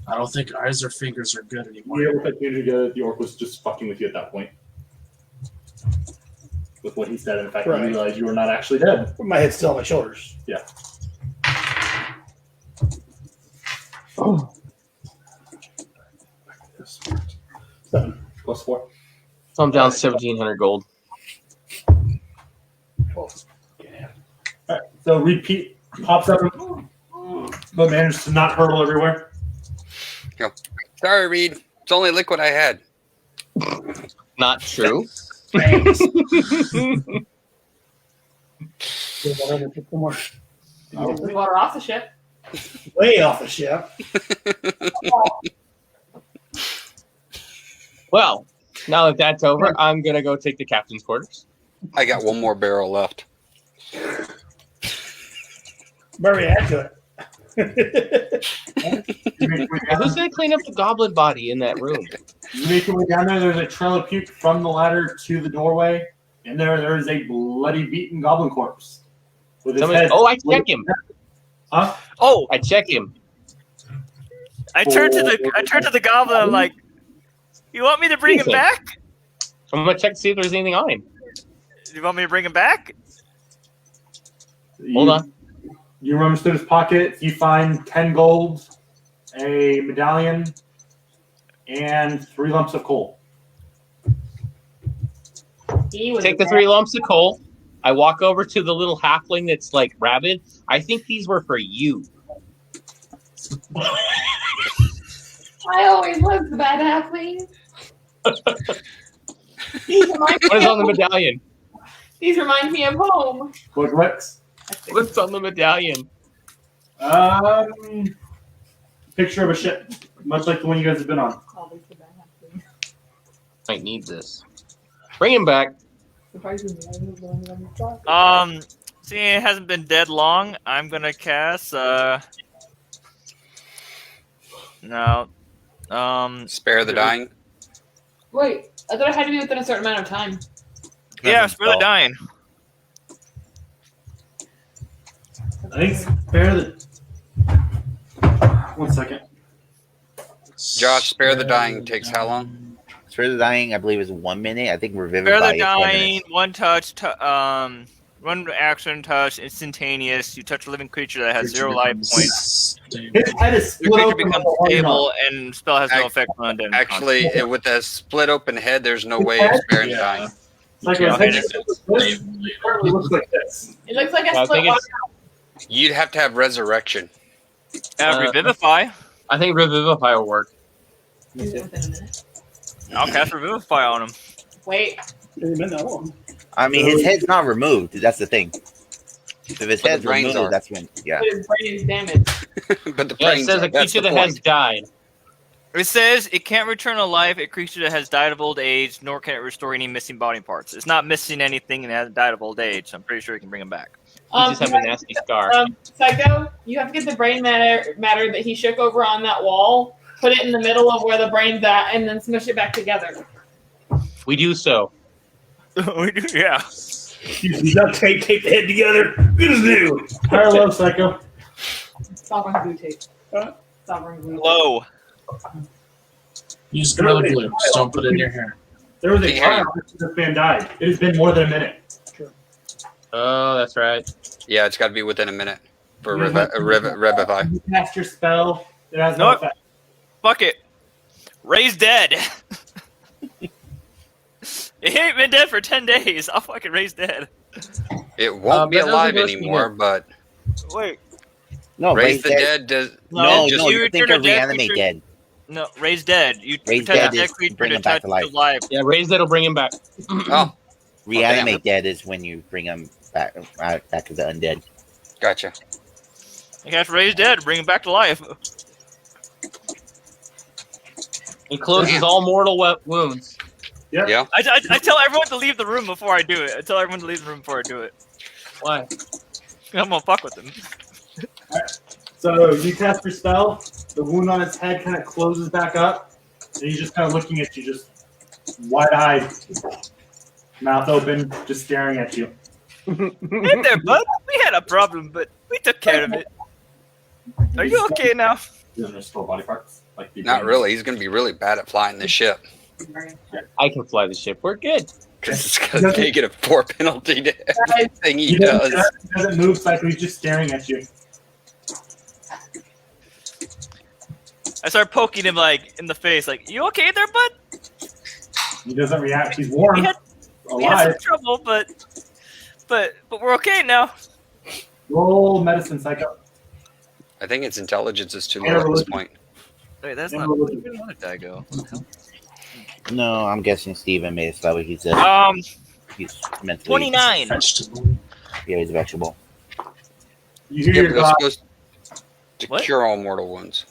I don't think eyes or fingers are good anymore. Yeah, with that the orc was just fucking with you at that point. With what he said, and the fact that you realized you were not actually dead. my head's still on my shoulders. Yeah. Oh. 7 plus 4. So I'm down 1,700 gold. Alright, so repeat pops up but manages to not hurtle everywhere. Go. Sorry, Reed. It's only liquid I had. Not true. Water off the ship. Way off the ship. Well, now that that's over, I'm going to go take the captain's quarters. I got one more barrel left. Murray, add to it. Who's going to clean up the goblin body in that room? You make your way down there. There's a trail of puke from the ladder to the doorway. And there is a bloody, beaten goblin corpse. With his head. Oh, I check him. Huh? Oh, I check him. I turned to the goblin. I'm like, "You want me to bring him back? I'm going to check to see if there's anything on him. You want me to bring him back?" Hold on. You rummage through his pocket. You find 10 gold, a medallion, and 3 lumps of coal. Take the 3 lumps of coal. I walk over to the little halfling that's like rabid. I think these were for you. I always loved the bad halflings. What is on the medallion? These remind me of home. What's What's on the medallion? Picture of a ship, much like the one you guys have been on. I need this. Bring him back. Seeing it hasn't been dead long, I'm gonna cast no. Spare the dying. Wait, I thought it had to be within a certain amount of time. Yeah, spare the dying. I think spare the. 1 second. Josh, spare the dying takes how long? Spare the dying, I believe, is 1 minute. I think revivify Spare the is 10 dying, minutes. one touch, one action touch, instantaneous. You touch a living creature that has 0 life points. His head is The split creature open. becomes stable, and spell has no effect on undead. Actually, with a split open head, there's no way of sparing the dying. Like Yeah, his okay, head currently looks like this. It looks like I a split think water. it's. You'd have to have resurrection. Revivify. I think revivify will work. I'll cast Revivify on him. Wait. Hasn't been that long. I mean, his head's not removed. That's the thing. If his But head's the brains removed, are. that's when, yeah. But his brain is damaged. But the Yeah, it brains says are. a That's creature the that has point. died. It says it can't return to life a creature that has died of old age, nor can it restore any missing body parts. It's not missing anything and it hasn't died of old age, so I'm pretty sure you can bring him back. You just have a nasty scar. Psycho, you have to get the brain matter that he shook over on that wall, put it in the middle of where the brain's at, and then smush it back together. We do so. We do, yeah. You duct tape the head together. Good as new. Higher low, Psycho. Sovereign glue tape. Huh? Sovereign glue. Low. Use Gorilla Glue. Just don't put it in your hair. There was a Hey, time this man died. It has been more than a minute. Oh, that's right. Yeah, it's got to be within a minute for Mhm. revivify. You cast your spell. It has no Nope. effect. Fuck it. Raise dead. It ain't been dead for 10 days. I'll fucking raise dead. It won't be that doesn't alive go anymore, through but Wait. No, raise the dead does. No, just no, you you think return of a dead reanimate creature- dead. No, raise dead. You Raise touch dead a dead is creature bring to him back touch to to life. Yeah, raise that'll bring him back. Oh, Reanimate dead is when you bring him back to the undead. gotcha. You have to raise dead, bring him back to life. It closes all mortal wounds. Yep. Yeah. I tell everyone to leave the room before I do it. I tell everyone to leave the room before I do it. Why? I'm gonna fuck with them. So you cast your spell. The wound on his head kind of closes back up, and he's just kind of looking at you, just wide-eyed, mouth open, just staring at you. Hey there, bud. We had a problem, but we took care of it. Are you okay now? He doesn't restore body parts. Not really. He's going to be really bad at flying this ship. I can fly the ship. We're good. Because it's got a -4 penalty to everything he does. He doesn't move, Psycho. He's just staring at you. I start poking him like in the face, like, "You okay there, bud?" He doesn't react. He's warm, We had alive. some trouble, but we're okay now. Roll medicine, Psycho. I think its intelligence is too low at this point. Wait, that's And not. religion. Where did that go? No, I'm guessing Steven made it so that way he's he's mentally 29. Vegetable. Yeah, he's vegetable. You hear Yeah, your but that's God. supposed to What? cure all mortal wounds.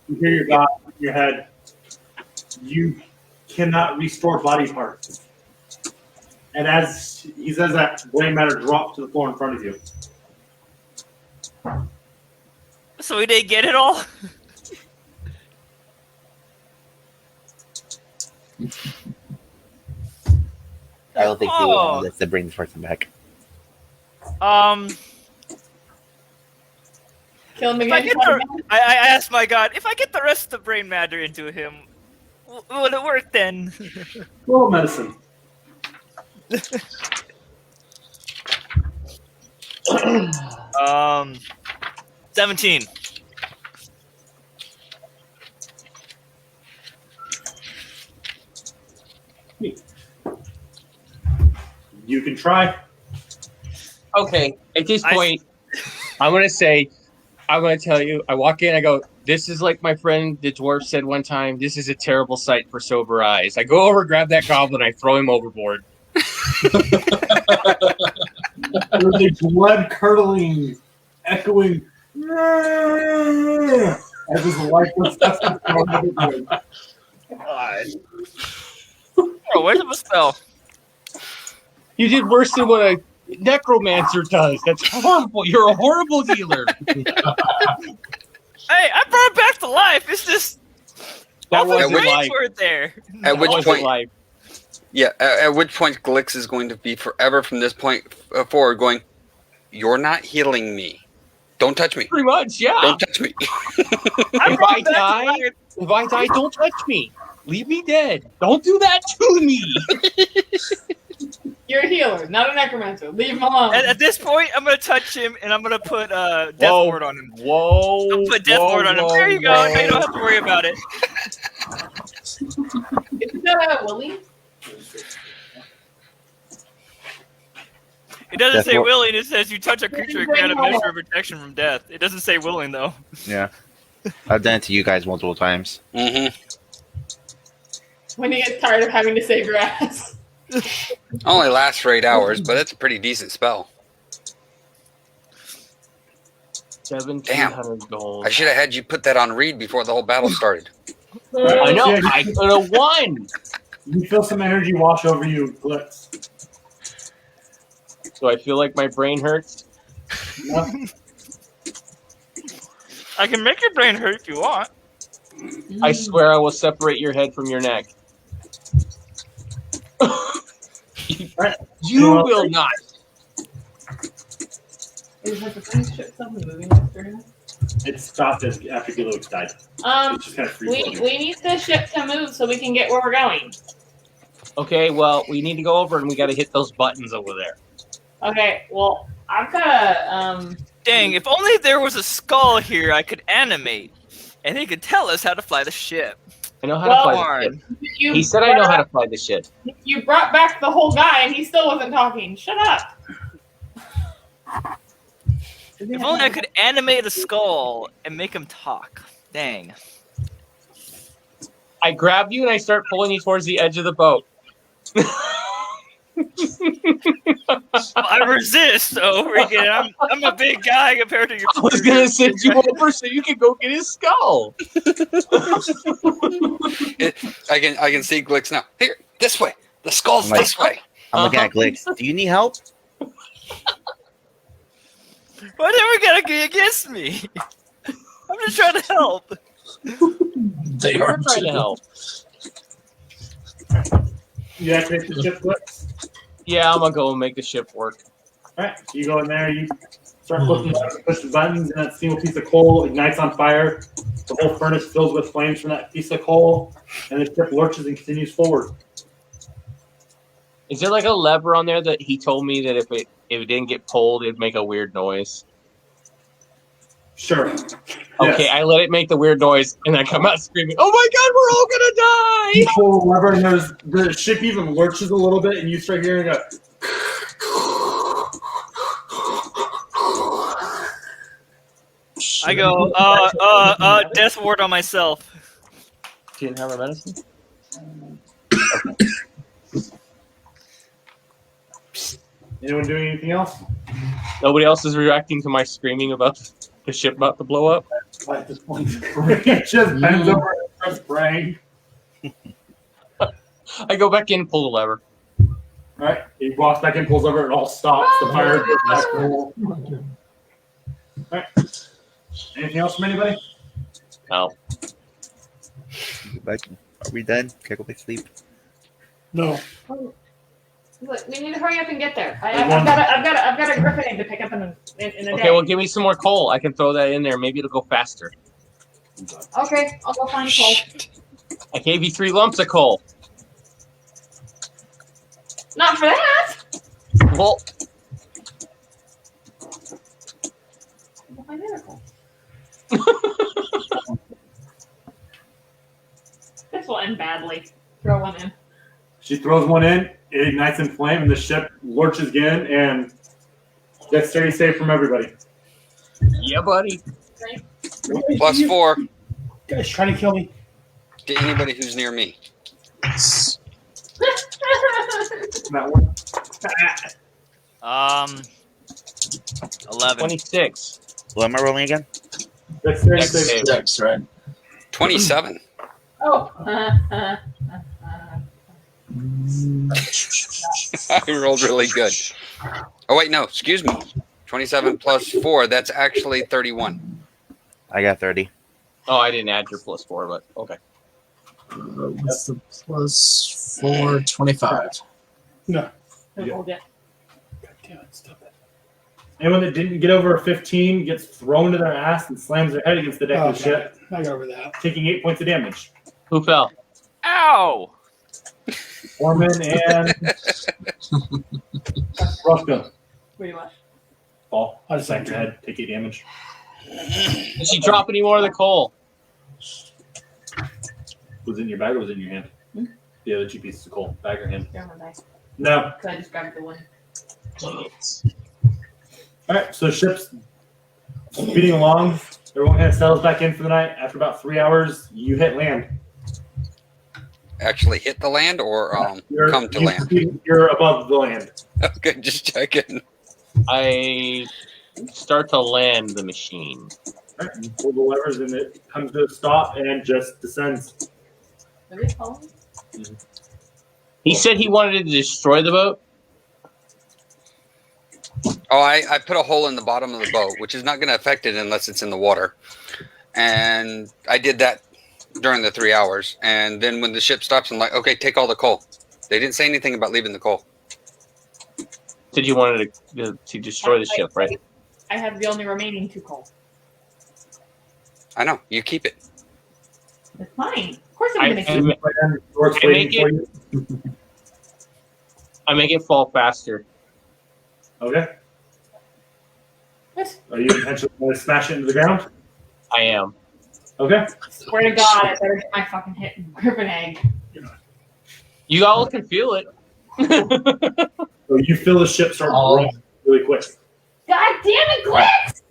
You hear your God in your head. You cannot restore body parts. And as he says that, brain matter drops to the floor in front of you. So we didn't get it all. I don't think Oh. that's to bring this person back. Kill him If I again. get I asked my God, if I get the rest of the brain matter into him, will it work then? Roll medicine. 17. You can try. Okay, at this point, I'm going to tell you, I walk in, I go, this is like my friend the dwarf said one time, this is a terrible sight for sober eyes. I go over, grab that goblin, I throw him overboard. There's a blood-curdling, echoing as his lifeless vessel thrown overboard. God. Oh, where's the spell? You did worse than what a necromancer does. That's horrible. You're a horrible healer. Hey, I brought it back to life. It's just That all the wasn't brains life. weren't there. At That which wasn't point, life. yeah, at which point Glix is going to be forever from this point forward going, "You're not healing me. Don't touch me. Pretty much, yeah. Don't touch me." I If brought I it back to die, life. don't touch me. Leave me dead. Don't do that to me. You're a healer, not a necromancer. Leave him alone. At this point, I'm gonna touch him and I'm gonna put death Whoa. ward on him. Whoa. I'll put death ward on him. There you go. Now you don't have to worry about it. Isn't that Willie? It doesn't Death say ward. willing. It says you touch a creature and grant a measure of protection from death. It doesn't say willing though. Yeah. I've done it to you guys multiple times. Mm-hmm. When you get tired of having to save your ass. Only lasts for 8 hours, but it's a pretty decent spell. 1,700 gold. I should have had you put that on read before the whole battle started. I know. Yeah, I could have won. You feel some energy wash over you, Glitz. So I feel like my brain hurts. Yeah. I can make your brain hurt if you want. I swear I will separate your head from your neck. You will not. Is the friend's ship still moving after him? It stopped after Gilux died. It's just kind of free We floating. need the ship to move so we can get where we're going. Okay, well, we need to go over and we got to hit those buttons over there. Okay, well, I've got a Dang, if only there was a skull here I could animate, and he could tell us how to fly the ship. I know how to fly the Darn. ship. He said I know how to fly the ship. You brought back the whole guy and he still wasn't talking. Shut up. If only I could animate a skull and make him talk. Dang. I grab you and I start pulling you towards the edge of the boat. I resist. Over again. I'm a big guy compared to your. I was gonna send you over so you can go get his skull. I can see Glix now. Here, this way. The skull's Like- this way. I'm looking at Glix. Do you need help? Why never gotta be against me? I'm just trying to help. They We're are trying to help. You activate the ship flip. Yeah, I'm gonna go and make the ship work. Alright, so you go in there, you start pushing push the buttons, and that single piece of coal ignites on fire. The whole furnace fills with flames from that piece of coal, and the ship lurches and continues forward. Is there like a lever on there that he told me that if it didn't get pulled, it'd make a weird noise? Sure. Okay, Yes. I let it make the weird noise, and I come out screaming, "Oh my god, we're all gonna You die!" pull the lever, and the ship even lurches a little bit, and you start hearing a. I go, death ward on myself. She didn't have her medicine? Anyone doing anything else? Nobody else is reacting to my screaming about the ship about to blow up? At this point, it just bends over and starts praying. I go back in, pull the lever. Alright, he walks back in, pulls over, and it all stops. The fire goes back. Alright. Anything else from anybody? No. Are we done? Can I go back to sleep? No. Look, we need to hurry up and get there. I've got a griffin egg to pick up in a day. Okay, well, give me some more coal. I can throw that in there. Maybe it'll go faster. Okay, I'll go find coal. I gave you 3 lumps of coal. Not for that. Well, I'll go find other coal. This will end badly. Throw one in. She throws one in, it ignites in flame, and the ship lurches again, and dexterity save from everybody. yeah, buddy. +4 Guys trying to kill me. to anybody who's near me. That one. 11. 26. What am I rolling again? Dexterity Dex save. save. Dex, right? 27. Oh. I rolled really good. Oh wait, no, excuse me. 27 +4. That's actually 31. I got 30. Oh, I didn't add your +4, but okay. With the +4, 25. No. Hold it. God damn it, stop it. Anyone that didn't get over a 15 gets thrown to their ass and slams their head against the deck Oh, of the ship, I got over that. taking 8 points of damage. Who fell? Ow! Foreman and Roscoe What do you want? fall. I just smacked your head, take 8 damage. Did she drop any more of the coal? Was it in your bag or was it in your hand? The other 2 pieces of coal, bag or hand? They're on my bag. No. Because I just grabbed the one. Alright, so ship's speeding along. Everyone kind of settles back in for the night. After about 3 hours, you hit land. Actually hit the land or come to land? You're above the land. Okay, just checking. I start to land the machine. Alright, you pull the levers and it comes to a stop and just descends. Are they falling? He said he wanted to destroy the boat. Oh, I put a hole in the bottom of the boat, which is not going to affect it unless it's in the water. And I did that during the 3 hours. And then when the ship stops, I'm like, okay, take all the coal. They didn't say anything about leaving the coal. Said you wanted to destroy the ship, right? I have the only remaining 2 coal. I know. You keep it. It's fine. Of course I'm going to keep it. I make it fall faster. Okay. What? Are you intentionally going to smash it into the ground? I am. Okay. Swear to God, I better get my fucking hit griffin egg. You all can feel it. So you feel the ship start rolling really quick. God damn it, Glitz!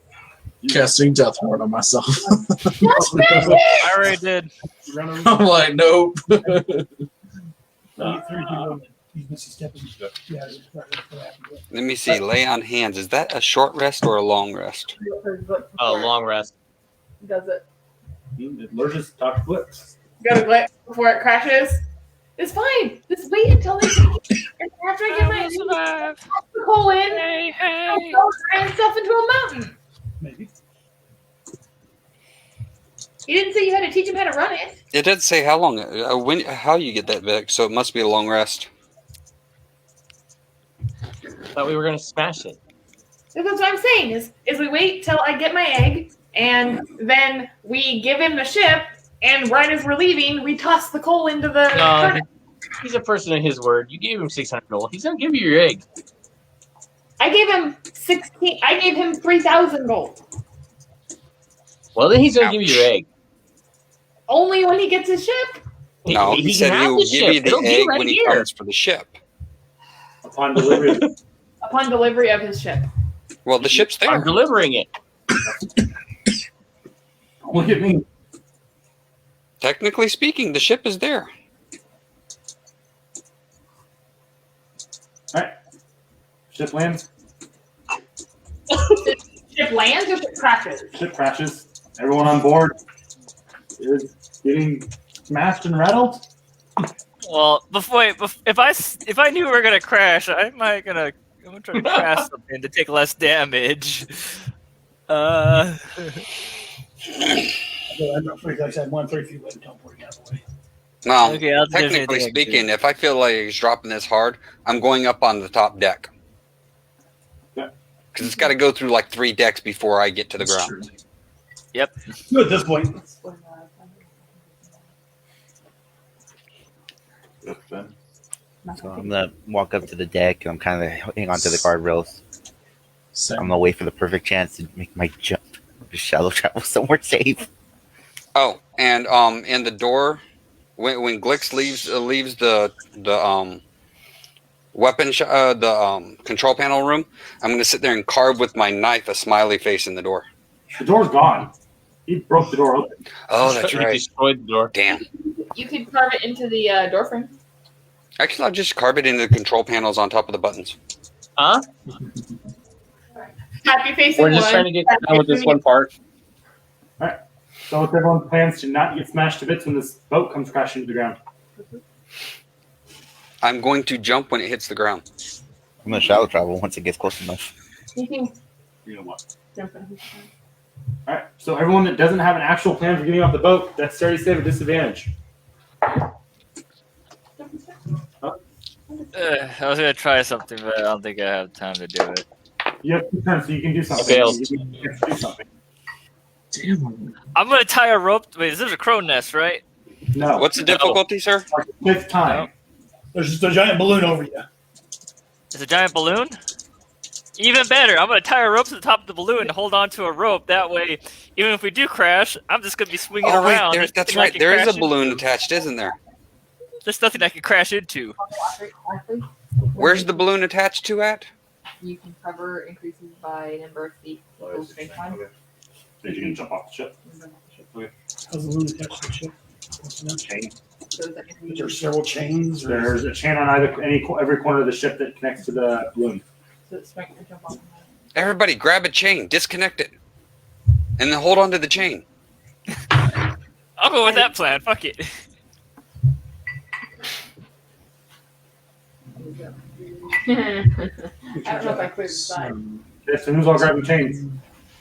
Casting Death Ward on myself. I already did. I'm like, nope. Three, two, one. He's missing stepping. Yeah. Let me see. Lay on hands. Is that a short rest or a long rest? Long rest. Does it? It lurches, talk flips. Go to Glitch before it crashes. It's fine. Just wait until they and after I get my coal in, I'll go and stuff into a mountain. Maybe. You didn't say you had to teach him how to run it. It did say how long, how you get that back, so it must be a long rest. Thought we were gonna smash it. That's what I'm saying. Is we wait till I get my egg, and then we give him the ship, and right as we're leaving, we toss the coal into the. No, he's a person of his word. You gave him 600 gold. He's gonna give you your egg. I gave him 16. I gave him 3,000 gold. Well, then he's gonna give you your egg. Only when he gets his ship. No, he said he will give you the egg when he comes for the ship. Upon delivery. Upon delivery of his ship. Well, the ship's there. I'm delivering it. Look at me. Technically speaking, the ship is there. All right. Ship lands. Ship lands or ship crashes? Ship crashes. Everyone on board is getting smashed and rattled. Well, if I knew we were gonna crash, I'm gonna try to crash something to take less damage. I'm not free. Like I said, 1 3 feet away. Don't worry, out of the way. Well, Okay, I'll do technically anything I can speaking, do. if I feel like it's dropping this hard, I'm going up on the top deck. Yeah. Because it's got to go through like 3 decks before I get to the That's ground. true. Yep. At this point, So I'm gonna walk up to the deck and I'm kind of hang on to the guardrails. Same. I'm gonna wait for the perfect chance to make my jump. Just shallow travel somewhere safe. Oh, and in the door, when Glix leaves the control panel room, I'm gonna sit there and carve with my knife a smiley face in the door. The door's gone. He broke the door open. Oh, that's He right. destroyed the door. Damn. You could carve it into the door frame. Actually, I'll just carve it into the control panels on top of the buttons. Huh? Happy face. We're just trying to get done with this one part. So if everyone plans to not get smashed to bits when this boat comes crashing to the ground. I'm going to jump when it hits the ground. I'm gonna shallow travel once it gets close enough. You can You know what? jump in. All right. So everyone that doesn't have an actual plan for getting off the boat, that's dexterity save at disadvantage. I was gonna try something, but I don't think I have time to do it. You have 2 turns, so you can do something. Okay, You can do something. Damn. I'm gonna tie a rope. Wait, this is a crow nest, right? No. What's the difficulty, sir? Like 5th time. there's just a giant balloon over you. It's a giant balloon. Even better, I'm gonna tie a rope to the top of the balloon and hold on to a rope. That way, even if we do crash, I'm just gonna be swinging Oh, around. wait, There's that's nothing I right. can There is a crash balloon into. attached, isn't there? There's nothing I can crash into. Where's the balloon attached to at? You can cover increases by number of feet. Okay. So you can jump off the ship. How's the balloon attached to the ship? What's the chain? So is that Is there several chains? Or There's a chain on every corner of the ship that connects to the balloon. so it's strength to jump off. Everybody, grab a chain, disconnect it, and then hold on to the chain. I'll go with that plan. Fuck it. I don't know if I cleared the side. Okay, so who's all grabbing chains?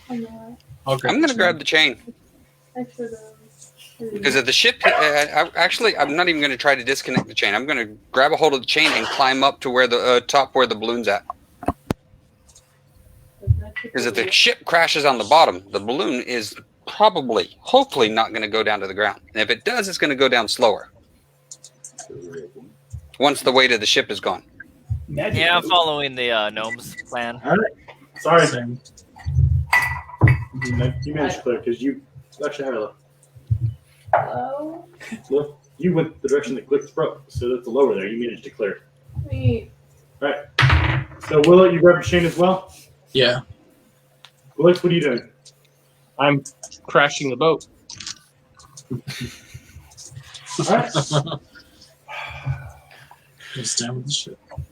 Okay. I'm gonna grab the chain because if the ship, I'm not even gonna try to disconnect the chain. I'm gonna grab a hold of the chain and climb up to where the top where the balloon's at. Because if the ship crashes on the bottom, the balloon is probably, hopefully, not going to go down to the ground. And if it does, it's going to go down slower once the weight of the ship is gone. Magic Yeah, I'm boat. following the gnomes plan. All right. Sorry. Same. You managed to clear because you actually had a Hello? look. You went the direction that Glix broke, so that's the lower there. You managed to clear. Wait. All right. So Willow, you grab your chain as well. Yeah. Glix, what are you doing? I'm crashing the boat. All right. Just down with the ship. I'm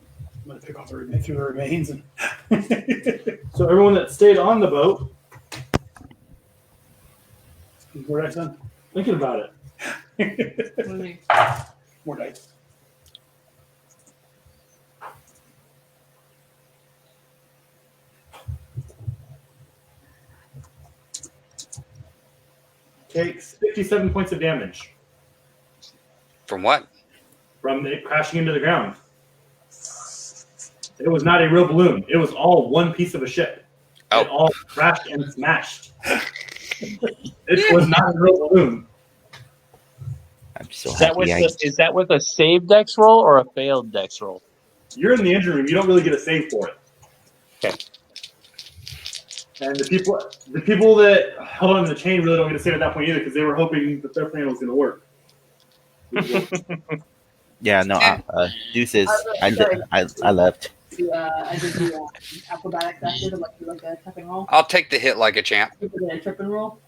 gonna pick off the remains and So everyone that stayed on the boat, more dice on. thinking about it. More dice. Takes 57 points of damage From what? from it crashing into the ground. It was not a real balloon. It was all one piece of a ship. Oh. It all crashed and smashed. It was not a real balloon. I'm so Is that with happy. is that with a save dex roll or a failed dex roll? You're in the engine room. You don't really get a save for it. Okay. And the people that held on to the chain really don't get a save at that point either because they were hoping that their plan was going to work. Yeah, no, deuces. I left. I did the acrobatics after to like a trip and roll. I'll take the hit like a champ. You did a trip and roll.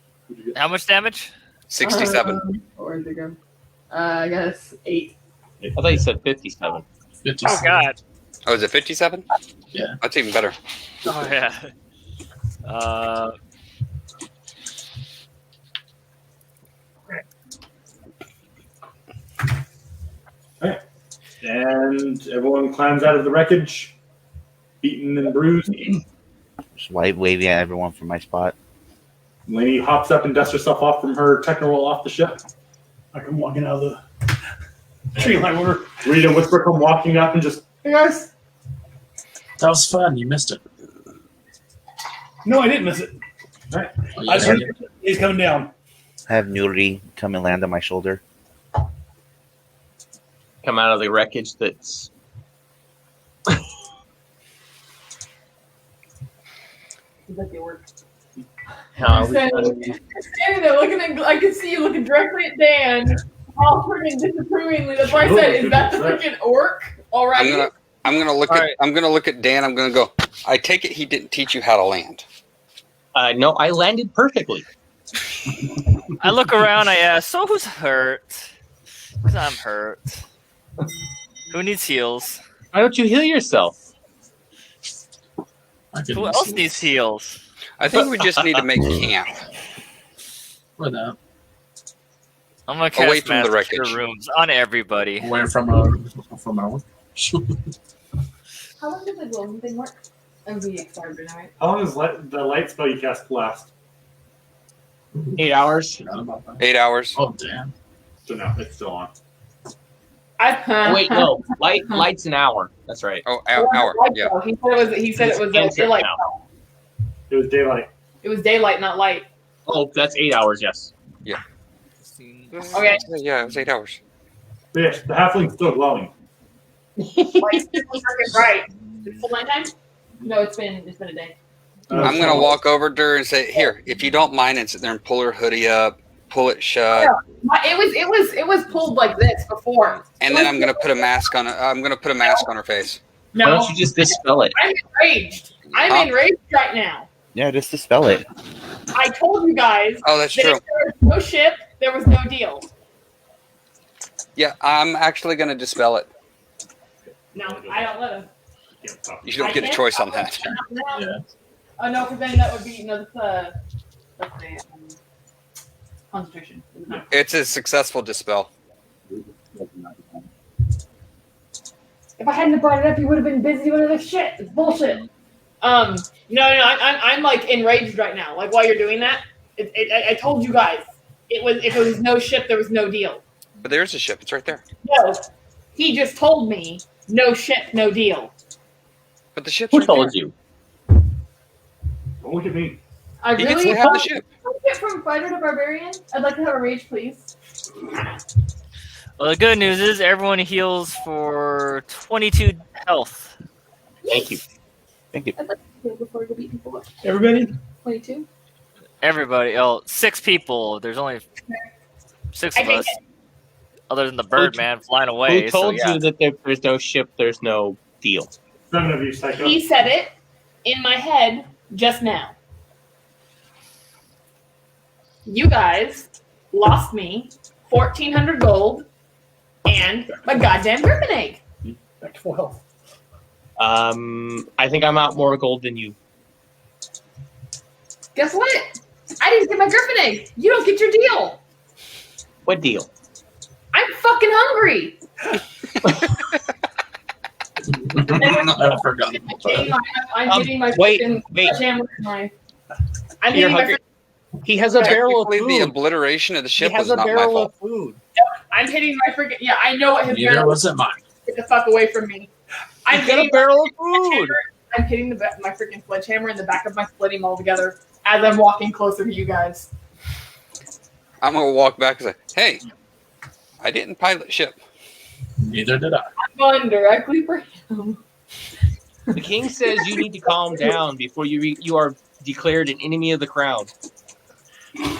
How much damage? 67. Where'd it go? I guess 8. I thought you said 57. 50. Oh God. Oh, is it 57? Yeah. That's even better. Oh yeah. And everyone climbs out of the wreckage, beaten and bruised. Just waving at everyone from my spot. Lainey hops up and dusts herself off from her techno roll off the ship. I come walking out of the tree line order. Rita and Whisper come walking up and just, hey guys. That was fun. You missed it. No, I didn't miss it. Oh, I yeah. just heard he's coming down. I have Nuri come and land on my shoulder. Come out of the wreckage that's Seems like they work. Standing there looking at, I can see you looking directly at Dan, all freaking disapprovingly. That's why I said, "Is that the freaking orc?" All right. I'm gonna look at Dan. I'm gonna go. I take it he didn't teach you how to land. no, I landed perfectly. I look around. I ask, "So who's hurt?" Because I'm hurt. Who needs heals? Why don't you heal yourself? I could Who miss else it. needs heals? I think we just need to make camp. Or that. I'm gonna cast Away from the Master wreckage. Cure Rooms on everybody. Away from our work. How long does the glowing thing work? It would be expired by now, right? How long does the light spell you cast last? 8 hours. Forgot about that. 8 hours. Oh, damn. So no, it's still on. Oh, wait, no. Light's an hour. That's right. Oh, hour. Yeah. He said it was daylight. It was daylight. It was daylight, not light. Oh, that's 8 hours. Yes. Okay. Yeah, it was 8 hours. But yes, the halfling's still glowing. Like, right. Full nighttime? No, it's been a day. I'm gonna walk over to her and say, "Here, if you don't mind," and sit there and pull her hoodie up, pull it shut, It was pulled like this before. and then I'm gonna put a mask on. I'm gonna put a mask on her face. Why No, don't you just dispel it? I'm enraged. I'm enraged right now. Yeah, just dispel it. I told you guys Oh, that's that true. if there was no ship, there was no deal. Yeah, I'm actually gonna dispel it. No, I don't let him. You don't get a choice on that. Yeah. Oh no, because then that would be that's a Concentration. It's a successful dispel. If I hadn't brought it up, you would have been busy with other shit. It's bullshit. No, I'm like enraged right now. Like while you're doing that, I told you guys if it was no ship, there was no deal. But there's a ship. It's right there. No, he just told me no ship, no deal. But the ship's Who right told there. you? Don't look at me. I He really gets to have the ship. Get from fighter to barbarian. I'd like to have a rage, please. Well, the good news is everyone heals for 22 health. Thank you. Thank you. I'd like to heal before I go beat people up. Everybody? 22. Everybody. Oh, 6 people. There's only 6 I of think us. Other than the Birdman flying away. Who told so, yeah. you that there's no ship, there's no deal? 7 of you, psycho. he said it in my head just now. You guys lost me 1,400 gold and my goddamn griffin egg. Back to full health. I think I'm out more gold than you. Guess what? I didn't get my griffin egg. You don't get your deal. What deal? I'm fucking hungry. I forgot. I'm hitting my wait. sledgehammer with my. I'm You're hitting my. hungry. He has a barrel of Technically, the food. obliteration of the He ship has was a not my barrel fault. of food. I'm hitting my freaking. Yeah, I know what his Neither barrel was it mine. Get the fuck away from me. I'm He's got a hitting barrel of food. I'm hitting my freaking sledgehammer in the back of my splitting all together as I'm walking closer to you guys. I'm gonna walk back and say, "Hey, I didn't pilot ship." Neither did I. I'm going directly for him. The king says you need to calm down before you are declared an enemy of the crown. Maybe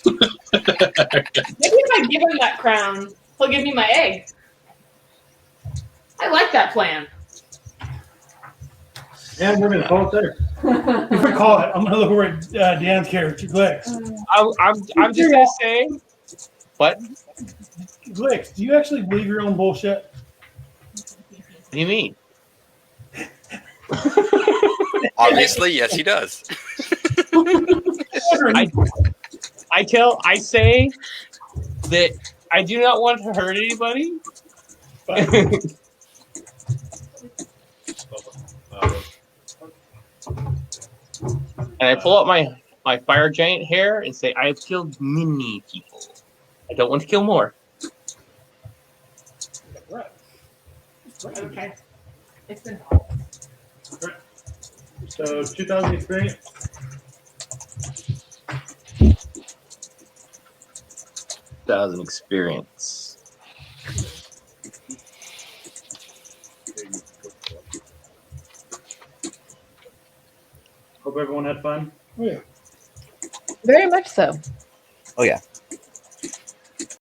if I give him that crown, he'll give me my egg. I like that plan. And we're gonna call it there. If we call it, I'm gonna look over at Dan's character, Glix. I'm just gonna say, what? Glix, do you actually believe your own bullshit? What do you mean? Obviously, yes, he does. I say that I do not want to hurt anybody. And I pull out my fire giant hair and say, I have killed many people. I don't want to kill more. Okay. It's been So 2,000 experience. Experience. Hope everyone had fun. Oh, yeah. Very much so. Oh yeah.